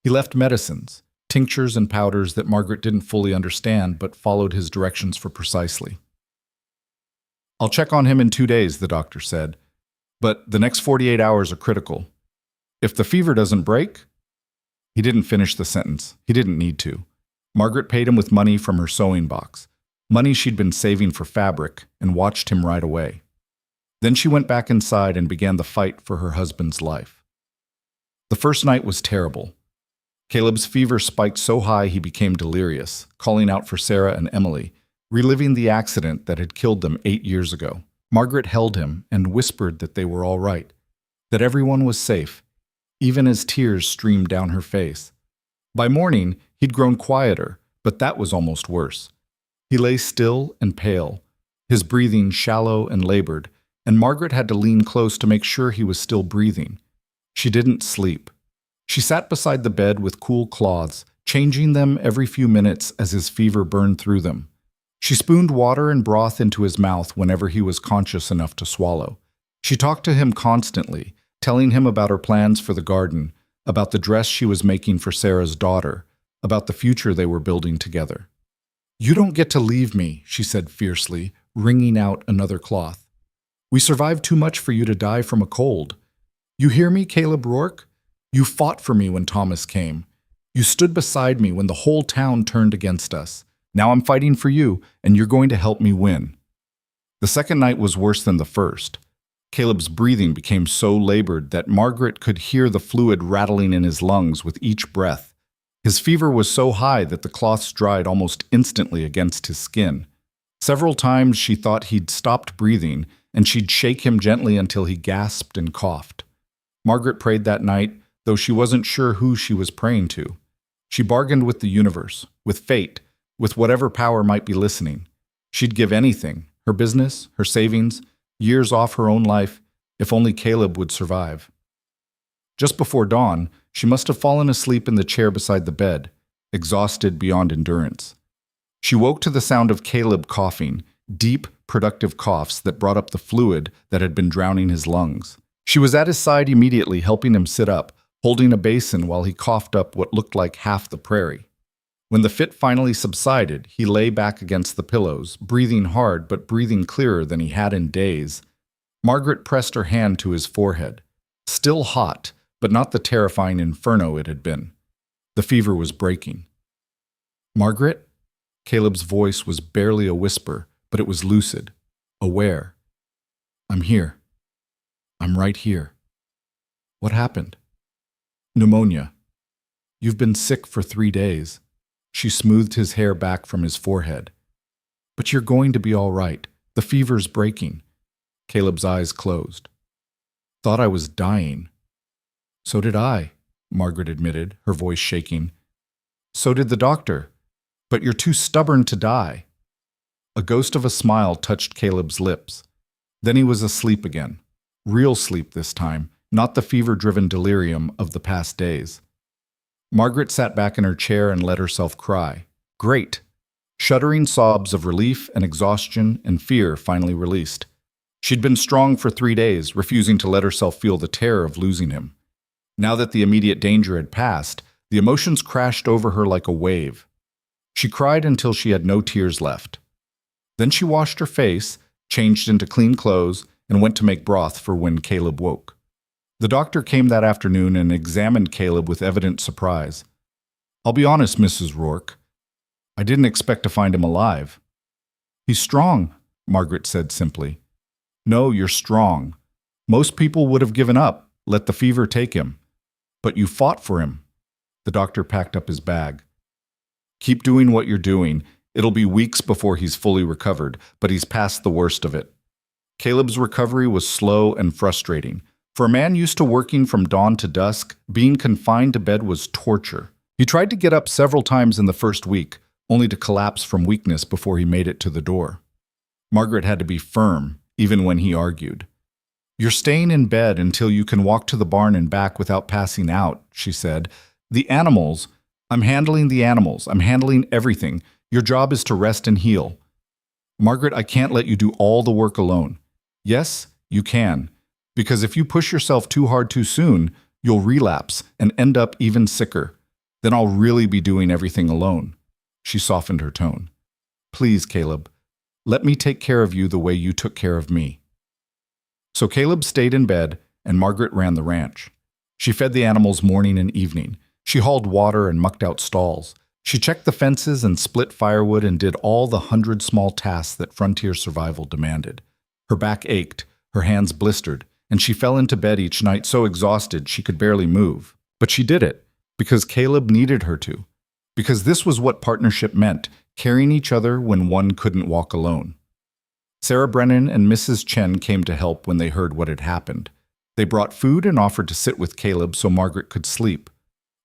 He left medicines, tinctures and powders that Margaret didn't fully understand but followed his directions for precisely. I'll check on him in 2 days, the doctor said. But the next 48 hours are critical. If the fever doesn't break... He didn't finish the sentence. He didn't need to. Margaret paid him with money from her sewing box, money she'd been saving for fabric, and watched him right away. Then she went back inside and began the fight for her husband's life. The first night was terrible. Caleb's fever spiked so high he became delirious, calling out for Sarah and Emily, reliving the accident that had killed them 8 years ago. Margaret held him and whispered that they were all right, that everyone was safe, even as tears streamed down her face. By morning, he'd grown quieter, but that was almost worse. He lay still and pale, his breathing shallow and labored, and Margaret had to lean close to make sure he was still breathing. She didn't sleep. She sat beside the bed with cool cloths, changing them every few minutes as his fever burned through them. She spooned water and broth into his mouth whenever he was conscious enough to swallow. She talked to him constantly, telling him about her plans for the garden, about the dress she was making for Sarah's daughter, about the future they were building together. You don't get to leave me, she said fiercely, wringing out another cloth. We survived too much for you to die from a cold. You hear me, Caleb Rourke? You fought for me when Thomas came. You stood beside me when the whole town turned against us. Now I'm fighting for you, and you're going to help me win. The second night was worse than the first. Caleb's breathing became so labored that Margaret could hear the fluid rattling in his lungs with each breath. His fever was so high that the cloths dried almost instantly against his skin. Several times she thought he'd stopped breathing, and she'd shake him gently until he gasped and coughed. Margaret prayed that night, though she wasn't sure who she was praying to. She bargained with the universe, with fate, with whatever power might be listening. She'd give anything, her business, her savings, years off her own life, if only Caleb would survive. Just before dawn, she must have fallen asleep in the chair beside the bed, exhausted beyond endurance. She woke to the sound of Caleb coughing, deep, productive coughs that brought up the fluid that had been drowning his lungs. She was at his side immediately, helping him sit up, holding a basin while he coughed up what looked like half the prairie. When the fit finally subsided, he lay back against the pillows, breathing hard but breathing clearer than he had in days. Margaret pressed her hand to his forehead. Still hot, but not the terrifying inferno it had been. The fever was breaking. Margaret? Caleb's voice was barely a whisper, but it was lucid, aware. I'm here. I'm right here. What happened? Pneumonia. You've been sick for 3 days. She smoothed his hair back from his forehead. But you're going to be all right. The fever's breaking. Caleb's eyes closed. Thought I was dying. So did I, Margaret admitted, her voice shaking. So did the doctor. But you're too stubborn to die. A ghost of a smile touched Caleb's lips. Then he was asleep again. Real sleep this time, not the fever-driven delirium of the past days. Margaret sat back in her chair and let herself cry. Great! Shuddering sobs of relief and exhaustion and fear finally released. She'd been strong for 3 days, refusing to let herself feel the terror of losing him. Now that the immediate danger had passed, the emotions crashed over her like a wave. She cried until she had no tears left. Then she washed her face, changed into clean clothes, and went to make broth for when Caleb woke. The doctor came that afternoon and examined Caleb with evident surprise. I'll be honest, Mrs. Rourke. I didn't expect to find him alive. He's strong, Margaret said simply. No, you're strong. Most people would have given up, let the fever take him. But you fought for him. The doctor packed up his bag. Keep doing what you're doing. It'll be weeks before he's fully recovered, but he's past the worst of it. Caleb's recovery was slow and frustrating. For a man used to working from dawn to dusk, being confined to bed was torture. He tried to get up several times in the first week, only to collapse from weakness before he made it to the door. Margaret had to be firm, even when he argued. "You're staying in bed until you can walk to the barn and back without passing out," she said. "The animals, I'm handling the animals. I'm handling everything. Your job is to rest and heal." "Margaret, I can't let you do all the work alone." "Yes, you can. Because if you push yourself too hard too soon, you'll relapse and end up even sicker. Then I'll really be doing everything alone." She softened her tone. "Please, Caleb, let me take care of you the way you took care of me." So Caleb stayed in bed, and Margaret ran the ranch. She fed the animals morning and evening. She hauled water and mucked out stalls. She checked the fences and split firewood and did all the 100 small tasks that frontier survival demanded. Her back ached, her hands blistered, and she fell into bed each night so exhausted she could barely move. But she did it, because Caleb needed her to. Because this was what partnership meant, carrying each other when one couldn't walk alone. Sarah Brennan and Mrs. Chen came to help when they heard what had happened. They brought food and offered to sit with Caleb so Margaret could sleep.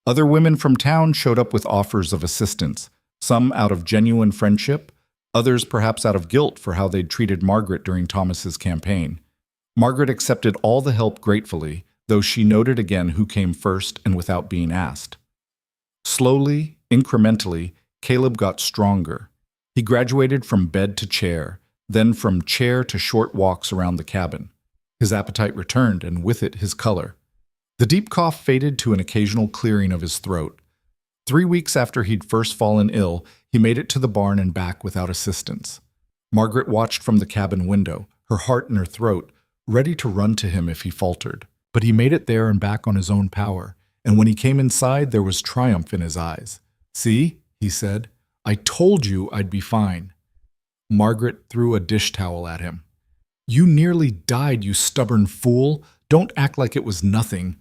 Other women from town showed up with offers of assistance, some out of genuine friendship, others perhaps out of guilt for how they'd treated Margaret during Thomas's campaign. Margaret accepted all the help gratefully, though she noted again who came first and without being asked. Slowly, incrementally, Caleb got stronger. He graduated from bed to chair, then from chair to short walks around the cabin. His appetite returned, and with it his color. The deep cough faded to an occasional clearing of his throat. 3 weeks after he'd first fallen ill, he made it to the barn and back without assistance. Margaret watched from the cabin window, her heart in her throat, ready to run to him if he faltered. But he made it there and back on his own power, and when he came inside, there was triumph in his eyes. "See," he said, "I told you I'd be fine." Margaret threw a dish towel at him. "You nearly died, you stubborn fool. Don't act like it was nothing."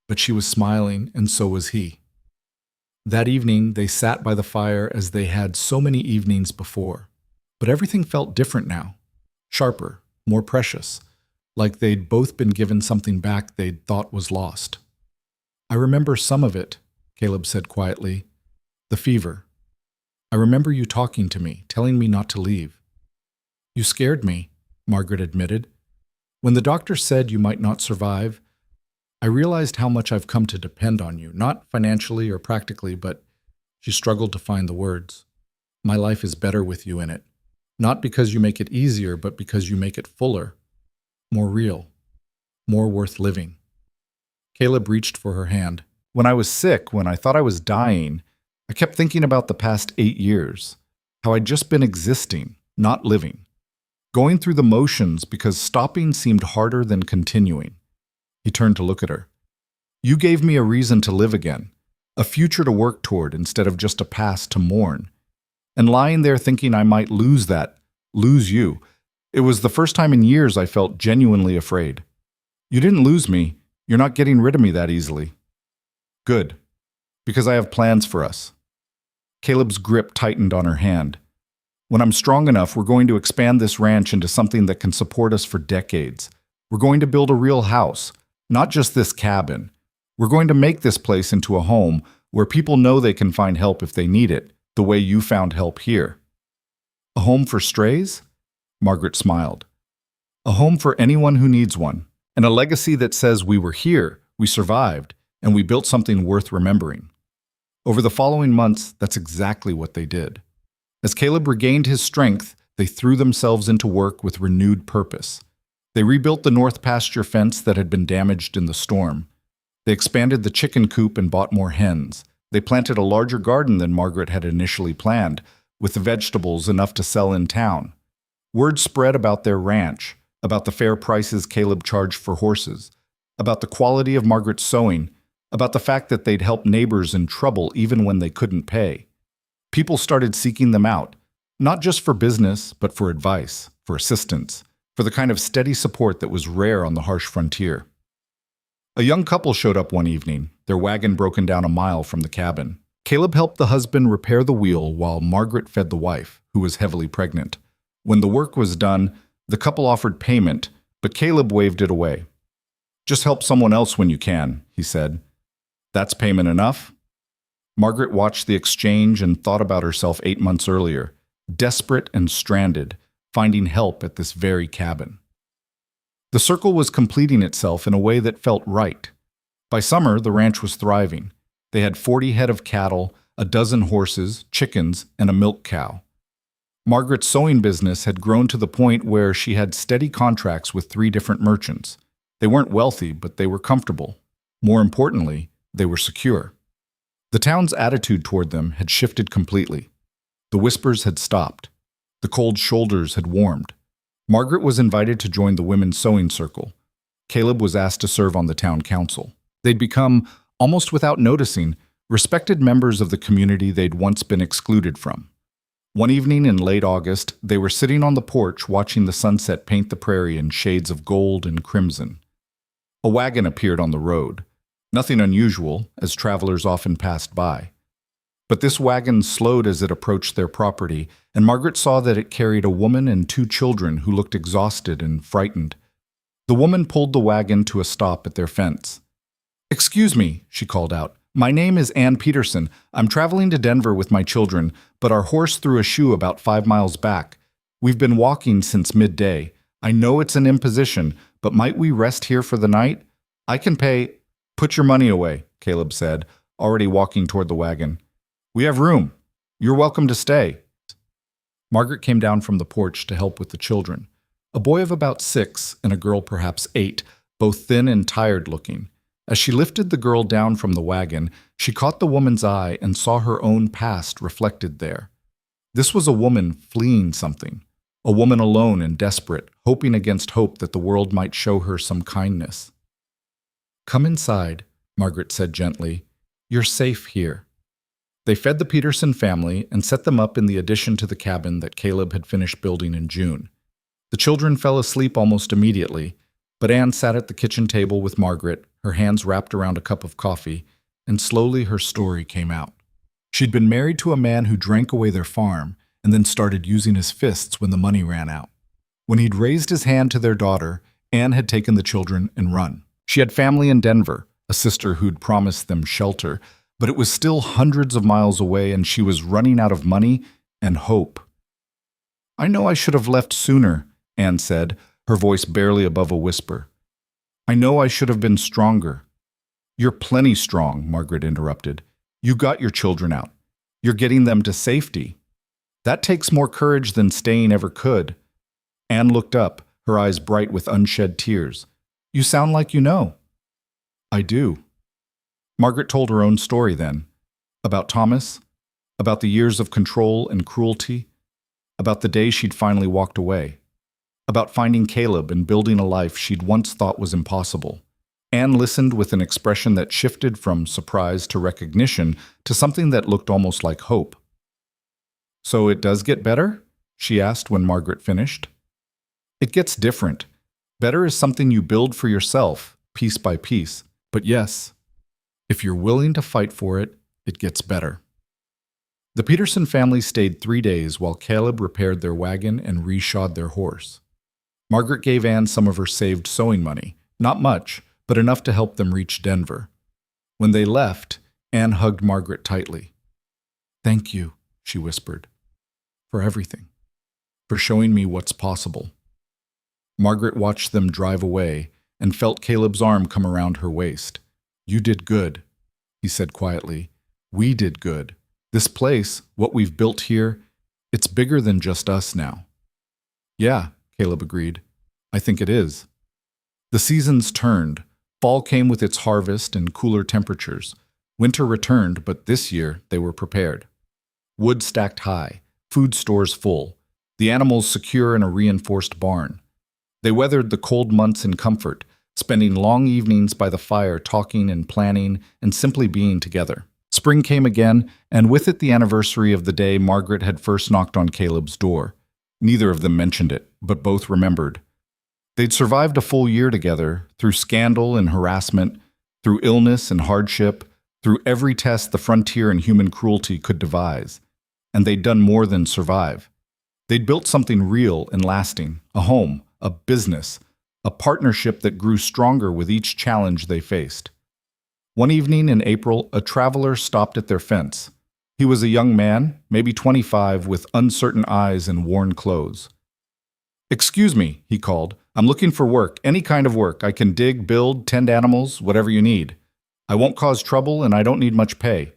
But she was smiling, and so was he. That evening, they sat by the fire as they had so many evenings before. But everything felt different now. Sharper, more precious. Like they'd both been given something back they'd thought was lost. "I remember some of it," Caleb said quietly. "The fever. I remember you talking to me, telling me not to leave." "You scared me," Margaret admitted. "When the doctor said you might not survive, I realized how much I've come to depend on you, not financially or practically, but," she struggled to find the words, "my life is better with you in it. Not because you make it easier, but because you make it fuller, more real, more worth living." Caleb reached for her hand. "When I was sick, when I thought I was dying, I kept thinking about the past 8 years, how I'd just been existing, not living. Going through the motions because stopping seemed harder than continuing." He turned to look at her. "You gave me a reason to live again, a future to work toward instead of just a past to mourn. And lying there thinking I might lose that, lose you, it was the first time in years I felt genuinely afraid. You didn't lose me. You're not getting rid of me that easily." "Good, because I have plans for us." Caleb's grip tightened on her hand. "When I'm strong enough, we're going to expand this ranch into something that can support us for decades. We're going to build a real house, not just this cabin. We're going to make this place into a home where people know they can find help if they need it, the way you found help here." "A home for strays?" Margaret smiled. "A home for anyone who needs one, and a legacy that says we were here, we survived, and we built something worth remembering." Over the following months, that's exactly what they did. As Caleb regained his strength, they threw themselves into work with renewed purpose. They rebuilt the north pasture fence that had been damaged in the storm. They expanded the chicken coop and bought more hens. They planted a larger garden than Margaret had initially planned, with the vegetables enough to sell in town. Word spread about their ranch, about the fair prices Caleb charged for horses, about the quality of Margaret's sewing, about the fact that they'd help neighbors in trouble even when they couldn't pay. People started seeking them out, not just for business, but for advice, for assistance. for the kind of steady support that was rare on the harsh frontier. A young couple showed up one evening, their wagon broken down a mile from the cabin. Caleb helped the husband repair the wheel while Margaret fed the wife, who was heavily pregnant. When the work was done, the couple offered payment, but Caleb waved it away. "Just help someone else when you can," he said. "That's payment enough?" Margaret watched the exchange and thought about herself 8 months earlier, desperate and stranded, finding help at this very cabin. The circle was completing itself in a way that felt right. By summer, the ranch was thriving. They had 40 head of cattle, a dozen horses, chickens, and a milk cow. Margaret's sewing business had grown to the point where she had steady contracts with 3 different merchants. They weren't wealthy, but they were comfortable. More importantly, they were secure. The town's attitude toward them had shifted completely. The whispers had stopped. The cold shoulders had warmed. Margaret was invited to join the women's sewing circle. Caleb was asked to serve on the town council. They'd become, almost without noticing, respected members of the community they'd once been excluded from. One evening in late August, they were sitting on the porch watching the sunset paint the prairie in shades of gold and crimson. A wagon appeared on the road. Nothing unusual, as travelers often passed by. But this wagon slowed as it approached their property, and Margaret saw that it carried a woman and 2 children who looked exhausted and frightened. The woman pulled the wagon to a stop at their fence. "Excuse me," she called out. "My name is Ann Peterson. I'm traveling to Denver with my children, but our horse threw a shoe about 5 miles back. We've been walking since midday. I know it's an imposition, but might we rest here for the night? I can pay—" "Put your money away," Caleb said, already walking toward the wagon. "We have room. You're welcome to stay." Margaret came down from the porch to help with the children. A boy of about 6 and a girl perhaps 8, both thin and tired looking. As she lifted the girl down from the wagon, she caught the woman's eye and saw her own past reflected there. This was a woman fleeing something, a woman alone and desperate, hoping against hope that the world might show her some kindness. "Come inside," Margaret said gently. "You're safe here." They fed the Peterson family and set them up in the addition to the cabin that Caleb had finished building in June. The children fell asleep almost immediately, but Anne sat at the kitchen table with Margaret, her hands wrapped around a cup of coffee, and slowly her story came out. She'd been married to a man who drank away their farm and then started using his fists when the money ran out. When he'd raised his hand to their daughter, Anne had taken the children and run. She had family in Denver, a sister who'd promised them shelter, but it was still hundreds of miles away and she was running out of money and hope. "I know I should have left sooner," Anne said, her voice barely above a whisper. "I know I should have been stronger." "You're plenty strong," Margaret interrupted. "You got your children out. You're getting them to safety. That takes more courage than staying ever could." Anne looked up, her eyes bright with unshed tears. "You sound like you know." "I do." Margaret told her own story then, about Thomas, about the years of control and cruelty, about the day she'd finally walked away, about finding Caleb and building a life she'd once thought was impossible. Anne listened with an expression that shifted from surprise to recognition to something that looked almost like hope. "So it does get better?" she asked when Margaret finished. "It gets different. Better is something you build for yourself, piece by piece. But yes, if you're willing to fight for it, it gets better." The Peterson family stayed 3 days while Caleb repaired their wagon and reshod their horse. Margaret gave Anne some of her saved sewing money, not much, but enough to help them reach Denver. When they left, Anne hugged Margaret tightly. "Thank you," she whispered, "for everything, for showing me what's possible." Margaret watched them drive away and felt Caleb's arm come around her waist. "You did good," he said quietly. "We did good. This place, what we've built here, it's bigger than just us now." "Yeah," Caleb agreed. "I think it is." The seasons turned. Fall came with its harvest and cooler temperatures. Winter returned, but this year they were prepared. Wood stacked high, food stores full, the animals secure in a reinforced barn. They weathered the cold months in comfort, spending long evenings by the fire talking and planning and simply being together. Spring came again, and with it the anniversary of the day Margaret had first knocked on Caleb's door. Neither of them mentioned it, but both remembered. They'd survived a full year together, through scandal and harassment, through illness and hardship, through every test the frontier and human cruelty could devise. And they'd done more than survive. They'd built something real and lasting, a home, a business, a partnership that grew stronger with each challenge they faced. One evening in April, a traveler stopped at their fence. He was a young man, maybe 25, with uncertain eyes and worn clothes. "Excuse me," he called. "I'm looking for work, any kind of work. I can dig, build, tend animals, whatever you need. I won't cause trouble and I don't need much pay.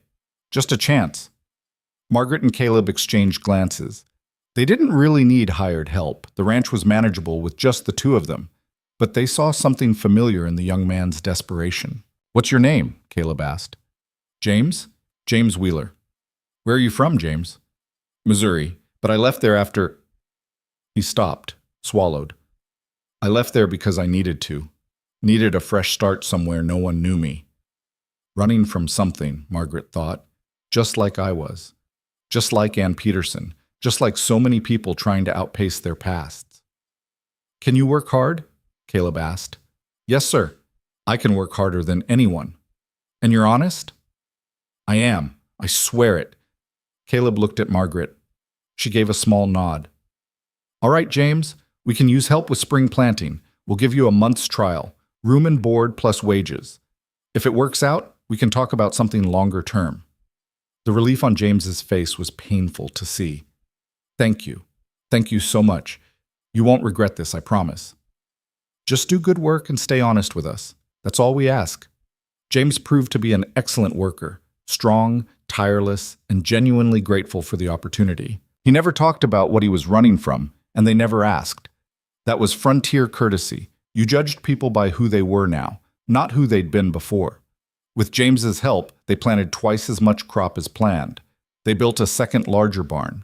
Just a chance." Margaret and Caleb exchanged glances. They didn't really need hired help. The ranch was manageable with just the two of them. But they saw something familiar in the young man's desperation. "What's your name?" Caleb asked. "James? James Wheeler." "Where are you from, James?" "Missouri, but I left there after—" He stopped, swallowed. "I left there because I needed to. Needed a fresh start somewhere no one knew me." Running from something, Margaret thought. Just like I was. Just like Ann Peterson. Just like so many people trying to outpace their pasts. "Can you work hard?" Caleb asked. "Yes, sir. I can work harder than anyone." "And you're honest?" "I am. I swear it." Caleb looked at Margaret. She gave a small nod. "All right, James, we can use help with spring planting. We'll give you a month's trial, room and board plus wages. If it works out, we can talk about something longer term." The relief on James's face was painful to see. "Thank you. Thank you so much. You won't regret this, I promise. Just do good work and stay honest with us. That's all we ask." James proved to be an excellent worker, strong, tireless, and genuinely grateful for the opportunity. He never talked about what he was running from, and they never asked. That was frontier courtesy. You judged people by who they were now, not who they'd been before. With James's help, they planted twice as much crop as planned. They built a second larger barn.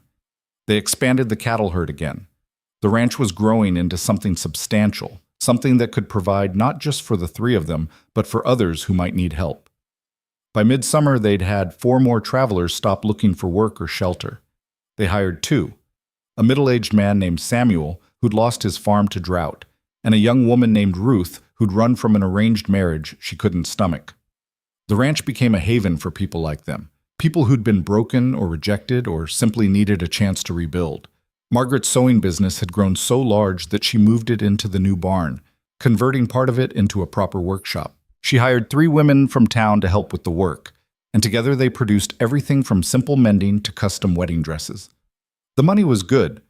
They expanded the cattle herd again. The ranch was growing into something substantial, something that could provide not just for the three of them, but for others who might need help. By midsummer, they'd had 4 more travelers stop looking for work or shelter. They hired 2, a middle-aged man named Samuel, who'd lost his farm to drought, and a young woman named Ruth, who'd run from an arranged marriage she couldn't stomach. The ranch became a haven for people like them, people who'd been broken or rejected or simply needed a chance to rebuild. Margaret's sewing business had grown so large that she moved it into the new barn, converting part of it into a proper workshop. She hired 3 women from town to help with the work, and together they produced everything from simple mending to custom wedding dresses. The money was good,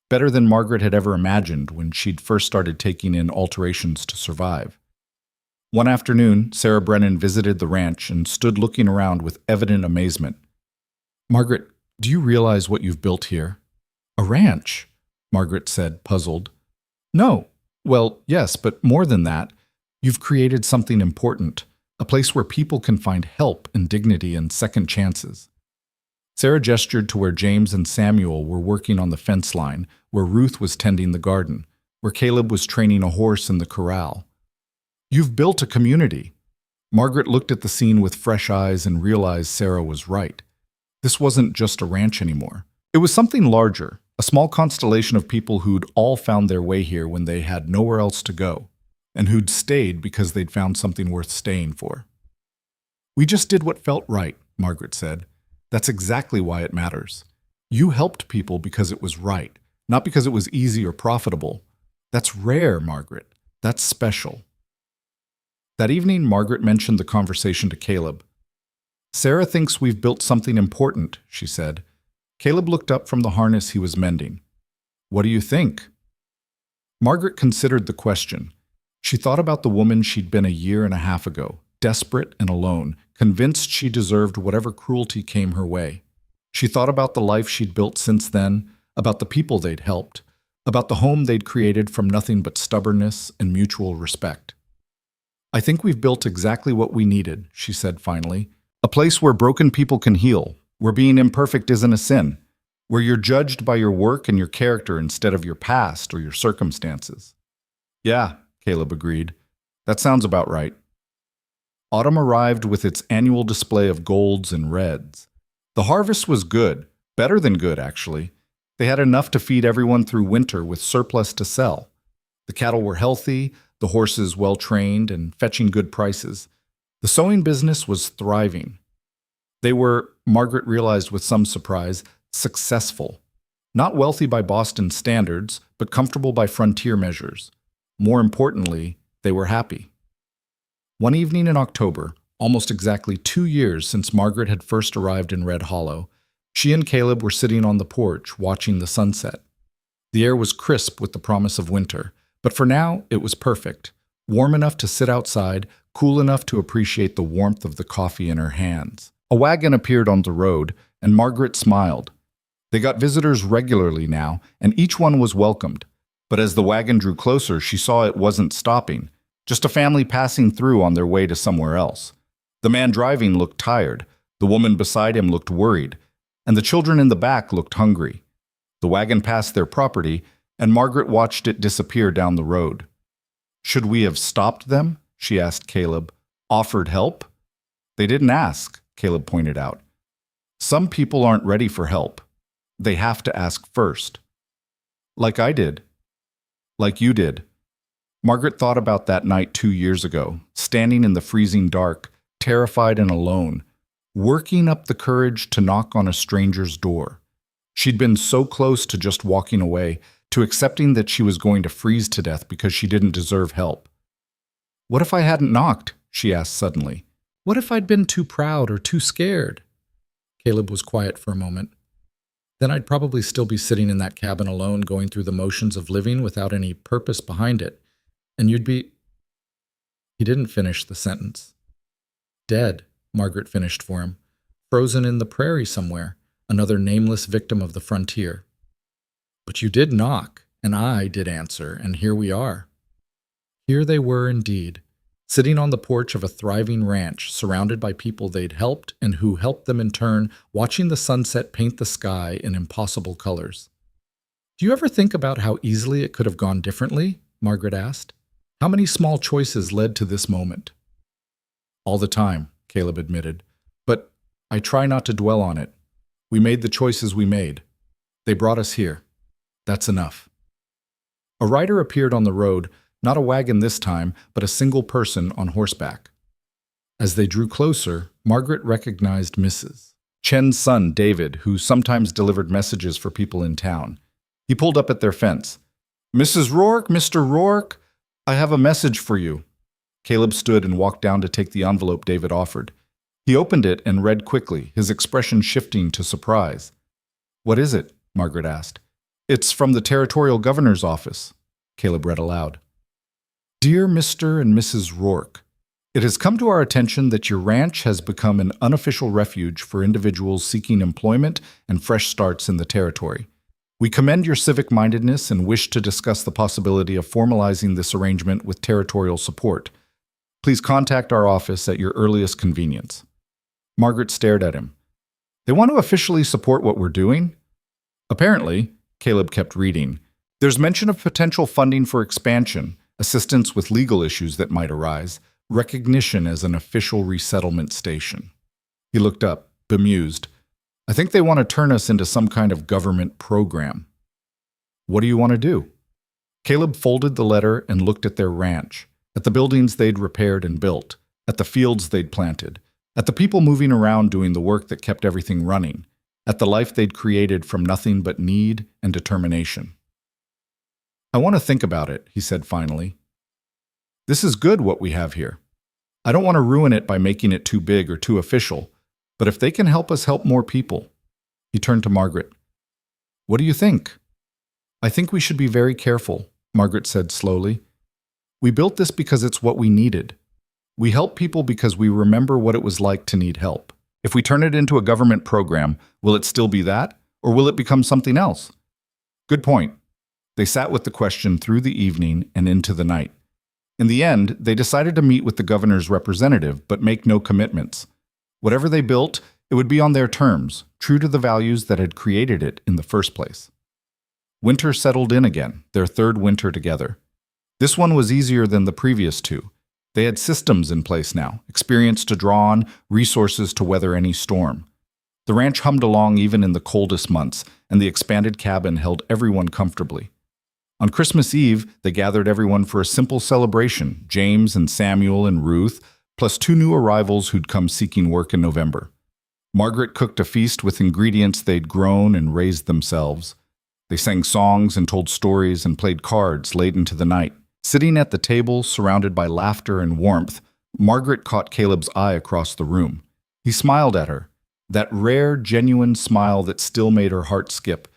better than Margaret had ever imagined when she'd first started taking in alterations to survive. One afternoon, Sarah Brennan visited the ranch and stood looking around with evident amazement. "Margaret, do you realize what you've built here?" "A ranch," Margaret said, puzzled. "No. Well, yes, but more than that. You've created something important, a place where people can find help and dignity and second chances." Sarah gestured to where James and Samuel were working on the fence line, where Ruth was tending the garden, where Caleb was training a horse in the corral. "You've built a community." Margaret looked at the scene with fresh eyes and realized Sarah was right. This wasn't just a ranch anymore. It was something larger, a small constellation of people who'd all found their way here when they had nowhere else to go, and who'd stayed because they'd found something worth staying for. "We just did what felt right," Margaret said. "That's exactly why it matters. You helped people because it was right, not because it was easy or profitable. That's rare, Margaret. That's special." That evening, Margaret mentioned the conversation to Caleb. "Sarah thinks we've built something important," she said. Caleb looked up from the harness he was mending. "What do you think?" Margaret considered the question. She thought about the woman she'd been a year and a half ago, desperate and alone, convinced she deserved whatever cruelty came her way. She thought about the life she'd built since then, about the people they'd helped, about the home they'd created from nothing but stubbornness and mutual respect. "I think we've built exactly what we needed," she said finally. "A place where broken people can heal, where being imperfect isn't a sin, where you're judged by your work and your character instead of your past or your circumstances." "Yeah," Caleb agreed. "That sounds about right." Autumn arrived with its annual display of golds and reds. The harvest was good, better than good, actually. They had enough to feed everyone through winter with surplus to sell. The cattle were healthy, the horses well-trained and fetching good prices. The sewing business was thriving. They were, Margaret realized with some surprise, successful. Not wealthy by Boston standards, but comfortable by frontier measures. More importantly, they were happy. One evening in October, almost exactly 2 years since Margaret had first arrived in Red Hollow, she and Caleb were sitting on the porch watching the sunset. The air was crisp with the promise of winter, but for now it was perfect. Warm enough to sit outside, cool enough to appreciate the warmth of the coffee in her hands. A wagon appeared on the road, and Margaret smiled. They got visitors regularly now, and each one was welcomed. But as the wagon drew closer, she saw it wasn't stopping, just a family passing through on their way to somewhere else. The man driving looked tired, the woman beside him looked worried, and the children in the back looked hungry. The wagon passed their property, and Margaret watched it disappear down the road. "Should we have stopped them?" she asked Caleb. "Offered help?" "They didn't ask," Caleb pointed out. "Some people aren't ready for help. They have to ask first." "Like I did." "Like you did." Margaret thought about that night 2 years ago, standing in the freezing dark, terrified and alone, working up the courage to knock on a stranger's door. She'd been so close to just walking away, to accepting that she was going to freeze to death because she didn't deserve help. "What if I hadn't knocked?" she asked suddenly. "What if I'd been too proud or too scared?" Caleb was quiet for a moment. "Then I'd probably still be sitting in that cabin alone, going through the motions of living without any purpose behind it. And you'd be—" He didn't finish the sentence. "Dead," Margaret finished for him. "Frozen in the prairie somewhere, another nameless victim of the frontier. But you did knock, and I did answer, and here we are." Here they were indeed, sitting on the porch of a thriving ranch, surrounded by people they'd helped and who helped them in turn, watching the sunset paint the sky in impossible colors. "Do you ever think about how easily it could have gone differently?" Margaret asked. "How many small choices led to this moment?" "All the time," Caleb admitted. "But I try not to dwell on it. We made the choices we made. They brought us here. That's enough." A rider appeared on the road, not a wagon this time, but a single person on horseback. As they drew closer, Margaret recognized Mrs. Chen's son, David, who sometimes delivered messages for people in town. He pulled up at their fence. "Mrs. Rourke, Mr. Rourke, I have a message for you." Caleb stood and walked down to take the envelope David offered. He opened it and read quickly, his expression shifting to surprise. "What is it?" Margaret asked. "It's from the Territorial Governor's office." Caleb read aloud. "Dear Mr. and Mrs. Rourke, it has come to our attention that your ranch has become an unofficial refuge for individuals seeking employment and fresh starts in the territory. We commend your civic-mindedness and wish to discuss the possibility of formalizing this arrangement with territorial support. Please contact our office at your earliest convenience." Margaret stared at him. "They want to officially support what we're doing?" "Apparently," Caleb kept reading, "there's mention of potential funding for expansion, assistance with legal issues that might arise, recognition as an official resettlement station." He looked up, bemused. "I think they want to turn us into some kind of government program." "What do you want to do?" Caleb folded the letter and looked at their ranch, at the buildings they'd repaired and built, at the fields they'd planted, at the people moving around doing the work that kept everything running, at the life they'd created from nothing but need and determination. "I want to think about it," he said finally. "This is good what we have here. I don't want to ruin it by making it too big or too official, but if they can help us help more people." He turned to Margaret. "What do you think?" "I think we should be very careful," Margaret said slowly. "We built this because it's what we needed. We help people because we remember what it was like to need help. If we turn it into a government program, will it still be that, or will it become something else?" "Good point." They sat with the question through the evening and into the night. In the end, they decided to meet with the governor's representative, but make no commitments. Whatever they built, it would be on their terms, true to the values that had created it in the first place. Winter settled in again, their third winter together. This one was easier than the previous two. They had systems in place now, experience to draw on, resources to weather any storm. The ranch hummed along even in the coldest months, and the expanded cabin held everyone comfortably. On Christmas Eve, they gathered everyone for a simple celebration, James and Samuel and Ruth, plus 2 new arrivals who'd come seeking work in November. Margaret cooked a feast with ingredients they'd grown and raised themselves. They sang songs and told stories and played cards late into the night. Sitting at the table, surrounded by laughter and warmth, Margaret caught Caleb's eye across the room. He smiled at her, that rare, genuine smile that still made her heart skip,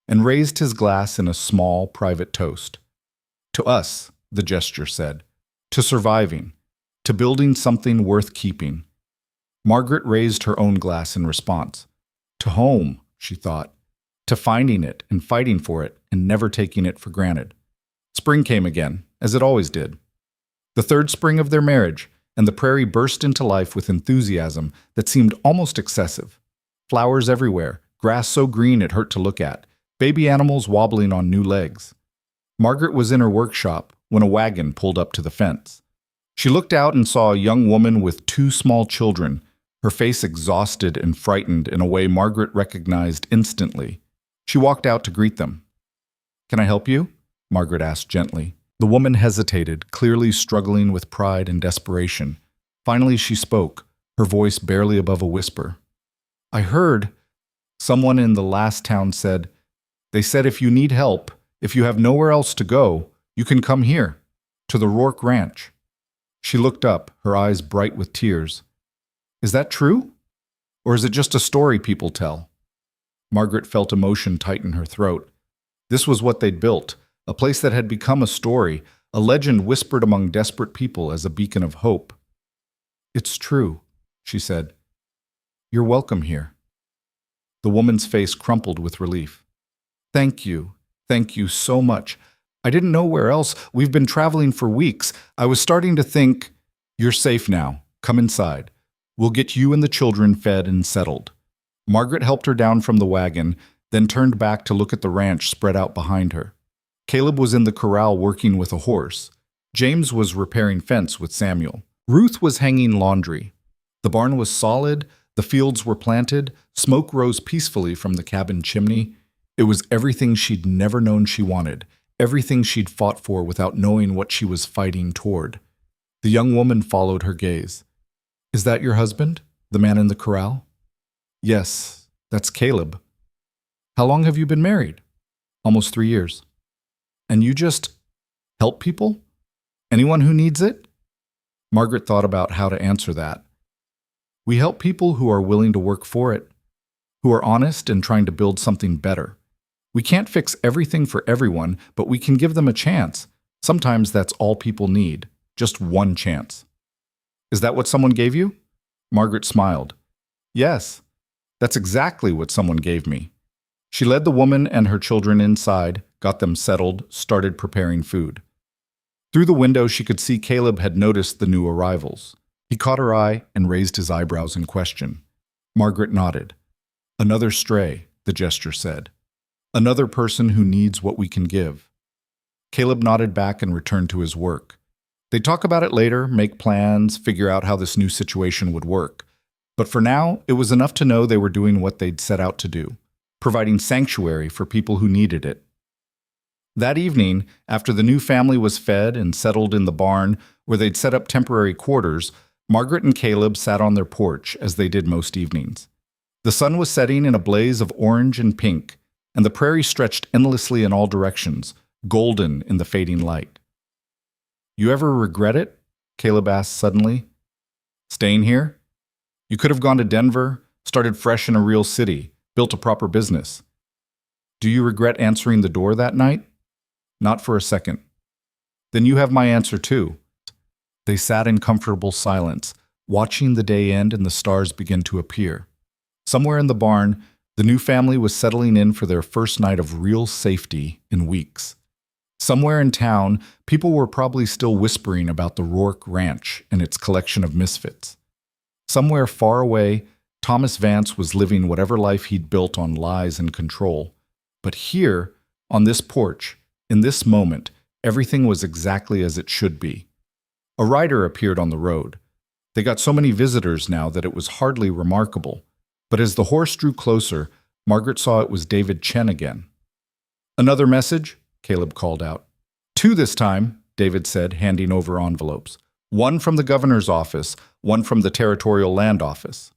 and raised his glass in a small, private toast. To us, the gesture said, to surviving, to building something worth keeping. Margaret raised her own glass in response. To home, she thought, to finding it and fighting for it and never taking it for granted. Spring came again, as it always did. The 3rd spring of their marriage, and the prairie burst into life with enthusiasm that seemed almost excessive. Flowers everywhere, grass so green it hurt to look at, baby animals wobbling on new legs. Margaret was in her workshop when a wagon pulled up to the fence. She looked out and saw a young woman with 2 small children, her face exhausted and frightened in a way Margaret recognized instantly. She walked out to greet them. "Can I help you?" Margaret asked gently. The woman hesitated, clearly struggling with pride and desperation. Finally she spoke, her voice barely above a whisper. "I heard," someone in the last town said, "they said if you need help, if you have nowhere else to go, you can come here, to the Rourke Ranch." She looked up, her eyes bright with tears. "Is that true? Or is it just a story people tell?" Margaret felt emotion tighten her throat. This was what they'd built, a place that had become a story, a legend whispered among desperate people as a beacon of hope. "It's true," she said. "You're welcome here." The woman's face crumpled with relief. Thank you so much. I didn't know where else. We've been traveling for weeks. I was starting to think, you're safe now. Come inside. We'll get you and the children fed and settled." Margaret helped her down from the wagon, then turned back to look at the ranch spread out behind her. Caleb was in the corral working with a horse. James was repairing fence with Samuel. Ruth was hanging laundry. The barn was solid, the fields were planted, smoke rose peacefully from the cabin chimney. It was everything she'd never known she wanted, everything she'd fought for without knowing what she was fighting toward. The young woman followed her gaze. "Is that your husband, the man in the corral?" "Yes, that's Caleb." "How long have you been married?" "Almost 3 years." "And you just help people? Anyone who needs it?" Margaret thought about how to answer that. "We help people who are willing to work for it, who are honest and trying to build something better. We can't fix everything for everyone, but we can give them a chance. Sometimes that's all people need, just one chance." "Is that what someone gave you?" Margaret smiled. "Yes, that's exactly what someone gave me." She led the woman and her children inside, got them settled, started preparing food. Through the window, she could see Caleb had noticed the new arrivals. He caught her eye and raised his eyebrows in question. Margaret nodded. "Another stray," the gesture said. "Another person who needs what we can give." Caleb nodded back and returned to his work. They'd talk about it later, make plans, figure out how this new situation would work. But for now, it was enough to know they were doing what they'd set out to do, providing sanctuary for people who needed it. That evening, after the new family was fed and settled in the barn where they'd set up temporary quarters, Margaret and Caleb sat on their porch as they did most evenings. The sun was setting in a blaze of orange and pink, and the prairie stretched endlessly in all directions, golden in the fading light. "You ever regret it?" Caleb asked suddenly. "Staying here? You could have gone to Denver, started fresh in a real city, built a proper business. Do you regret answering the door that night?" "Not for a second." "Then you have my answer too." They sat in comfortable silence, watching the day end and the stars begin to appear. Somewhere in the barn, the new family was settling in for their first night of real safety in weeks. Somewhere in town, people were probably still whispering about the Rourke Ranch and its collection of misfits. Somewhere far away, Thomas Vance was living whatever life he'd built on lies and control. But here, on this porch, in this moment, everything was exactly as it should be. A rider appeared on the road. They got so many visitors now that it was hardly remarkable. But as the horse drew closer, Margaret saw it was David Chen again. "Another message?" Caleb called out. "Two this time," David said, handing over envelopes. "One from the governor's office, one from the territorial land office."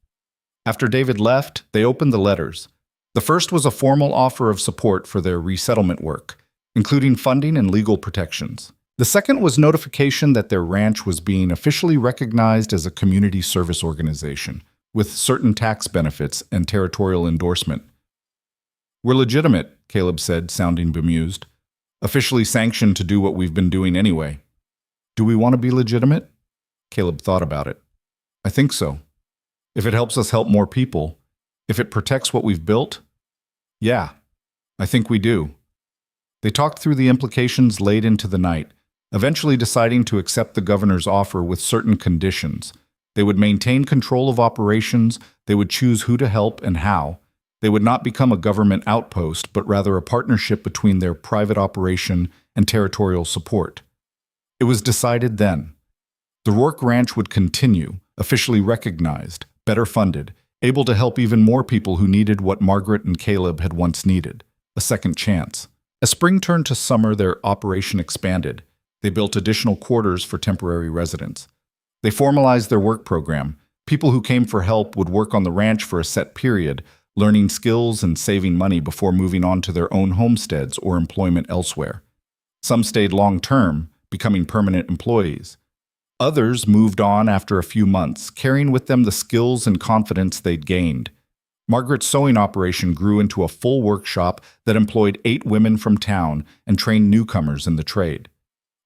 After David left, they opened the letters. The first was a formal offer of support for their resettlement work, including funding and legal protections. The second was notification that their ranch was being officially recognized as a community service organization, with certain tax benefits and territorial endorsement. "We're legitimate," Caleb said, sounding bemused. "Officially sanctioned to do what we've been doing anyway." "Do we want to be legitimate?" Caleb thought about it. "I think so. If it helps us help more people, if it protects what we've built, yeah, I think we do." They talked through the implications late into the night, eventually deciding to accept the governor's offer with certain conditions. They would maintain control of operations, they would choose who to help and how. They would not become a government outpost, but rather a partnership between their private operation and territorial support. It was decided then. The Rourke Ranch would continue, officially recognized, better funded, able to help even more people who needed what Margaret and Caleb had once needed, a second chance. As spring turned to summer, their operation expanded. They built additional quarters for temporary residents. They formalized their work program. People who came for help would work on the ranch for a set period, learning skills and saving money before moving on to their own homesteads or employment elsewhere. Some stayed long-term, becoming permanent employees. Others moved on after a few months, carrying with them the skills and confidence they'd gained. Margaret's sewing operation grew into a full workshop that employed 8 women from town and trained newcomers in the trade.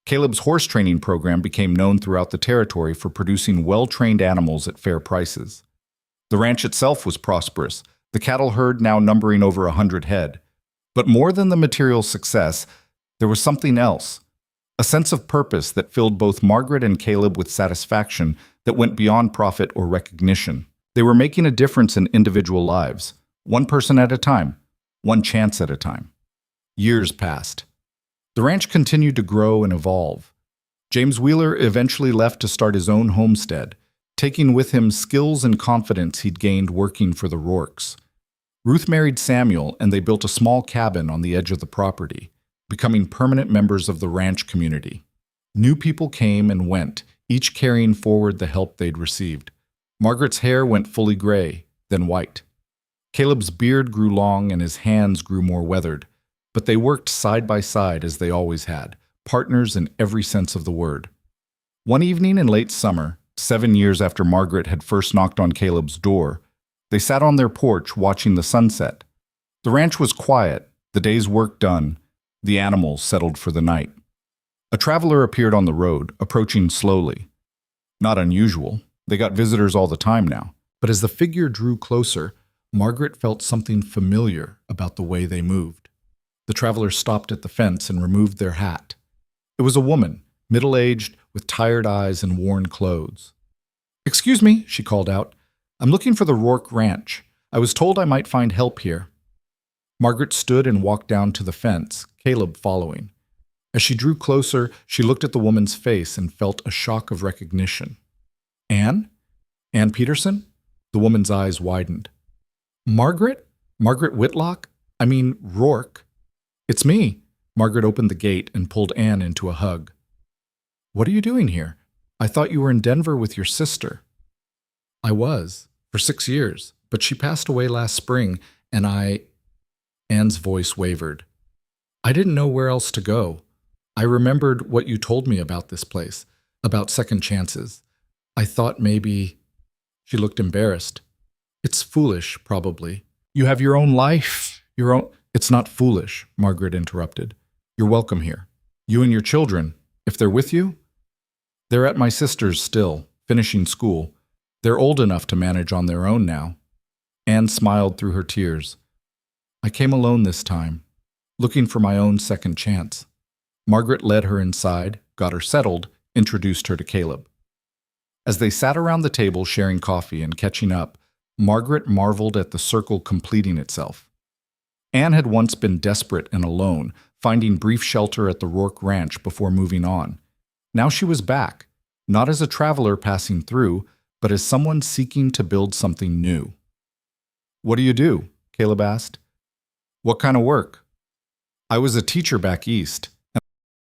Caleb's horse training program became known throughout the territory for producing well-trained animals at fair prices. The ranch itself was prosperous, the cattle herd now numbering over 100 head. But more than the material success, there was something else. A sense of purpose that filled both Margaret and Caleb with satisfaction that went beyond profit or recognition. They were making a difference in individual lives, one person at a time, one chance at a time. Years passed. The ranch continued to grow and evolve. James Wheeler eventually left to start his own homestead, taking with him skills and confidence he'd gained working for the Rourkes. Ruth married Samuel, and they built a small cabin on the edge of the property, becoming permanent members of the ranch community. New people came and went, each carrying forward the help they'd received. Margaret's hair went fully gray, then white. Caleb's beard grew long and his hands grew more weathered, but they worked side by side as they always had, partners in every sense of the word. One evening in late summer, 7 years after Margaret had first knocked on Caleb's door, they sat on their porch watching the sunset. The ranch was quiet, the day's work done, the animals settled for the night. A traveler appeared on the road, approaching slowly. Not unusual. They got visitors all the time now. But as the figure drew closer, Margaret felt something familiar about the way they moved. The traveler stopped at the fence and removed their hat. It was a woman, middle-aged, with tired eyes and worn clothes. "Excuse me," she called out. "I'm looking for the Rourke Ranch. I was told I might find help here." Margaret stood and walked down to the fence, Caleb following. As she drew closer, she looked at the woman's face and felt a shock of recognition. "Anne? Anne Peterson?" The woman's eyes widened. "Margaret? Margaret Whitlock? I mean, Rourke." "It's me." Margaret opened the gate and pulled Anne into a hug. "What are you doing here? I thought you were in Denver with your sister." "I was, for 6 years, but she passed away last spring, and Anne's voice wavered. "I didn't know where else to go. I remembered what you told me about this place, about second chances. I thought maybe—" She looked embarrassed. "It's foolish, probably. You have your own life, your own—" "It's not foolish," Margaret interrupted. "You're welcome here. You and your children, if they're with you?" "They're at my sister's still, finishing school. They're old enough to manage on their own now." Anne smiled through her tears. "I came alone this time, looking for my own second chance." Margaret led her inside, got her settled, introduced her to Caleb. As they sat around the table sharing coffee and catching up, Margaret marveled at the circle completing itself. Anne had once been desperate and alone, finding brief shelter at the Rourke Ranch before moving on. Now she was back, not as a traveler passing through, but as someone seeking to build something new. "What do you do?" Caleb asked. "What kind of work?" I was a teacher back east.